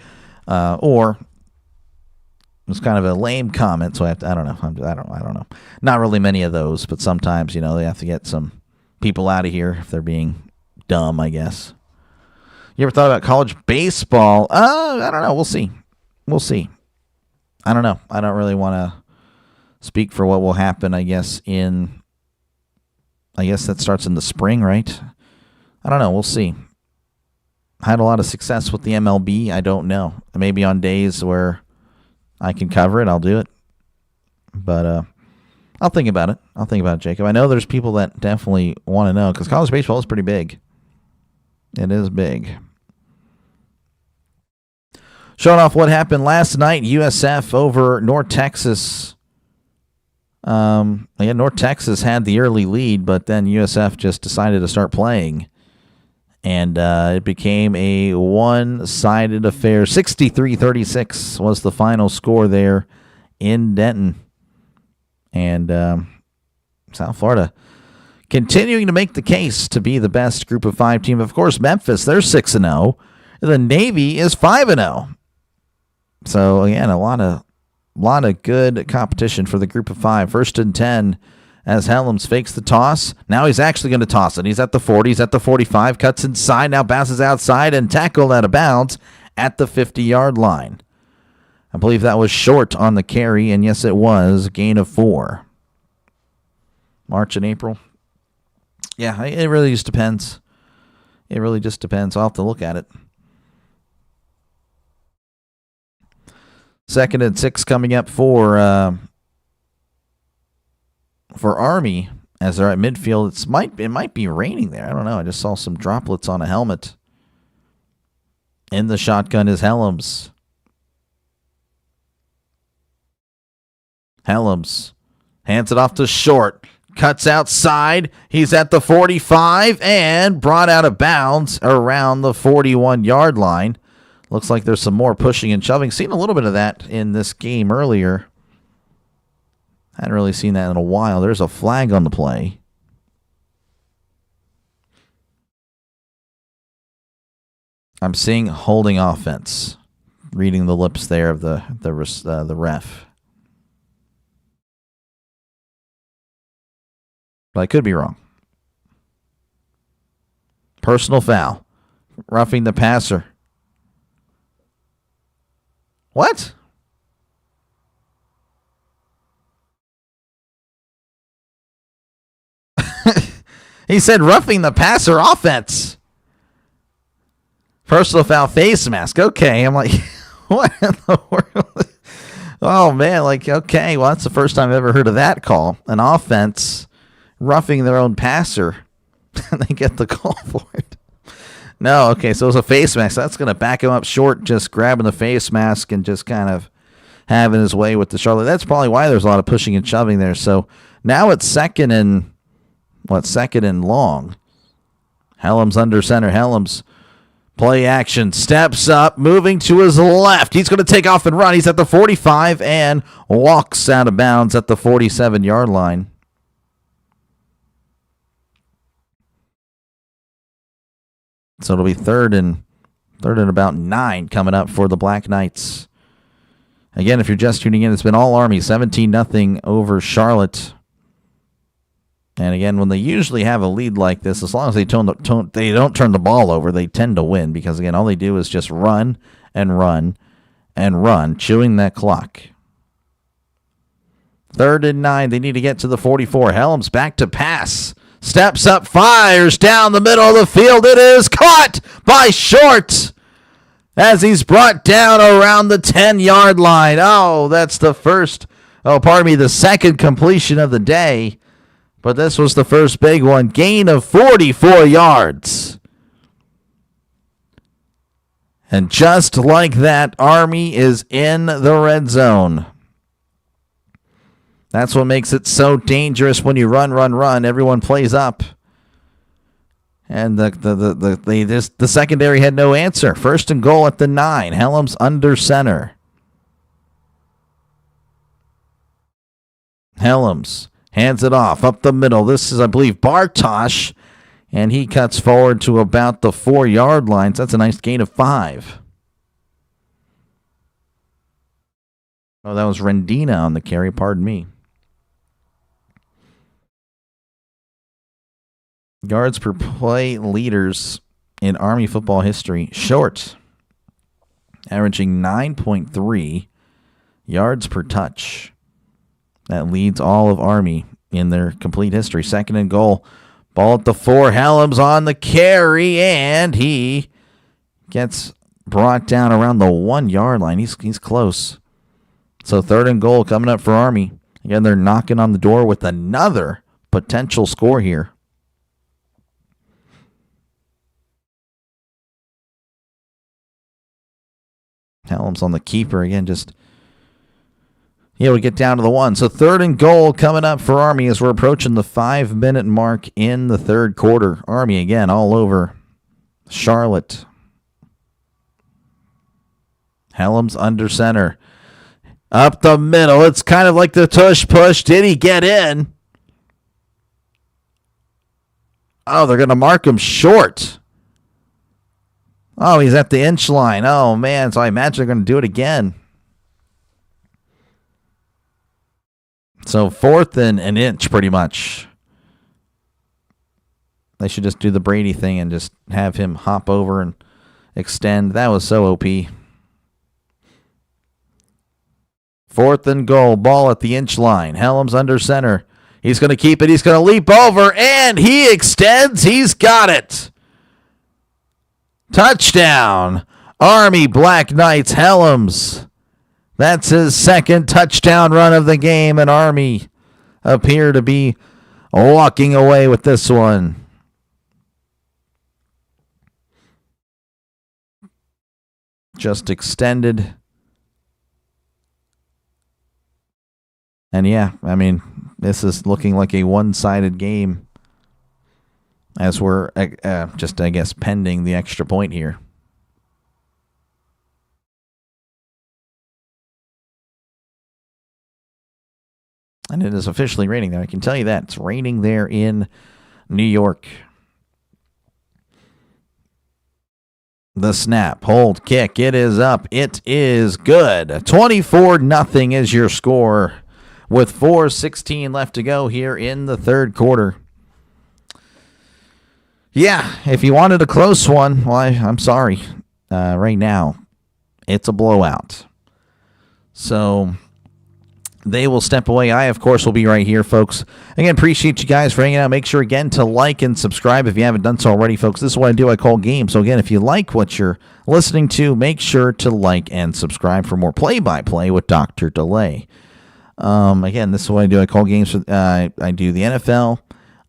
or it's kind of a lame comment, so I don't know. Not really many of those, but sometimes, they have to get some people out of here if they're being dumb, I guess. You ever thought about college baseball? I don't know. We'll see. I don't know. I don't really want to speak for what will happen, I guess that starts in the spring, right? I don't know. We'll see. Had a lot of success with the MLB. I don't know. Maybe on days where I can cover it, I'll do it. But I'll think about it. Jacob. I know there's people that definitely want to know because college baseball is pretty big. It is big. Showing off what happened last night, USF over North Texas. North Texas had the early lead, but then USF just decided to start playing. And it became a one-sided affair. 63-36 was the final score there in Denton. And South Florida continuing to make the case to be the best Group of 5 team. Of course, Memphis, they're 6-0. The Navy is 5-0. So, again, a lot of good competition for the Group of 5. 1st and 10 as Helms fakes the toss. Now he's actually going to toss it. He's at the 40. He's at the 45. Cuts inside. Now bounces outside and tackled out of bounds at the 50-yard line. I believe that was short on the carry, and yes, it was. Gain of 4. March and April. Yeah, it really just depends. I'll have to look at it. 2nd and 6 coming up for Army as they're at midfield. It might be raining there. I don't know. I just saw some droplets on a helmet. In the shotgun is Helms. Helms hands it off to Short. Cuts outside. He's at the 45 and brought out of bounds around the 41-yard line. Looks like there's some more pushing and shoving. Seen a little bit of that in this game earlier. Hadn't really seen that in a while. There's a flag on the play. I'm seeing holding offense. Reading the lips there of the ref. But I could be wrong. Personal foul. Roughing the passer. What? He said roughing the passer offense. Personal foul face mask. Okay. I'm like, what in the world? Oh, man. Like, okay. Well, that's the first time I've ever heard of that call. An offense roughing their own passer. And they get the call for it. No, okay. So it was a face mask. That's going to back him up short, just grabbing the face mask and just kind of having his way with the Charlotte. That's probably why there's a lot of pushing and shoving there. So now it's second and long. Helms under center. Helms play action. Steps up, moving to his left. He's going to take off and run. He's at the 45 and walks out of bounds at the 47-yard line. So it'll be third and about 9 coming up for the Black Knights. Again, if you're just tuning in, it's been all Army, 17-0 over Charlotte. And again, when they usually have a lead like this, as long as they don't turn the ball over, they tend to win because, again, all they do is just run and run and run, chewing that clock. 3rd and 9, they need to get to the 44. Helms back to pass. Steps up, fires down the middle of the field. It is caught by Short as he's brought down around the 10-yard line. Oh, that's the second completion of the day. But this was the first big one. Gain of 44 yards. And just like that, Army is in the red zone. That's what makes it so dangerous when you run. Everyone plays up. And the secondary had no answer. 1st and goal at the 9. Helms under center. Helms hands it off up the middle. This is, I believe, Bartosh. And he cuts forward to about the 4-yard line. So that's a nice gain of 5. Oh, that was Rendina on the carry. Pardon me. Yards per play leaders in Army football history. Short, averaging 9.3 yards per touch. That leads all of Army in their complete history. 2nd and goal. Ball at the 4. Helms on the carry, and he gets brought down around the 1 yard line. He's close. So 3rd and goal coming up for Army. Again, they're knocking on the door with another potential score here. Helms on the keeper again, we get down to the 1. So 3rd and goal coming up for Army as we're approaching the 5-minute mark in the 3rd quarter. Army again all over Charlotte. Helms under center. Up the middle. It's kind of like the tush push. Did he get in? Oh, they're going to mark him short. Oh, he's at the inch line. Oh, man. So I imagine they're going to do it again. So 4th and an inch, pretty much. They should just do the Brady thing and just have him hop over and extend. That was so OP. 4th and goal. Ball at the inch line. Helms under center. He's going to keep it. He's going to leap over, and he extends. He's got it. Touchdown. Army Black Knights. Helms. That's his 2nd touchdown run of the game, and Army appear to be walking away with this one. Just extended. And yeah, I mean, this is looking like a one-sided game as we're just, I guess, pending the extra point here. And it is officially raining there. I can tell you that. It's raining there in New York. The snap, hold, kick. It is up. It is good. 24-0 is your score with 4:16 left to go here in the 3rd quarter. Yeah, if you wanted a close one, well, I'm sorry. Right now, it's a blowout. So they will step away. I, of course, will be right here, folks. Again, appreciate you guys for hanging out. Make sure, again, to like and subscribe if you haven't done so already, folks. This is what I do. I call games. So, again, if you like what you're listening to, make sure to like and subscribe for more play-by-play with DrDelay. Again, this is what I do. I call games. I do the NFL.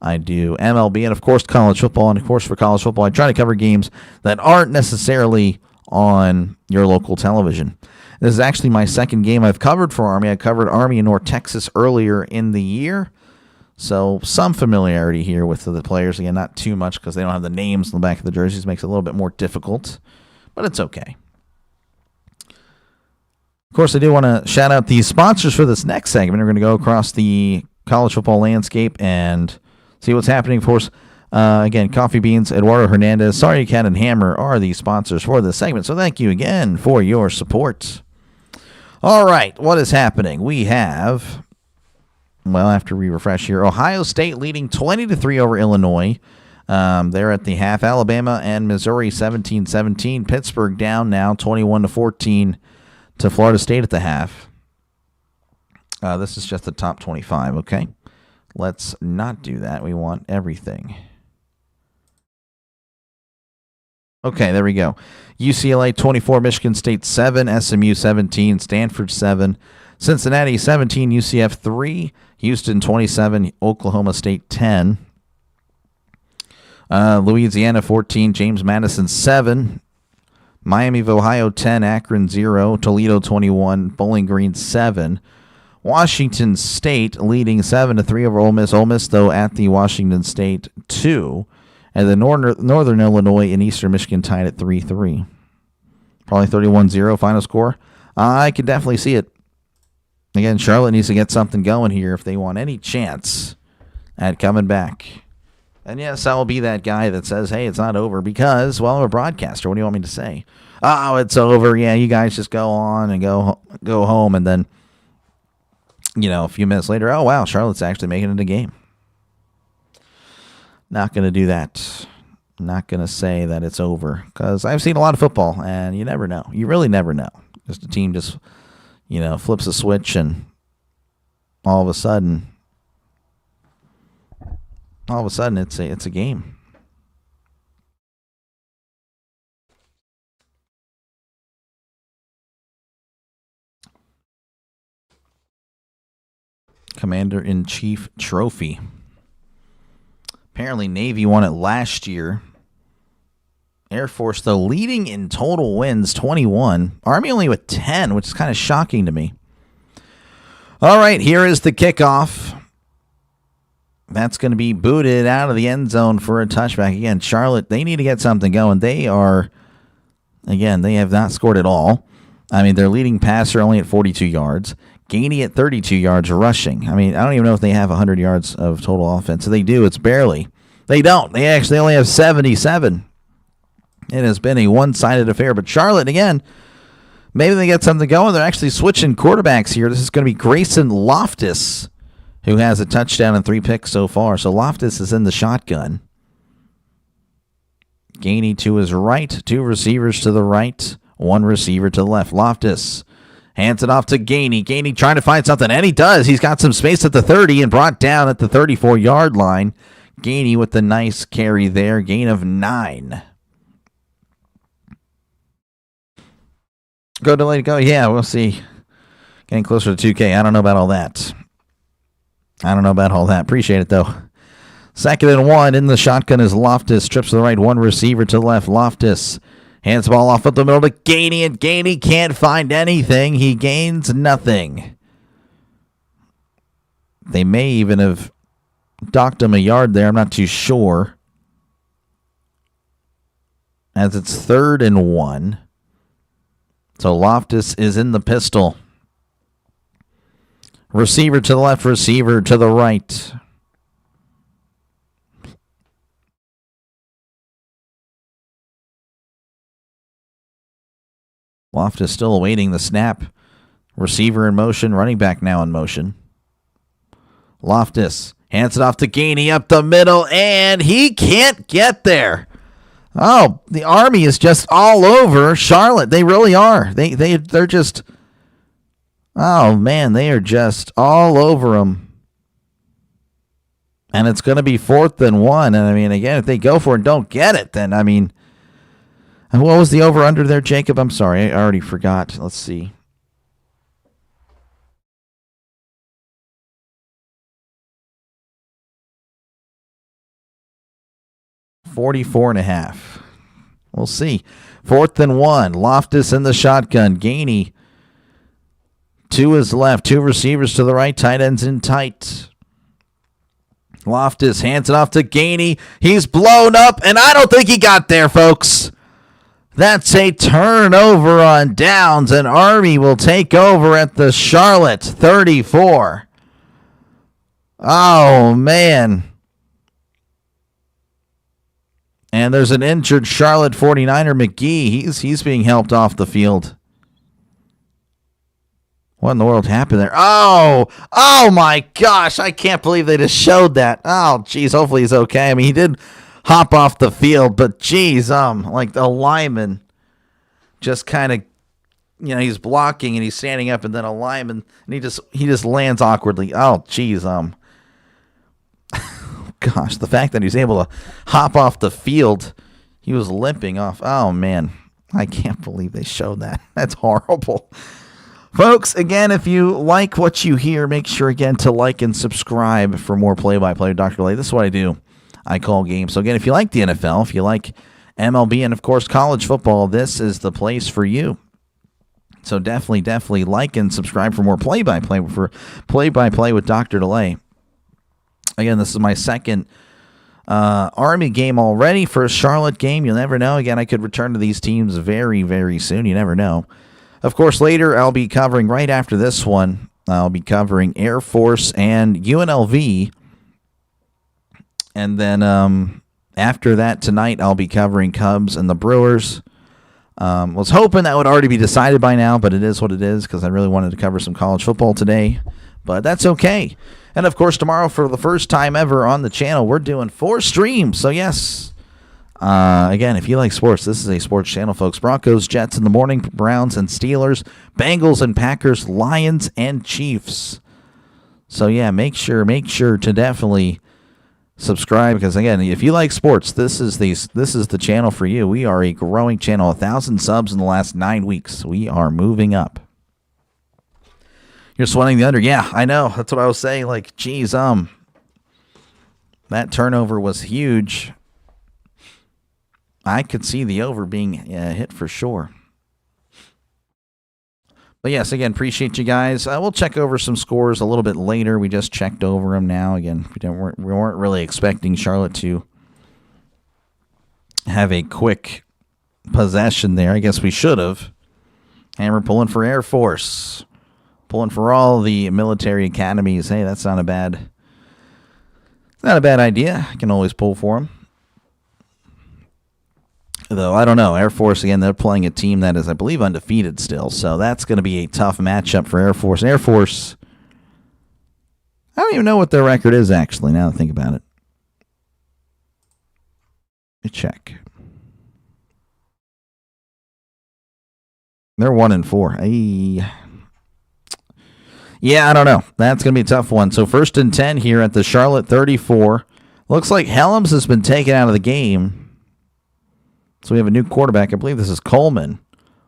I do MLB, and, of course, college football. And, of course, for college football, I try to cover games that aren't necessarily on your local television. This is actually my 2nd game I've covered for Army. I covered Army in North Texas earlier in the year. So some familiarity here with the players. Again, not too much because they don't have the names on the back of the jerseys. Makes it a little bit more difficult, but it's okay. Of course, I do want to shout out the sponsors for this next segment. We're going to go across the college football landscape and see what's happening. Of course, again, Coffee Beans, Eduardo Hernandez, Sorry Cat, and Hammer are the sponsors for this segment. So thank you again for your support. All right, what is happening? We have, well, after we refresh here, Ohio State leading 20-3 over Illinois. They're at the half. Alabama and Missouri 17-17. Pittsburgh down now 21-14 to Florida State at the half. This is just the top 25, okay? Let's not do that. We want everything. Okay, there we go. UCLA 24, Michigan State 7, SMU 17, Stanford 7, Cincinnati 17, UCF 3, Houston 27, Oklahoma State 10, Louisiana 14, James Madison 7, Miami of Ohio 10, Akron 0, Toledo 21, Bowling Green 7, Washington State leading 7-3 over Ole Miss. Ole Miss, though, at the Washington State 2. And then Northern Illinois and Eastern Michigan tied at 3-3. Probably 31-0 final score. I can definitely see it. Again, Charlotte needs to get something going here if they want any chance at coming back. And yes, I will be that guy that says, hey, it's not over because, well, I'm a broadcaster. What do you want me to say? Oh, it's over. Yeah, you guys just go on and go home. And then, a few minutes later, oh, wow, Charlotte's actually making it a game. Not going to do that. Not going to say that it's over because I've seen a lot of football and you never know. You really never know. Just a team just, flips a switch and all of a sudden it's a game. Commander-in-Chief Trophy. Apparently Navy won it last year. Air Force, though, leading in total wins, 21. Army only with 10, which is kind of shocking to me. All right, here is the kickoff. That's going to be booted out of the end zone for a touchback. Again, Charlotte, they need to get something going. They have not scored at all. I mean, their leading passer only at 42 yards. Gainey at 32 yards rushing. I mean, I don't even know if they have 100 yards of total offense. So they do. It's barely. They don't. They actually only have 77. It has been a one-sided affair. But Charlotte, again, maybe they get something going. They're actually switching quarterbacks here. This is going to be Grayson Loftus, who has a touchdown and 3 picks so far. So Loftus is in the shotgun. Gainey to his right. 2 receivers to the right. 1 receiver to the left. Loftus hands it off to Gainey. Gainey trying to find something, and he does. He's got some space at the 30 and brought down at the 34-yard line. Gainey with the nice carry there. Gain of 9. Go delay to go. Yeah, we'll see. Getting closer to 2K. I don't know about all that. Appreciate it, though. 2nd and 1 in the shotgun is Loftus. Trips to the right. 1 receiver to the left. Loftus hands the ball off at the middle to Gainey, and Gainey can't find anything. He gains nothing. They may even have docked him a yard there. I'm not too sure. As it's 3rd and 1. So Loftus is in the pistol. Receiver to the left, receiver to the right. Loftus still awaiting the snap. Receiver in motion, running back now in motion. Loftus hands it off to Gainey up the middle, and he can't get there. Oh, the Army is just all over Charlotte. They really are. They're just, oh man, they are just all over them. And it's going to be 4th and 1. And I mean, again, if they go for it and don't get it, then I mean, and what was the over-under there, Jacob? I'm sorry, I already forgot. Let's see. $44.5. We'll see. 4th and 1. Loftus in the shotgun. Gainey to his left. 2 receivers to the right. Tight ends in tight. Loftus hands it off to Gainey. He's blown up, and I don't think he got there, folks. That's a turnover on downs, and Army will take over at the Charlotte 34. Oh, man. And there's an injured Charlotte 49er, McGee. He's being helped off the field. What in the world happened there? Oh my gosh. I can't believe they just showed that. Oh, geez. Hopefully he's okay. I mean, he did hop off the field, but geez, like the lineman just kind of, he's blocking and he's standing up, and then a lineman, and he just lands awkwardly. Oh, geez, gosh, the fact that he's able to hop off the field, he was limping off. Oh man, I can't believe they showed that. That's horrible. Folks, again, if you like what you hear, make sure again to like and subscribe for more play-by-play with DrDelay. This is what I do. I call games. So again, if you like the NFL, if you like MLB, and of course college football, this is the place for you. So definitely like and subscribe for more play-by-play with DrDelay. Again, this is my second Army game already. First Charlotte game. You'll never know. Again, I could return to these teams very, very soon. You never know. Of course, later I'll be covering, right after this one, I'll be covering Air Force and UNLV. And then after that tonight, I'll be covering Cubs and the Brewers. Was hoping that would already be decided by now, but it is what it is because I really wanted to cover some college football today. But that's okay. And, of course, tomorrow, for the first time ever on the channel, we're doing 4 streams. So, yes, Again, if you like sports, this is a sports channel, folks. Broncos, Jets in the morning, Browns and Steelers, Bengals and Packers, Lions and Chiefs. So yeah, make sure to definitely subscribe, because again, if you like sports, this is the channel for you. We are a growing channel, 1,000 subs in the last 9 weeks. We are moving up. You're sweating the under. Yeah, I know. That's what I was saying. Like, geez, that turnover was huge. I could see the over being hit for sure. But yes, again, appreciate you guys. We'll check over some scores a little bit later. We just checked over them now. Again, we weren't really expecting Charlotte to have a quick possession there. I guess we should have. Hammer pulling for Air Force. Pulling for all the military academies. Hey, that's not a bad idea. I can always pull for them. Though, I don't know. Air Force, again, they're playing a team that is, I believe, undefeated still. So that's going to be a tough matchup for Air Force. Air Force, I don't even know what their record is, actually, now that I think about it. Let me check. They're 1-4. Yeah, I don't know. That's going to be a tough one. So 1st and 10 here at the Charlotte 34. Looks like Helms has been taken out of the game. So we have a new quarterback. I believe this is Coleman.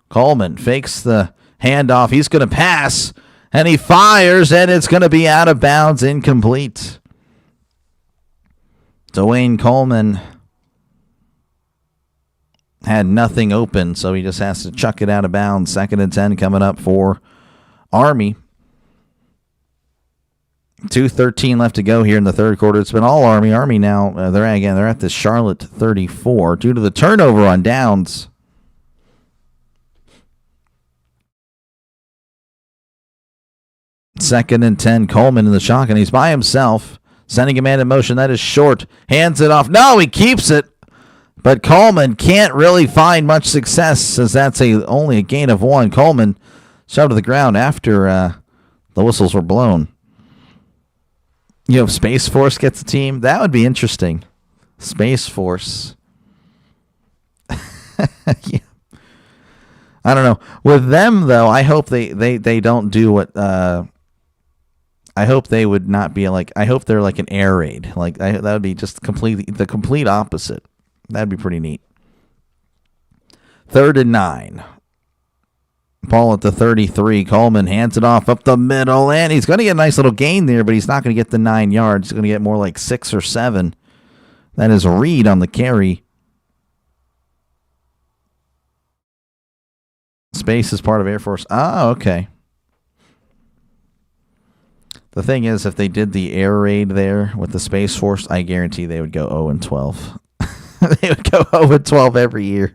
Coleman fakes the handoff. He's going to pass, and he fires, and it's going to be out of bounds, incomplete. Dwayne Coleman had nothing open, so he just has to chuck it out of bounds. 2nd and 10 coming up for Army. 2:13 left to go here in the third quarter. It's been all Army. Army now, they're at the Charlotte 34 due to the turnover on downs. Second and 10, Coleman in the shotgun. He's by himself, sending a man in motion. That is short. Hands it off. No, he keeps it. But Coleman can't really find much success, as that's only a gain of 1. Coleman shoved to the ground after the whistles were blown. You know, if Space Force gets a team, that would be interesting. Space Force. Yeah. I don't know. With them, though, I hope they don't do what... I hope they would not be like... I hope they're like an air raid. Like, that would be just the complete opposite. That'd be pretty neat. 3rd and 9. Ball at the 33. Coleman hands it off up the middle, and he's going to get a nice little gain there, but he's not going to get the 9 yards. He's going to get more like 6 or 7. That is Reed on the carry. Space is part of Air Force. Oh, okay. The thing is, if they did the air raid there with the Space Force, I guarantee they would go 0-12. They would go 0-12 every year.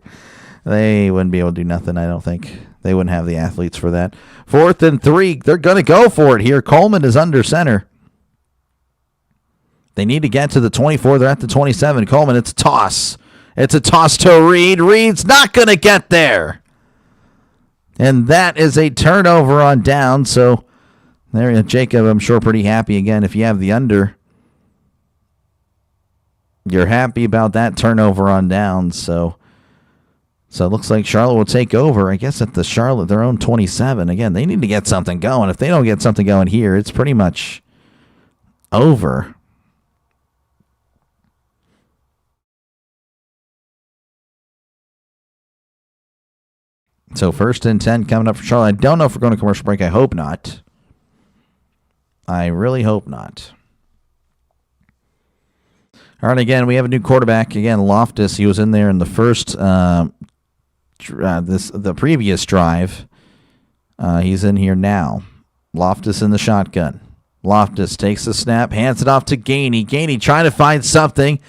They wouldn't be able to do nothing, I don't think. They wouldn't have the athletes for that. 4th and 3. They're going to go for it here. Coleman is under center. They need to get to the 24. They're at the 27. Coleman, it's a toss. It's a toss to Reed. Reed's not going to get there. And that is a turnover on down. So there, Jacob, I'm sure pretty happy again. If you have the under, you're happy about that turnover on down. So it looks like Charlotte will take over, I guess, at the Charlotte, their own 27. Again, they need to get something going. If they don't get something going here, it's pretty much over. So 1st and 10 coming up for Charlotte. I don't know if we're going to commercial break. I hope not. I really hope not. All right, again, we have a new quarterback. Again, Loftus. He was in there in the first... the previous drive. He's in here now. Loftus in the shotgun. Loftus takes the snap, hands it off to Gainey. Gainey trying to find something,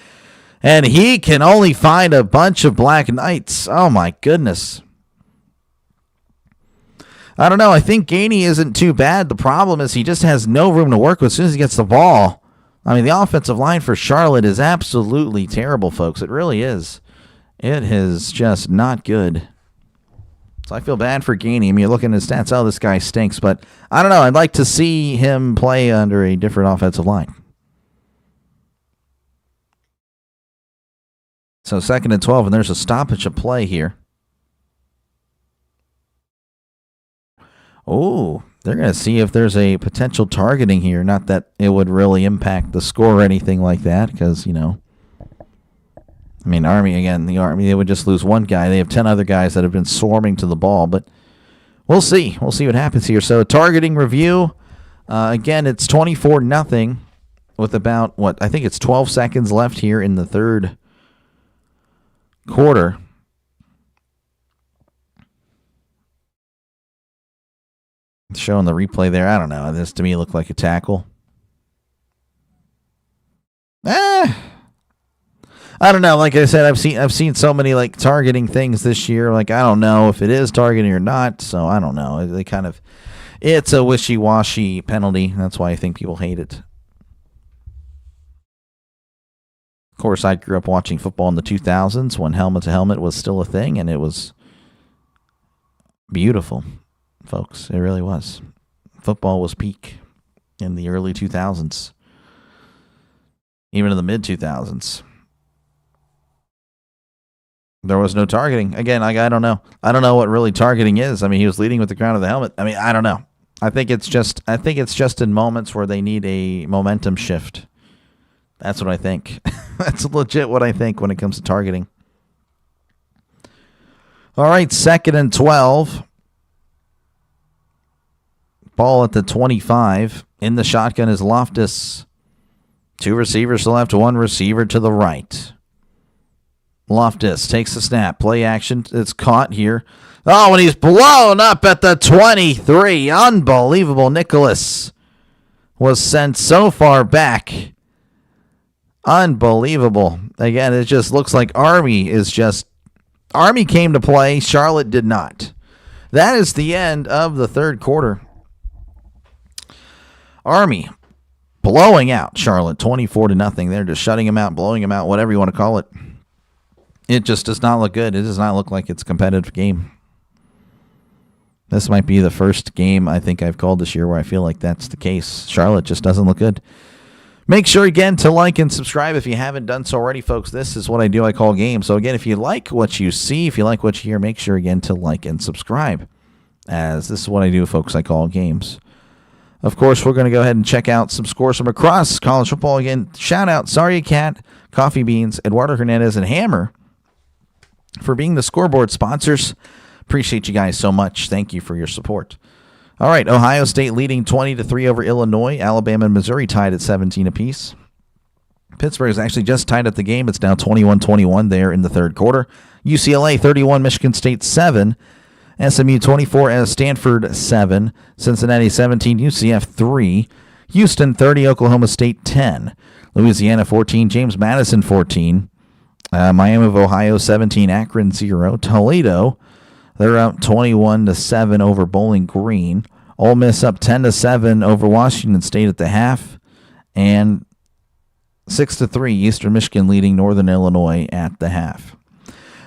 and he can only find a bunch of Black Knights. Oh my goodness. I don't know. I think Gainey isn't too bad. The problem is he just has no room to work with as soon as he gets the ball. I mean, the offensive line for Charlotte is absolutely terrible, folks. It really is. It is just not good. So I feel bad for Gainey. I mean, you're looking at his stats. Oh, this guy stinks. But I don't know. I'd like to see him play under a different offensive line. So 2nd and 12, and there's a stoppage of play here. Oh, they're going to see if there's a potential targeting here. Not that it would really impact the score or anything like that, because, you know, I mean, the Army, they would just lose one guy. They have 10 other guys that have been swarming to the ball, but we'll see. We'll see what happens here. So targeting review, again, it's 24-0 with about, I think it's 12 seconds left here in the third quarter. Showing the replay there. I don't know. This to me looked like a tackle. I don't know. Like I said, I've seen so many like targeting things this year. Like I don't know if it is targeting or not. So I don't know. It's a wishy-washy penalty. That's why I think people hate it. Of course, I grew up watching football in the 2000s when helmet to helmet was still a thing, and it was beautiful. Folks, it really was. Football was peak in the early 2000s, even in the mid 2000s. There was no targeting. Again, I don't know. I don't know what really targeting is. I mean, he was leading with the crown of the helmet. I mean, I don't know. I think it's just in moments where they need a momentum shift. That's what I think. That's legit what I think when it comes to targeting. All right, 2nd and 12. Ball at the 25. In the shotgun is Loftus. 2 receivers to the left, 1 receiver to the right. Loftus takes the snap. Play action. It's caught here. Oh, and he's blown up at the 23. Unbelievable. Nicholas was sent so far back. Unbelievable. Again, it just looks like Army came to play. Charlotte did not. That is the end of the third quarter. Army blowing out Charlotte 24-0. They're just shutting them out, blowing them out, whatever you want to call it. It just does not look good. It does not look like it's a competitive game. This might be the first game I think I've called this year where I feel like that's the case. Charlotte just doesn't look good. Make sure, again, to like and subscribe if you haven't done so already, folks. This is what I do. I call games. So, again, if you like what you see, if you like what you hear, make sure, again, to like and subscribe, as this is what I do, folks. I call games. Of course, we're going to go ahead and check out some scores from across college football. Again, shout out Sorry Cat, Coffee Beans, Eduardo Hernandez, and Hammer for being the scoreboard sponsors. Appreciate you guys so much. Thank you for your support. All right, Ohio State leading 20-3 over Illinois. Alabama and Missouri tied at 17 apiece. Pittsburgh is actually just tied at the game. It's now 21-21 there in the third quarter. UCLA 31, Michigan State 7. SMU 24 as Stanford 7. Cincinnati 17, UCF 3. Houston 30, Oklahoma State 10. Louisiana 14, James Madison 14. Miami of Ohio 17, Akron 0. Toledo, they're up 21-7 over Bowling Green. Ole Miss up 10-7 over Washington State at the half, and 6-3 Eastern Michigan leading Northern Illinois at the half.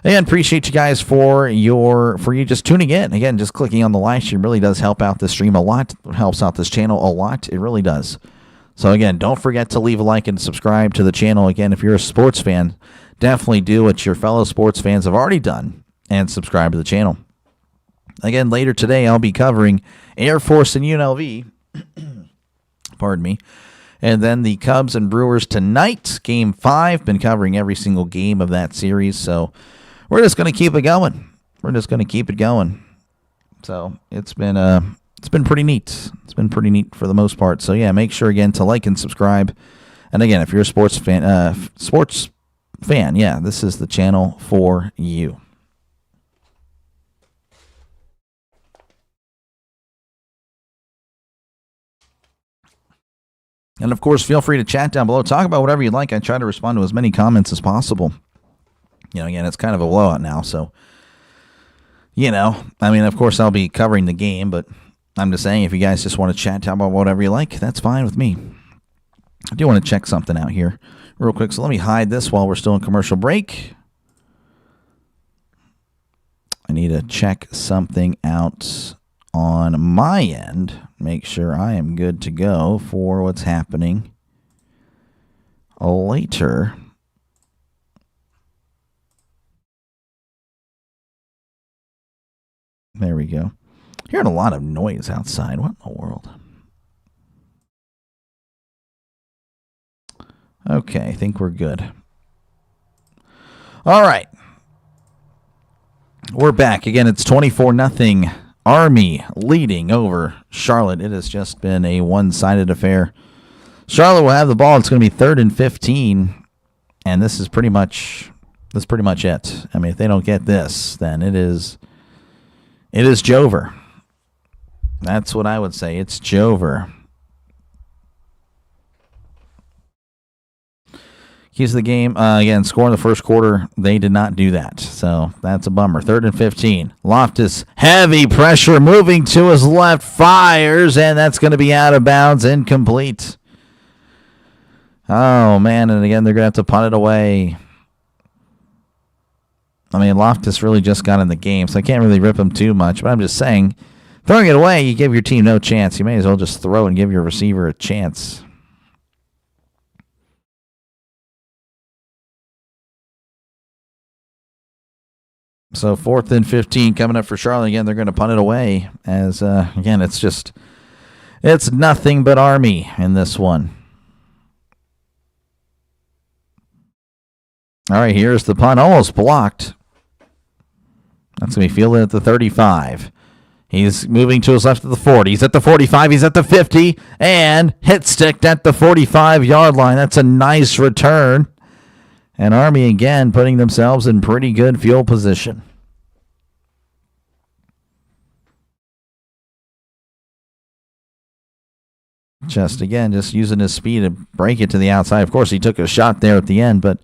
Again, appreciate you guys for you just tuning in. Again, just clicking on the live stream really does help out this stream a lot. It helps out this channel a lot. It really does. So again, don't forget to leave a like and subscribe to the channel. Again, if you're a sports fan, definitely do what your fellow sports fans have already done and subscribe to the channel. Again, later today, I'll be covering Air Force and UNLV. Pardon me. And then the Cubs and Brewers tonight, Game 5. Been covering every single game of that series, so we're just going to keep it going. So it's been pretty neat. It's been pretty neat for the most part. So yeah, make sure again to like and subscribe. And again, if you're a sports fan, yeah, this is the channel for you. And, of course, feel free to chat down below. Talk about whatever you'd like. I try to respond to as many comments as possible. Again, it's kind of a blowout now. So, I mean, of course, I'll be covering the game. But I'm just saying, if you guys just want to chat down about whatever you like, that's fine with me. I do want to check something out here real quick. So let me hide this while we're still in commercial break. I need to check something out on my end. Make sure I am good to go for what's happening later There we go. Hearing a lot of noise outside. What in the world? Okay, I think we're good. All right. We're back. Again, it's 24-0. Army leading over Charlotte. It has just been a one-sided affair. Charlotte will have the ball. It's going to be 3rd and 15. And this is pretty much it. I mean, if they don't get this, then it is Jover. That's what I would say. It's Jover. Keys of the game, again, score in the first quarter. They did not do that, so that's a bummer. 3rd and 15. Loftus, heavy pressure, moving to his left, fires, and that's going to be out of bounds, incomplete. Oh, man, and again, they're going to have to punt it away. I mean, Loftus really just got in the game, so I can't really rip him too much, but I'm just saying, throwing it away, you give your team no chance. You may as well just throw and give your receiver a chance. So 4th and 15 coming up for Charlotte. Again, they're going to punt it away as, again, it's nothing but Army in this one. All right, here's the punt. Almost blocked. That's going to be fielded at the 35. He's moving to his left at the 40. He's at the 45. He's at the 50. And hit sticked at the 45-yard line. That's a nice return. And Army, again, putting themselves in pretty good field position. Just using his speed to break it to the outside. Of course, he took a shot there at the end, but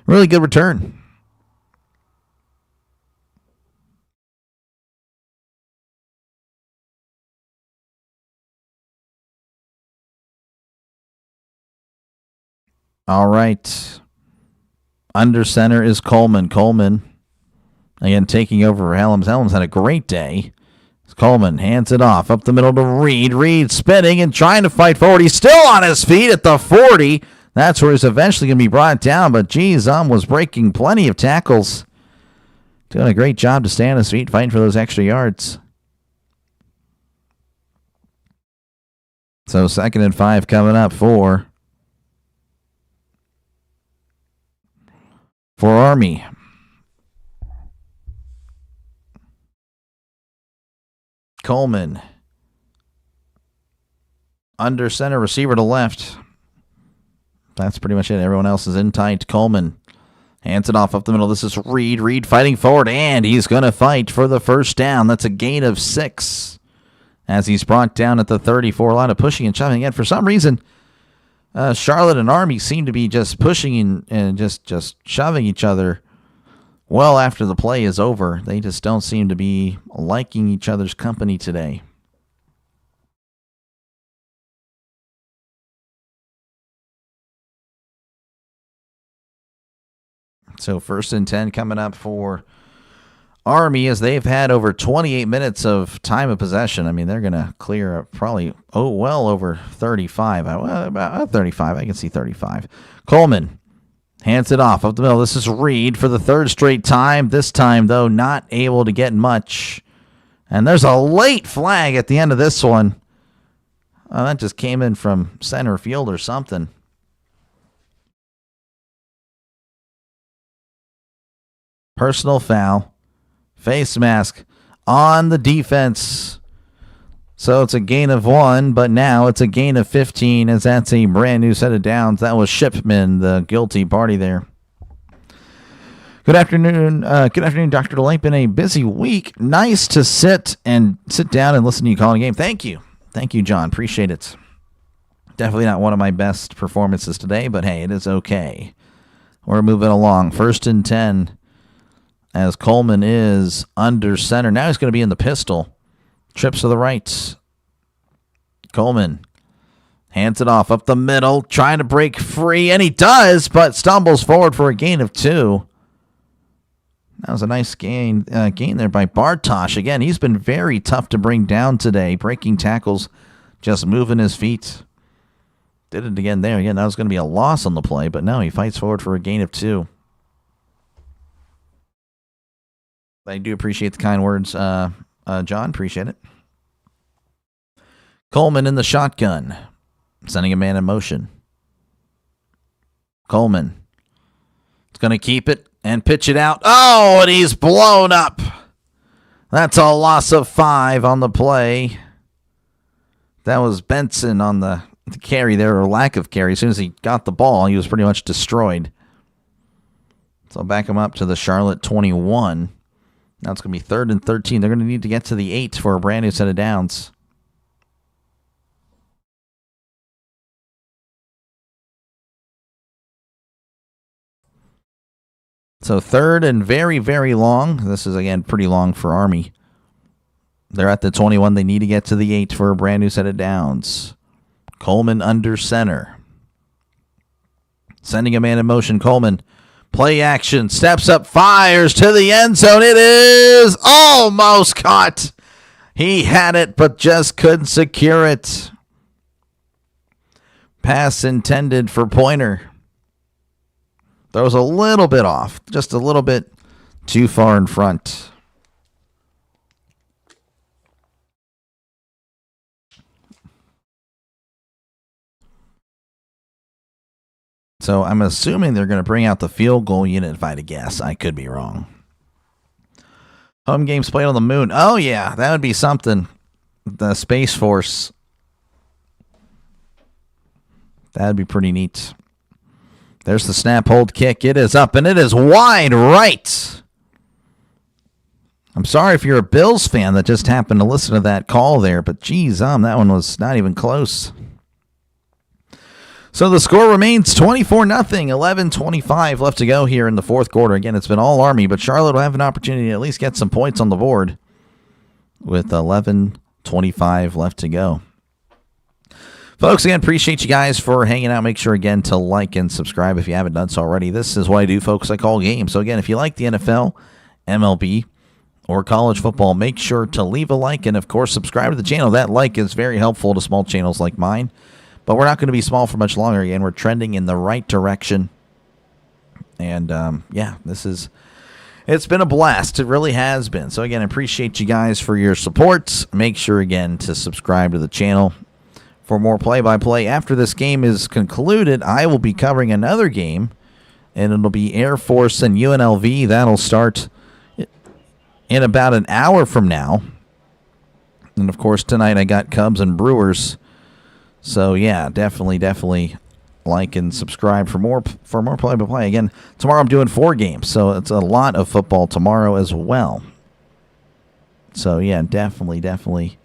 really good return. All right. Under center is Coleman. Coleman, again, taking over for Helms. Helms had a great day. Coleman hands it off up the middle to Reed. Reed spinning and trying to fight forward. He's still on his feet at the 40. That's where he's eventually going to be brought down. But, geez, was breaking plenty of tackles. Doing a great job to stay on his feet, fighting for those extra yards. So 2nd and 5 coming up for Army. Coleman. Under center, receiver to left. That's pretty much it. Everyone else is in tight. Coleman hands it off up the middle. This is Reed. Reed fighting forward, and he's going to fight for the first down. That's a gain of 6 as he's brought down at the 34. A lot of pushing and shoving. And for some reason, Charlotte and Army seem to be just pushing and just shoving each other well after the play is over. They just don't seem to be liking each other's company today. So 1st and 10 coming up for Army as they've had over 28 minutes of time of possession. I mean, they're going to clear probably, well over 35. About 35. I can see 35. Coleman hands it off up the middle. This is Reed for the 3rd straight time. This time, though, not able to get much. And there's a late flag at the end of this one. That just came in from center field or something. Personal foul. Face mask on the defense. So it's a gain of 1, but now it's a gain of 15 as that's a brand new set of downs. That was Shipman, the guilty party there. Good afternoon, Dr. DeLay. Been a busy week. Nice to sit down and listen to you calling a game. Thank you, John. Appreciate it. Definitely not one of my best performances today, but hey, it is okay. We're moving along. 1st and 10. As Coleman is under center. Now he's going to be in the pistol. Trips to the right. Coleman hands it off up the middle. Trying to break free. And he does, but stumbles forward for a gain of 2. That was a nice gain there by Bartosh. Again, he's been very tough to bring down today. Breaking tackles, just moving his feet. Did it again there. Again, that was going to be a loss on the play, but no, he fights forward for a gain of 2. I do appreciate the kind words. John. Appreciate it. Coleman in the shotgun. Sending a man in motion. Coleman. It's going to keep it and pitch it out. Oh, and he's blown up. That's a loss of 5 on the play. That was Benson on the carry there, or lack of carry. As soon as he got the ball, he was pretty much destroyed. So back him up to the Charlotte 21. Now it's going to be 3rd and 13. They're going to need to get to the 8 for a brand new set of downs. So 3rd and very, very long. This is, again, pretty long for Army. They're at the 21. They need to get to the 8 for a brand new set of downs. Coleman under center. Sending a man in motion. Coleman. Play action. Steps up. Fires to the end zone. It is almost caught. He had it, but just couldn't secure it. Pass intended for Pointer. Throws a little bit off. Just a little bit too far in front. So I'm assuming they're going to bring out the field goal unit, if I had to guess. I could be wrong. Home games played on the moon. Oh, yeah, that would be something. The Space Force. That would be pretty neat. There's the snap, hold, kick. It is up, and it is wide right. I'm sorry if you're a Bills fan that just happened to listen to that call there, but geez, that one was not even close. So the score remains 24-0, 11:25 left to go here in the fourth quarter. Again, it's been all Army, but Charlotte will have an opportunity to at least get some points on the board with 11:25 left to go. Folks, again, appreciate you guys for hanging out. Make sure, again, to like and subscribe if you haven't done so already. This is what I do, folks. I call games. So, again, if you like the NFL, MLB, or college football, make sure to leave a like and, of course, subscribe to the channel. That like is very helpful to small channels like mine. But we're not going to be small for much longer. Again, we're trending in the right direction. And, yeah, it's been a blast. It really has been. So, again, I appreciate you guys for your support. Make sure, again, to subscribe to the channel for more play-by-play. After this game is concluded, I will be covering another game, and it'll be Air Force and UNLV. That'll start in about an hour from now. And, of course, tonight I got Cubs and Brewers. So, yeah, definitely like and subscribe for more play-by-play. Again, tomorrow I'm doing 4 games, so it's a lot of football tomorrow as well. So, yeah, definitely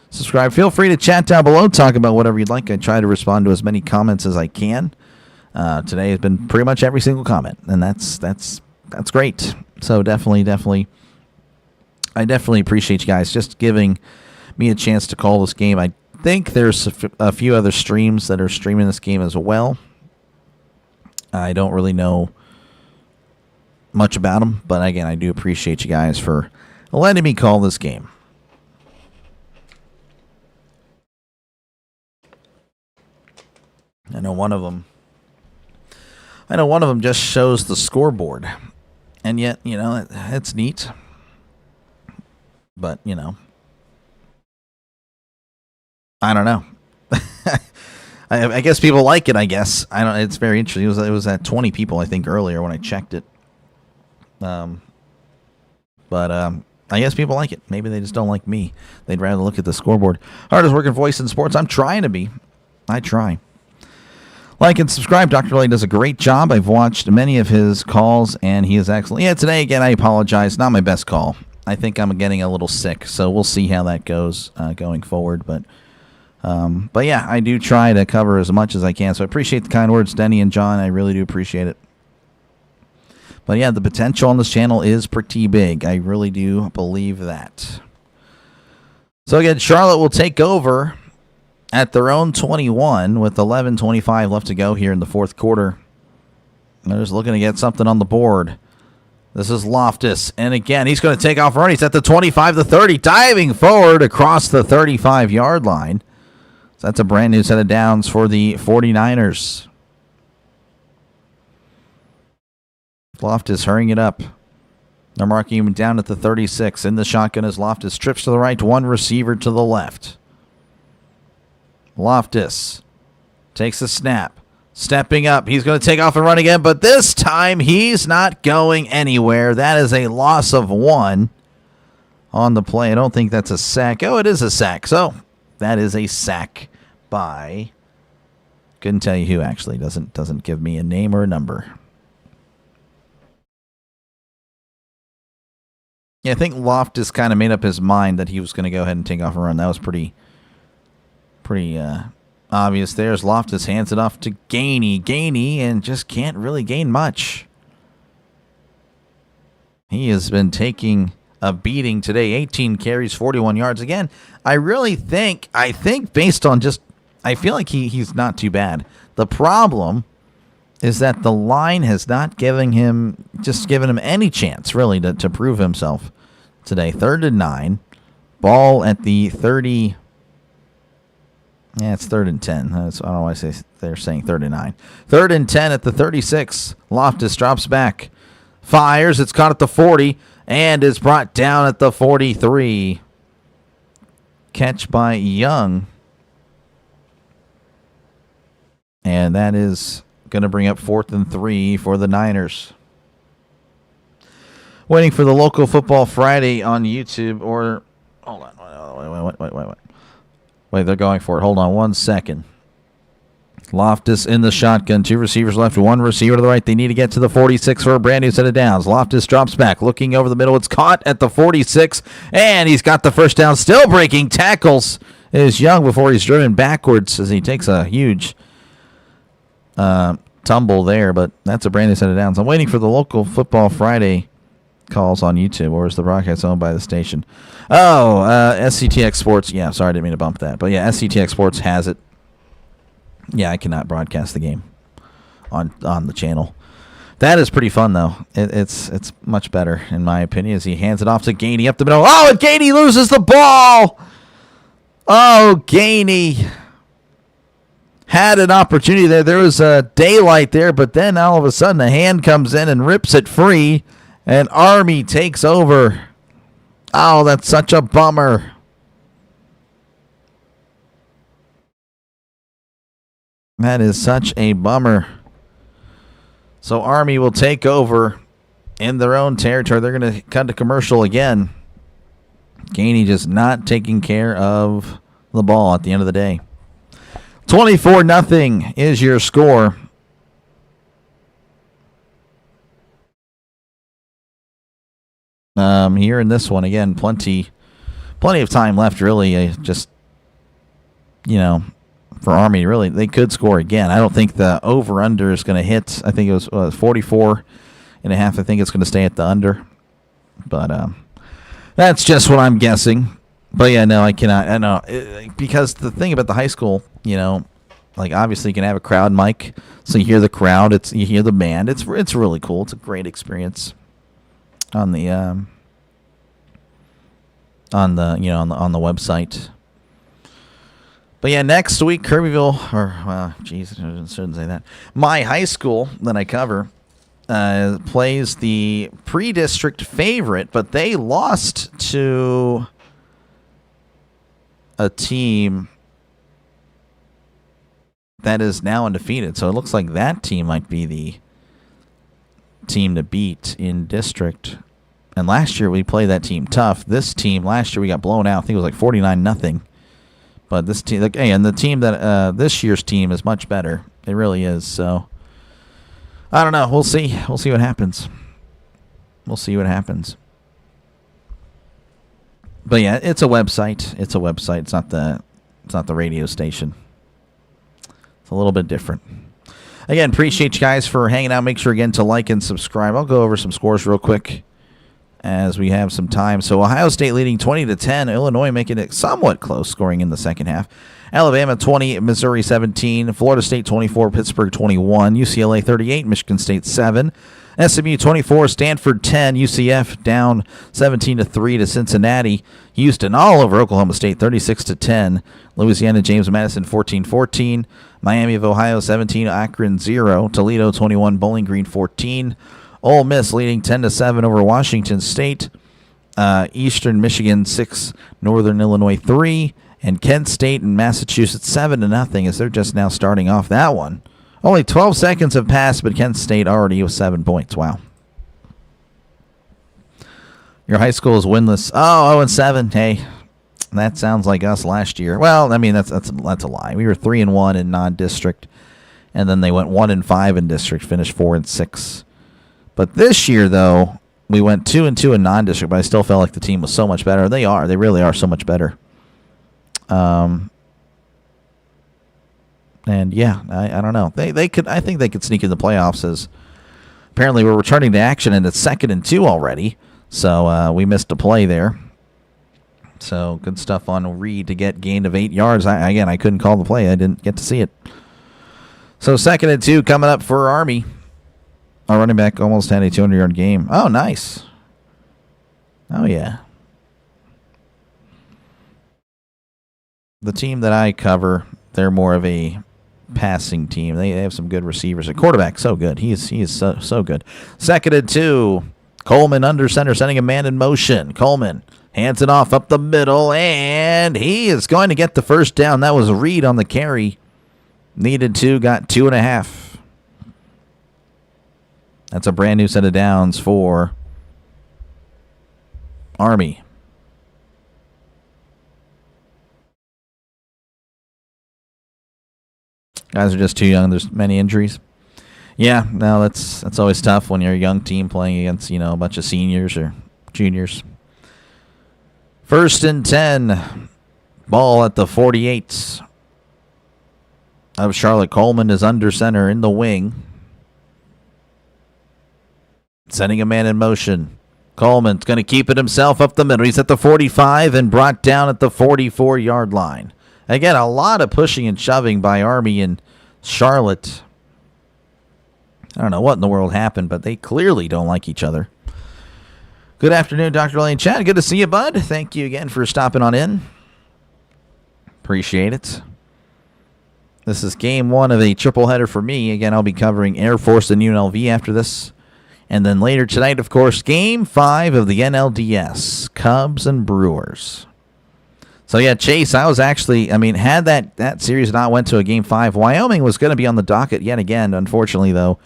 subscribe. Feel free to chat down below. Talk about whatever you'd like. I try to respond to as many comments as I can. Today has been pretty much every single comment, and that's great. So definitely, I definitely appreciate you guys just giving me a chance to call this game. I think there's a few other streams that are streaming this game as well. I don't really know much about them, but again, I do appreciate you guys for letting me call this game. I know one of them just shows the scoreboard. And yet, it's neat. But, I don't know. I guess people like it, I guess. It's very interesting. It was at 20 people, I think, earlier when I checked it. But I guess people like it. Maybe they just don't like me. They'd rather look at the scoreboard. Hardest working voice in sports. I'm trying to be. I try. Like and subscribe. DrDelay does a great job. I've watched many of his calls, and he is excellent. Yeah, today, again, I apologize. Not my best call. I think I'm getting a little sick, so we'll see how that goes going forward. But yeah, I do try to cover as much as I can. So I appreciate the kind words, Denny and John. I really do appreciate it. But yeah, the potential on this channel is pretty big. I really do believe that. So again, Charlotte will take over at their own 21 with 11:25 left to go here in the fourth quarter. They're just looking to get something on the board. This is Loftus, and again, he's going to take off running. He's at the 25, the 30, diving forward across the 35-yard line. So that's a brand new set of downs for the 49ers. Loftus hurrying it up. They're marking him down at the 36. In the shotgun as Loftus trips to the right, one receiver to the left. Loftus takes a snap. Stepping up. He's going to take off and run again, but this time he's not going anywhere. That is a loss of 1 on the play. I don't think that's a sack. Oh, it is a sack. So that is a sack by... Couldn't tell you who, actually. Doesn't give me a name or a number. Yeah, I think Loftus kind of made up his mind that he was going to go ahead and take off and run. That was pretty obvious. There's Loftus, hands it off to Gainey, and just can't really gain much. He has been taking a beating today. 18 carries, 41 yards. Again, I think based on just, I feel like he's not too bad. The problem is that the line has not given him any chance, really, to prove himself today. 3rd and 9. Ball at the 30. Yeah, it's 3rd and 10. I don't know why they're saying 3rd and 9. 3rd and 10 at the 36. Loftus drops back. Fires. It's caught at the 40. And is brought down at the 43. Catch by Young. And that is going to bring up 4th and 3 for the Niners. Waiting for the local football Friday on YouTube, or hold on, wait, they're going for it. Hold on 1 second. Loftus in the shotgun, 2 receivers left, 1 receiver to the right. They need to get to the 46 for a brand new set of downs. Loftus drops back, looking over the middle. It's caught at the 46, and he's got the first down. Still breaking tackles is Young before he's driven backwards as he takes a huge tumble there, but that's a brand new set of downs. I'm waiting for the local football Friday calls on YouTube, or is the broadcast owned by the station? Oh, SCTX Sports. Yeah, sorry, I didn't mean to bump that. But yeah, SCTX Sports has it. Yeah, I cannot broadcast the game on the channel. That is pretty fun, though. It's much better, in my opinion, as he hands it off to Gainey up the middle. Oh, and Gainey loses the ball! Oh, Gainey had an opportunity there. There was a daylight there, but then all of a sudden a hand comes in and rips it free, and Army takes over. Oh, that's such a bummer. That is such a bummer. So Army will take over in their own territory. They're going to cut to commercial again. Gainey just not taking care of the ball at the end of the day. 24-0 is your score. Here in this one, again, plenty of time left, really. For Army, really, they could score again. I don't think the over-under is going to hit. I think it was 44 and a half. I think it's going to stay at the under. But that's just what I'm guessing. But yeah, no, I cannot. I know, because the thing about the high school, obviously you can have a crowd mic, so you hear the crowd, you hear the band. It's really cool. It's a great experience on the website. But yeah, next week Kirbyville, I shouldn't say that. My high school that I cover plays the pre-district favorite, but they lost to a team that is now undefeated. So it looks like that team might be the team to beat in district. And last year we played that team tough. This team, last year we got blown out. I think it was like 49-0. But this team, and the team that this year's team is much better. It really is. So I don't know. We'll see. We'll see what happens. But yeah, it's a website. It's not the radio station. It's a little bit different. Again, appreciate you guys for hanging out. Make sure again to like and subscribe. I'll go over some scores real quick as we have some time. So Ohio State leading 20-10. Illinois making it somewhat close, scoring in the second half. Alabama 20, Missouri 17, Florida State 24, Pittsburgh 21, UCLA 38, Michigan State 7, SMU 24, Stanford 10, UCF down 17-3 to Cincinnati. Houston all over Oklahoma State 36-10. Louisiana James Madison 14-14. Miami of Ohio 17, Akron 0, Toledo 21, Bowling Green 14. Ole Miss leading 10-7 over Washington State. Eastern Michigan 6, Northern Illinois 3, and Kent State and Massachusetts 7-0 as they're just now starting off that one. Only 12 seconds have passed, but Kent State already with 7 points. Wow. Your high school is winless. Oh, 0-7. Hey, that sounds like us last year. Well, I mean that's a lie. We were 3-1 in non-district, and then they went 1-5 in district, finished 4-6. But this year, though, we went 2-2 in non-district, but I still felt like the team was so much better. They really are so much better. And yeah, I don't know. They could. I think they could sneak in the playoffs. As apparently we're returning to action, and it's 2nd and 2 already. So we missed a play there. So good stuff on Reed to get gain of 8 yards. I couldn't call the play. I didn't get to see it. So 2nd and 2 coming up for Army. Our running back almost had a 200-yard game. Oh, nice. Oh, yeah. The team that I cover, they're more of a passing team. They have some good receivers. The quarterback, so good. He is so good. 2nd and 2. Coleman under center, sending a man in motion. Coleman hands it off up the middle, and he is going to get the first down. That was Reed on the carry. Needed 2, got 2.5. That's a brand new set of downs for Army. Guys are just too young. There's many injuries. Yeah, no, that's always tough when you're a young team playing against, a bunch of seniors or juniors. 1st and 10. Ball at the 48 of Charlotte. Coleman is under center in the wing. Sending a man in motion. Coleman's going to keep it himself up the middle. He's at the 45 and brought down at the 44-yard line. Again, a lot of pushing and shoving by Army and Charlotte. I don't know what in the world happened, but they clearly don't like each other. Good afternoon, Dr. Lane Chad. Good to see you, bud. Thank you again for stopping on in. Appreciate it. This is game 1 of a triple header for me. Again, I'll be covering Air Force and UNLV after this. And then later tonight, of course, game 5 of the NLDS, Cubs and Brewers. So, yeah, Chase, I was actually, had that series not went to a game 5, Wyoming was going to be on the docket yet again. Unfortunately, though,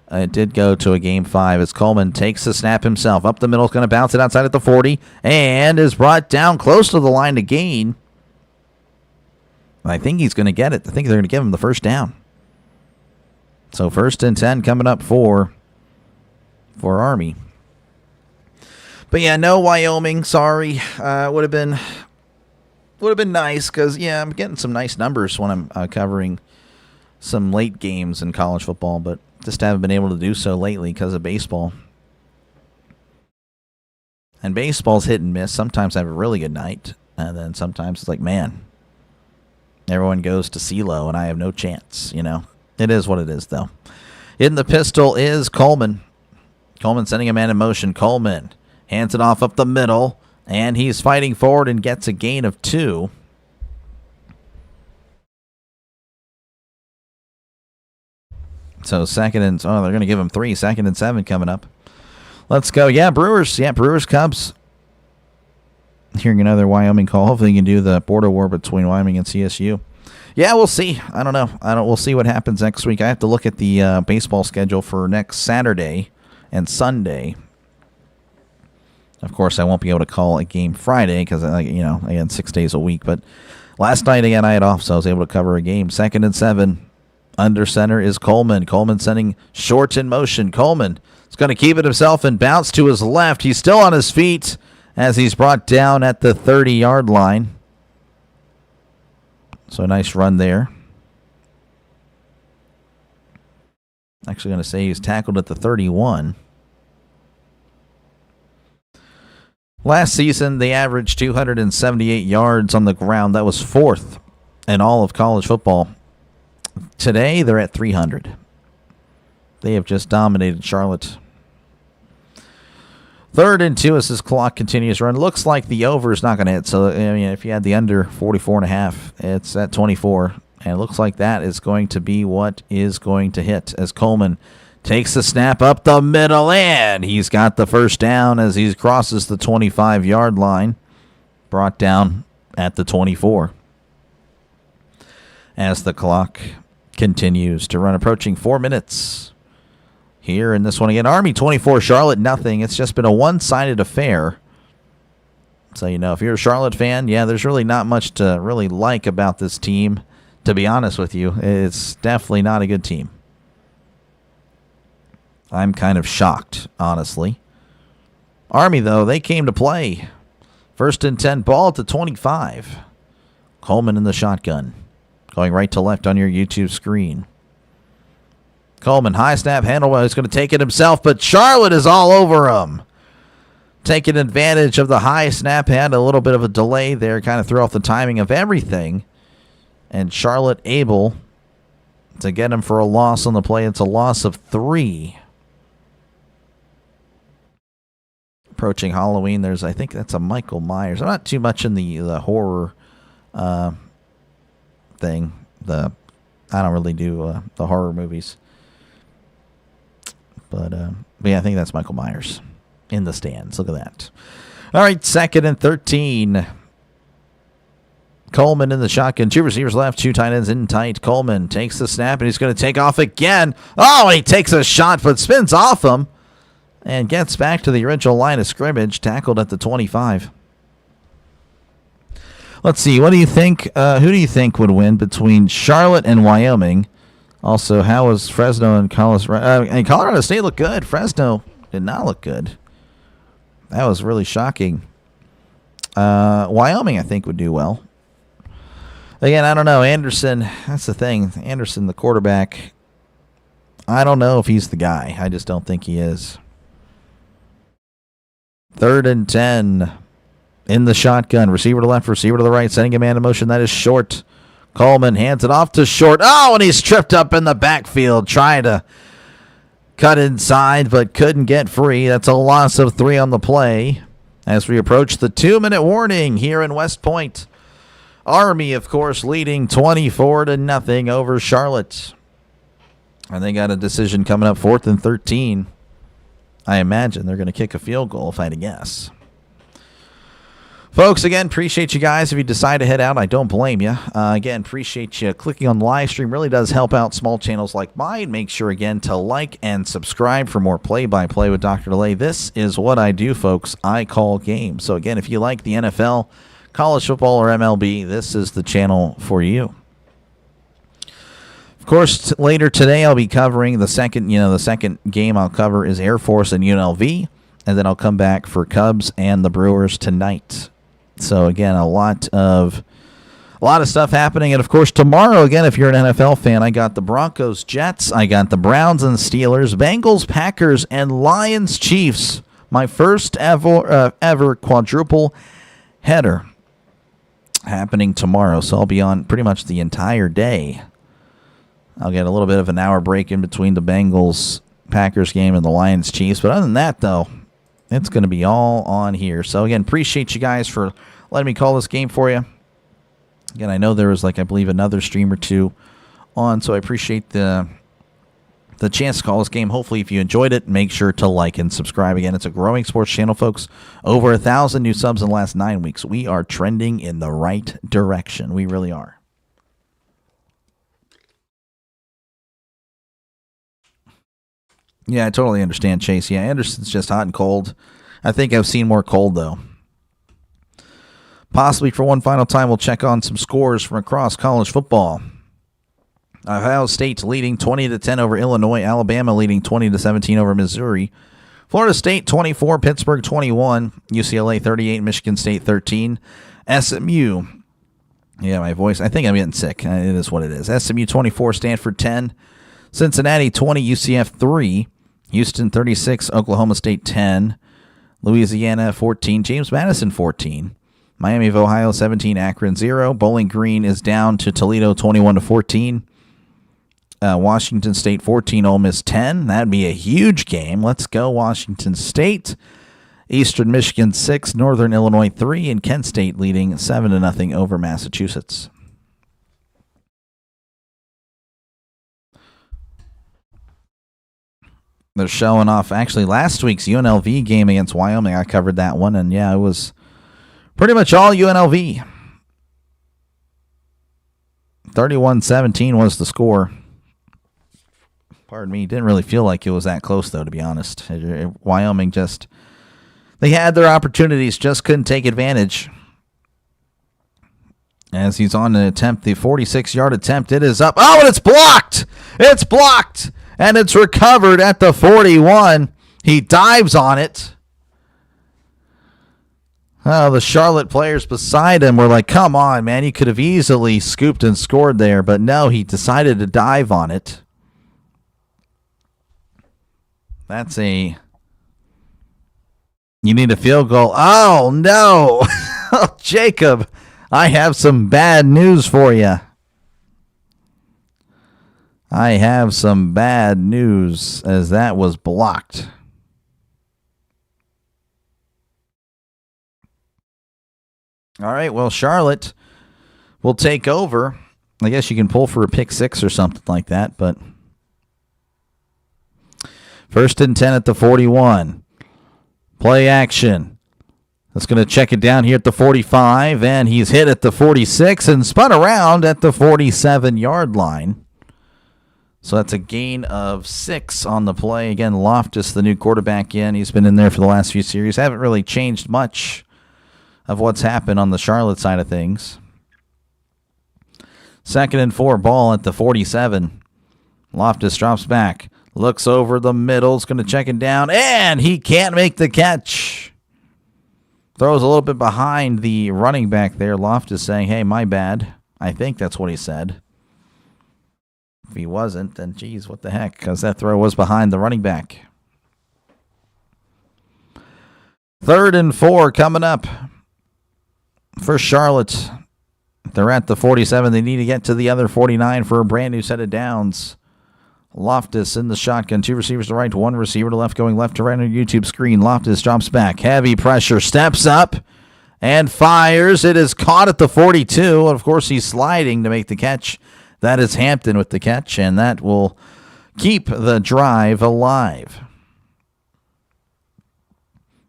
it did go to a game 5 as Coleman takes the snap himself. Up the middle, is going to bounce it outside at the 40, and is brought down close to the line to gain. I think he's going to get it. I think they're going to give him the first down. So 1st and 10 coming up for Army. But yeah, no Wyoming. Sorry. Would have been nice because I'm getting some nice numbers when I'm covering some late games in college football, but just haven't been able to do so lately because of baseball. And baseball's hit and miss. Sometimes I have a really good night, and then sometimes it's like, man, everyone goes to CeeLo and I have no chance. It is what it is, though. In the pistol is Coleman. Coleman sending a man in motion. Coleman hands it off up the middle, and he's fighting forward and gets a gain of 2. So 2nd and... Oh, they're going to give him 3. 2nd and 7 coming up. Let's go. Yeah, Brewers. Yeah, Brewers, Cubs. Hearing another Wyoming call. Hopefully you can do the border war between Wyoming and CSU. Yeah, we'll see. I don't know. We'll see what happens next week. I have to look at the baseball schedule for next Saturday and Sunday. Of course, I won't be able to call a game Friday because, again, 6 days a week. But last night, again, I had off, so I was able to cover a game. 2nd and 7. Under center is Coleman. Coleman sending short in motion. Coleman is going to keep it himself and bounce to his left. He's still on his feet as he's brought down at the 30-yard line. So a nice run there. Actually going to say he's tackled at the 31. Last season, they averaged 278 yards on the ground. That was 4th in all of college football. Today, they're at 300. They have just dominated Charlotte. 3rd and 2 as this clock continues to run. Looks like the over is not going to hit. So, if you had the under 44.5, it's at 24. And it looks like that is going to be what is going to hit as Coleman Takes the snap up the middle, and he's got the first down as he crosses the 25-yard line. Brought down at the 24. As the clock continues to run, approaching 4 minutes here in this one again. Army 24, Charlotte nothing. It's just been a one-sided affair. So, you know, if you're a Charlotte fan, yeah, there's really not much to really like about this team, to be honest with you. It's definitely not a good team. I'm kind of shocked, honestly. Army, though, they came to play. 1st and 10, ball at the 25. Coleman in the shotgun. Going right to left on your YouTube screen. Coleman, high snap, handle. He's going to take it himself, but Charlotte is all over him. Taking advantage of the high snap, had a little bit of a delay there, kind of threw off the timing of everything. And Charlotte able to get him for a loss on the play. It's a loss of 3. Approaching Halloween, I think that's a Michael Myers. I'm not too much in the horror thing. I don't really do the horror movies. But yeah, I think that's Michael Myers in the stands. Look at that. All right, 2nd and 13. Coleman in the shotgun. 2 receivers left, 2 tight ends in tight. Coleman takes the snap, and he's going to take off again. Oh, he takes a shot, but spins off him. And gets back to the original line of scrimmage, tackled at the 25. Let's see. What do you think? Who do you think would win between Charlotte and Wyoming? Also, how was Fresno and Colorado State looked good. Fresno did not look good. That was really shocking. Wyoming, I think, would do well. Again, I don't know. Anderson, that's the thing. Anderson, the quarterback, I don't know if he's the guy. I just don't think he is. 3rd and 10 in the shotgun. Receiver to left, receiver to the right, sending a man in motion. That is Short. Coleman hands it off to Short. Oh, and he's tripped up in the backfield trying to cut inside, but couldn't get free. That's a loss of 3 on the play as we approach the 2-minute warning here in West Point. Army, of course, leading 24-0 over Charlotte. And they got a decision coming up, 4th and 13. I imagine they're going to kick a field goal, if I had to guess. Folks, again, appreciate you guys. If you decide to head out, I don't blame you. Again, appreciate you clicking on the live stream. Really does help out small channels like mine. Make sure, again, to like and subscribe for more play-by-play with DrDelay. This is what I do, folks. I call games. So, again, if you like the NFL, college football, or MLB, this is the channel for you. Of course, later today I'll be covering the second game I'll cover is Air Force and UNLV, and then I'll come back for Cubs and the Brewers tonight. So again, a lot of stuff happening, and of course tomorrow again, if you're an NFL fan, I got the Broncos, Jets, I got the Browns and Steelers, Bengals, Packers, and Lions, Chiefs. My first ever quadruple header happening tomorrow, so I'll be on pretty much the entire day. I'll get a little bit of an hour break in between the Bengals-Packers game and the Lions-Chiefs. But other than that, though, it's going to be all on here. So, again, appreciate you guys for letting me call this game for you. Again, I know there was, I believe, another stream or 2 on, so I appreciate the chance to call this game. Hopefully, if you enjoyed it, make sure to like and subscribe. Again, it's a growing sports channel, folks. Over 1,000 new subs in the last 9 weeks. We are trending in the right direction. We really are. Yeah, I totally understand, Chase. Yeah, Anderson's just hot and cold. I think I've seen more cold, though. Possibly for one final time, we'll check on some scores from across college football. Ohio State leading 20-10 over Illinois. Alabama leading 20-17 over Missouri. Florida State 24, Pittsburgh 21, UCLA 38, Michigan State 13. SMU. Yeah, my voice. I think I'm getting sick. It is what it is. SMU 24, Stanford 10. Cincinnati 20, UCF 3. Houston 36, Oklahoma State 10, Louisiana 14, James Madison 14, Miami of Ohio 17, Akron 0, Bowling Green is down to Toledo 21-14, Washington State 14, Ole Miss 10. That'd be a huge game. Let's go Washington State. Eastern Michigan 6, Northern Illinois 3, and Kent State leading 7-0 over Massachusetts. They're showing off. Actually, last week's UNLV game against Wyoming, I covered that one, and yeah, it was pretty much all UNLV. 31-17 was the score. Pardon me. Didn't really feel like it was that close, though, to be honest. Wyoming just, they had their opportunities, just couldn't take advantage. As he's on to attempt the 46-yard attempt, it is up. Oh, and it's blocked! It's blocked! And it's recovered at the 41. He dives on it. Oh, the Charlotte players beside him were like, come on, man. You could have easily scooped and scored there. But no, he decided to dive on it. That's a... You need a field goal. Oh, no. Oh, Jacob, I have some bad news for you. I have some bad news, as that was blocked. All right, well, Charlotte will take over. I guess you can pull for a pick six or something like that, but 1st and 10 at the 41. Play action. That's going to check it down here at the 45, and he's hit at the 46 and spun around at the 47-yard line. So that's a gain of 6 on the play. Again, Loftus, the new quarterback in. He's been in there for the last few series. Haven't really changed much of what's happened on the Charlotte side of things. 2nd and 4, ball at the 47. Loftus drops back. Looks over the middle. Is going to check it down. And he can't make the catch. Throws a little bit behind the running back there. Loftus saying, hey, my bad. I think that's what he said. If he wasn't, then geez, what the heck? Because that throw was behind the running back. 3rd and 4 coming up for Charlotte. They're at the 47. They need to get to the other 49 for a brand new set of downs. Loftus in the shotgun. 2 receivers to right, 1 receiver to left, going left to right on your YouTube screen. Loftus drops back. Heavy pressure. Steps up and fires. It is caught at the 42. And of course, he's sliding to make the catch. That is Hampton with the catch, and that will keep the drive alive.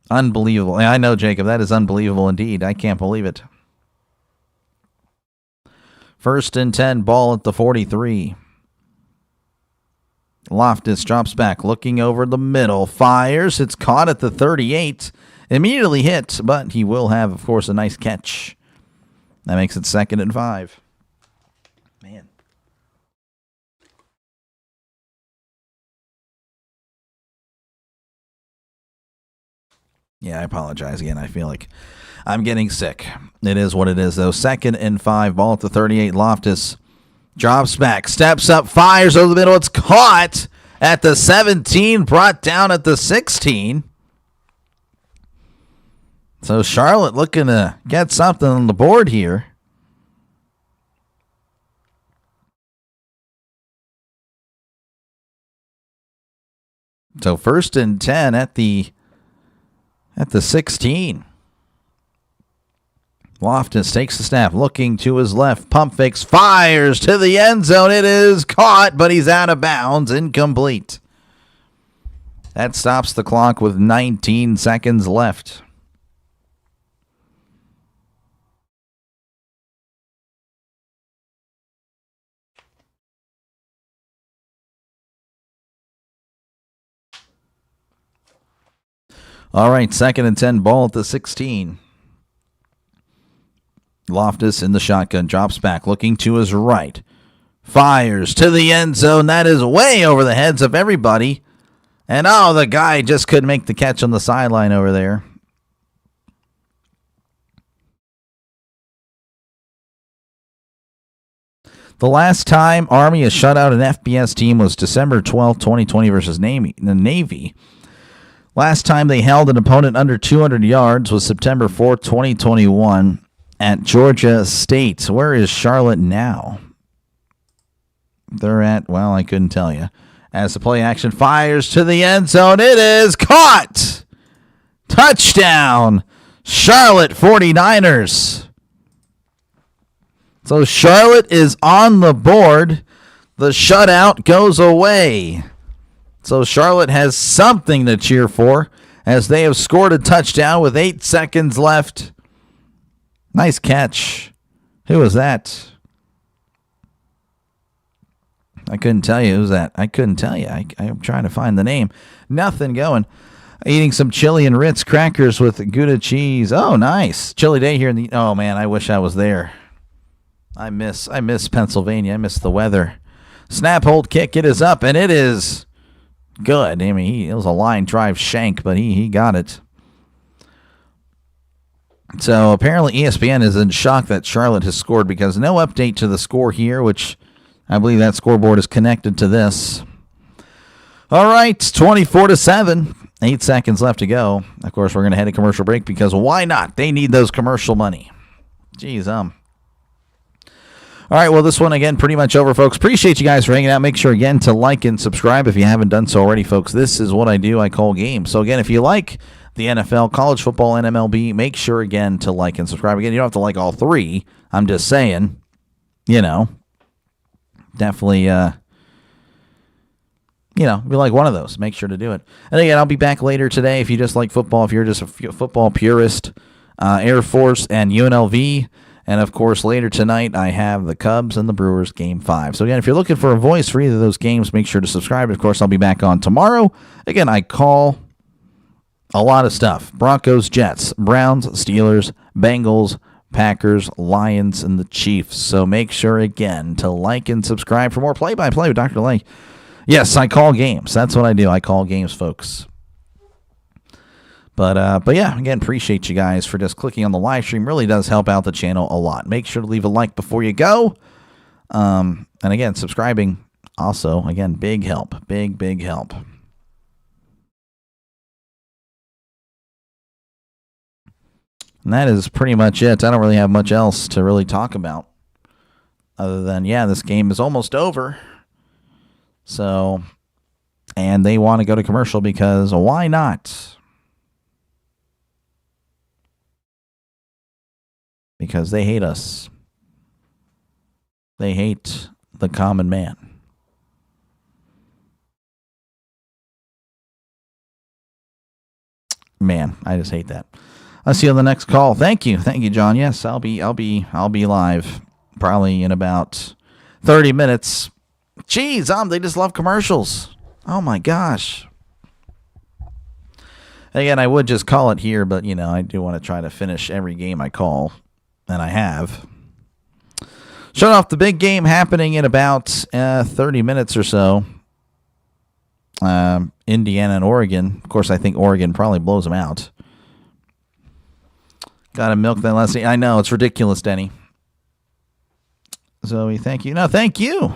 Unbelievable. I know, Jacob, that is unbelievable indeed. I can't believe it. 1st and 10, ball at the 43. Loftus drops back, looking over the middle, fires. It's caught at the 38. Immediately hit, but he will have, of course, a nice catch. That makes it 2nd and 5. Man. Yeah, I apologize again. I feel like I'm getting sick. It is what it is, though. 2nd and 5, ball at the 38. Loftus drops back, steps up, fires over the middle. It's caught at the 17, brought down at the 16. So Charlotte looking to get something on the board here. So 1st and 10 at the 16. Loftus takes the snap, looking to his left. Pump fakes, fires to the end zone. It is caught, but he's out of bounds. Incomplete. That stops the clock with 19 seconds left. All right, 2nd and 10, ball at the 16. Loftus in the shotgun, drops back, looking to his right. Fires to the end zone. That is way over the heads of everybody. And oh, the guy just couldn't make the catch on the sideline over there. The last time Army has shut out an FBS team was December 12th, 2020 versus the Navy. Last time they held an opponent under 200 yards was September 4th, 2021 at Georgia State. Where is Charlotte now? They're at, well, I couldn't tell you. As the play action fires to the end zone, it is caught! Touchdown! Charlotte 49ers. So Charlotte is on the board. The shutout goes away. So Charlotte has something to cheer for as they have scored a touchdown with 8 seconds left. Nice catch. Who was that? I couldn't tell you. Who was that? I couldn't tell you. I'm trying to find the name. Nothing going. Eating some chili and Ritz crackers with Gouda cheese. Oh, nice. Chilly day here in the... Oh, man, I wish I was there. I miss Pennsylvania. I miss the weather. Snap, hold, kick. It is up, and it is good. I mean, it was a line drive shank, but he got it. So apparently ESPN is in shock that Charlotte has scored because no update to the score here, which I believe that scoreboard is connected to this. All right, 24-7. 8 seconds left to go. Of course, we're going to head to commercial break because why not? They need those commercial money. Jeez, All right, well, this one, again, pretty much over, folks. Appreciate you guys for hanging out. Make sure, again, to like and subscribe if you haven't done so already, folks. This is what I do. I call games. So, again, if you like the NFL, college football, and MLB, make sure, again, to like and subscribe. Again, you don't have to like all three. I'm just saying, definitely, if you like one of those, make sure to do it. And again, I'll be back later today if you just like football, if you're just a football purist, Air Force and UNLV. And, of course, later tonight, I have the Cubs and the Brewers Game 5. So, again, if you're looking for a voice for either of those games, make sure to subscribe. Of course, I'll be back on tomorrow. Again, I call a lot of stuff. Broncos, Jets, Browns, Steelers, Bengals, Packers, Lions, and the Chiefs. So make sure, again, to like and subscribe for more play-by-play with DrDelay. Yes, I call games. That's what I do. I call games, folks. But yeah, again, appreciate you guys for just clicking on the live stream. Really does help out the channel a lot. Make sure to leave a like before you go. And again, subscribing also, again, big help. Big help. And that is pretty much it. I don't really have much else to really talk about other than, this game is almost over. So, and they want to go to commercial because why not? Because they hate us. They hate the common man. Man, I just hate that. I'll see you on the next call. Thank you, John. Yes, I'll be live probably in about 30 minutes. Jeez, they just love commercials. Oh my gosh. Again, I would just call it here, but I do want to try to finish every game I call. And I have. Shut off the big game happening in about 30 minutes or so. Indiana and Oregon. Of course, I think Oregon probably blows them out. Got to milk that last game. I know, it's ridiculous, Denny. Zoe, thank you. No, thank you.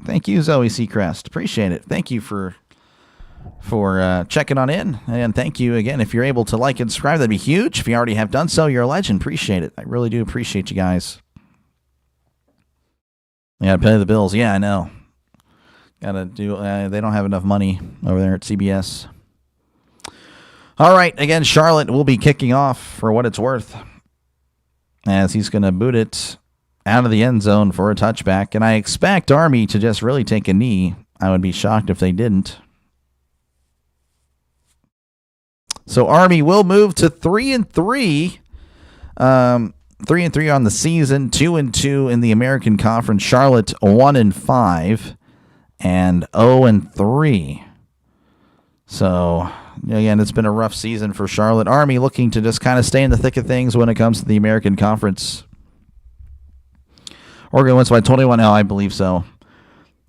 Thank you, Zoe Seacrest. Appreciate it. Thank you for checking on in. And thank you again. If you're able to like and subscribe, that'd be huge. If you already have done so, you're a legend. Appreciate it. I really do appreciate you guys. Yeah, pay the bills. Yeah, I know. Gotta do. They don't have enough money over there at CBS. All right. Again, Charlotte will be kicking off for what it's worth, as he's going to boot it out of the end zone for a touchback. And I expect Army to just really take a knee. I would be shocked if they didn't. So Army will move to 3-3. 3-3 on the season, 2-2 in the American Conference. Charlotte 1-5 and 0-3. So again, it's been a rough season for Charlotte. Army looking to just kind of stay in the thick of things when it comes to the American Conference. Oregon wins by 21. Oh, I believe so.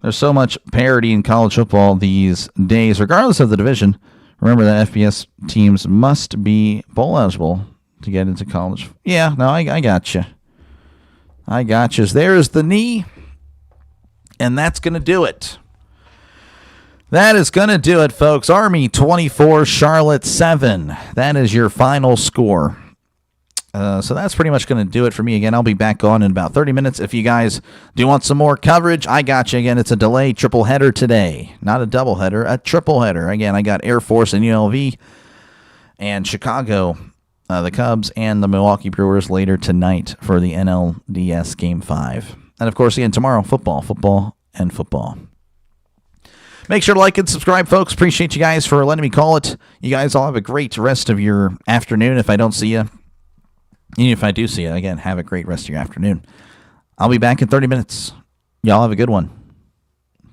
There's so much parity in college football these days, regardless of the division. Remember that FBS teams must be bowl eligible to get into college. Yeah, no, I got you. I got you. There's the knee, and that's going to do it. That is going to do it, folks. Army 24, Charlotte 7. That is your final score. So that's pretty much going to do it for me. Again, I'll be back on in about 30 minutes. If you guys do want some more coverage, I got you. Again, it's a delay triple header today. Not a double header, a triple header. Again, I got Air Force and UNLV and Chicago, the Cubs, and the Milwaukee Brewers later tonight for the NLDS Game 5. And, of course, again, tomorrow, football. Make sure to like and subscribe, folks. Appreciate you guys for letting me call it. You guys all have a great rest of your afternoon. If I don't see you, even if I do see you, again, have a great rest of your afternoon. I'll be back in 30 minutes. Y'all have a good one.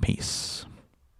Peace.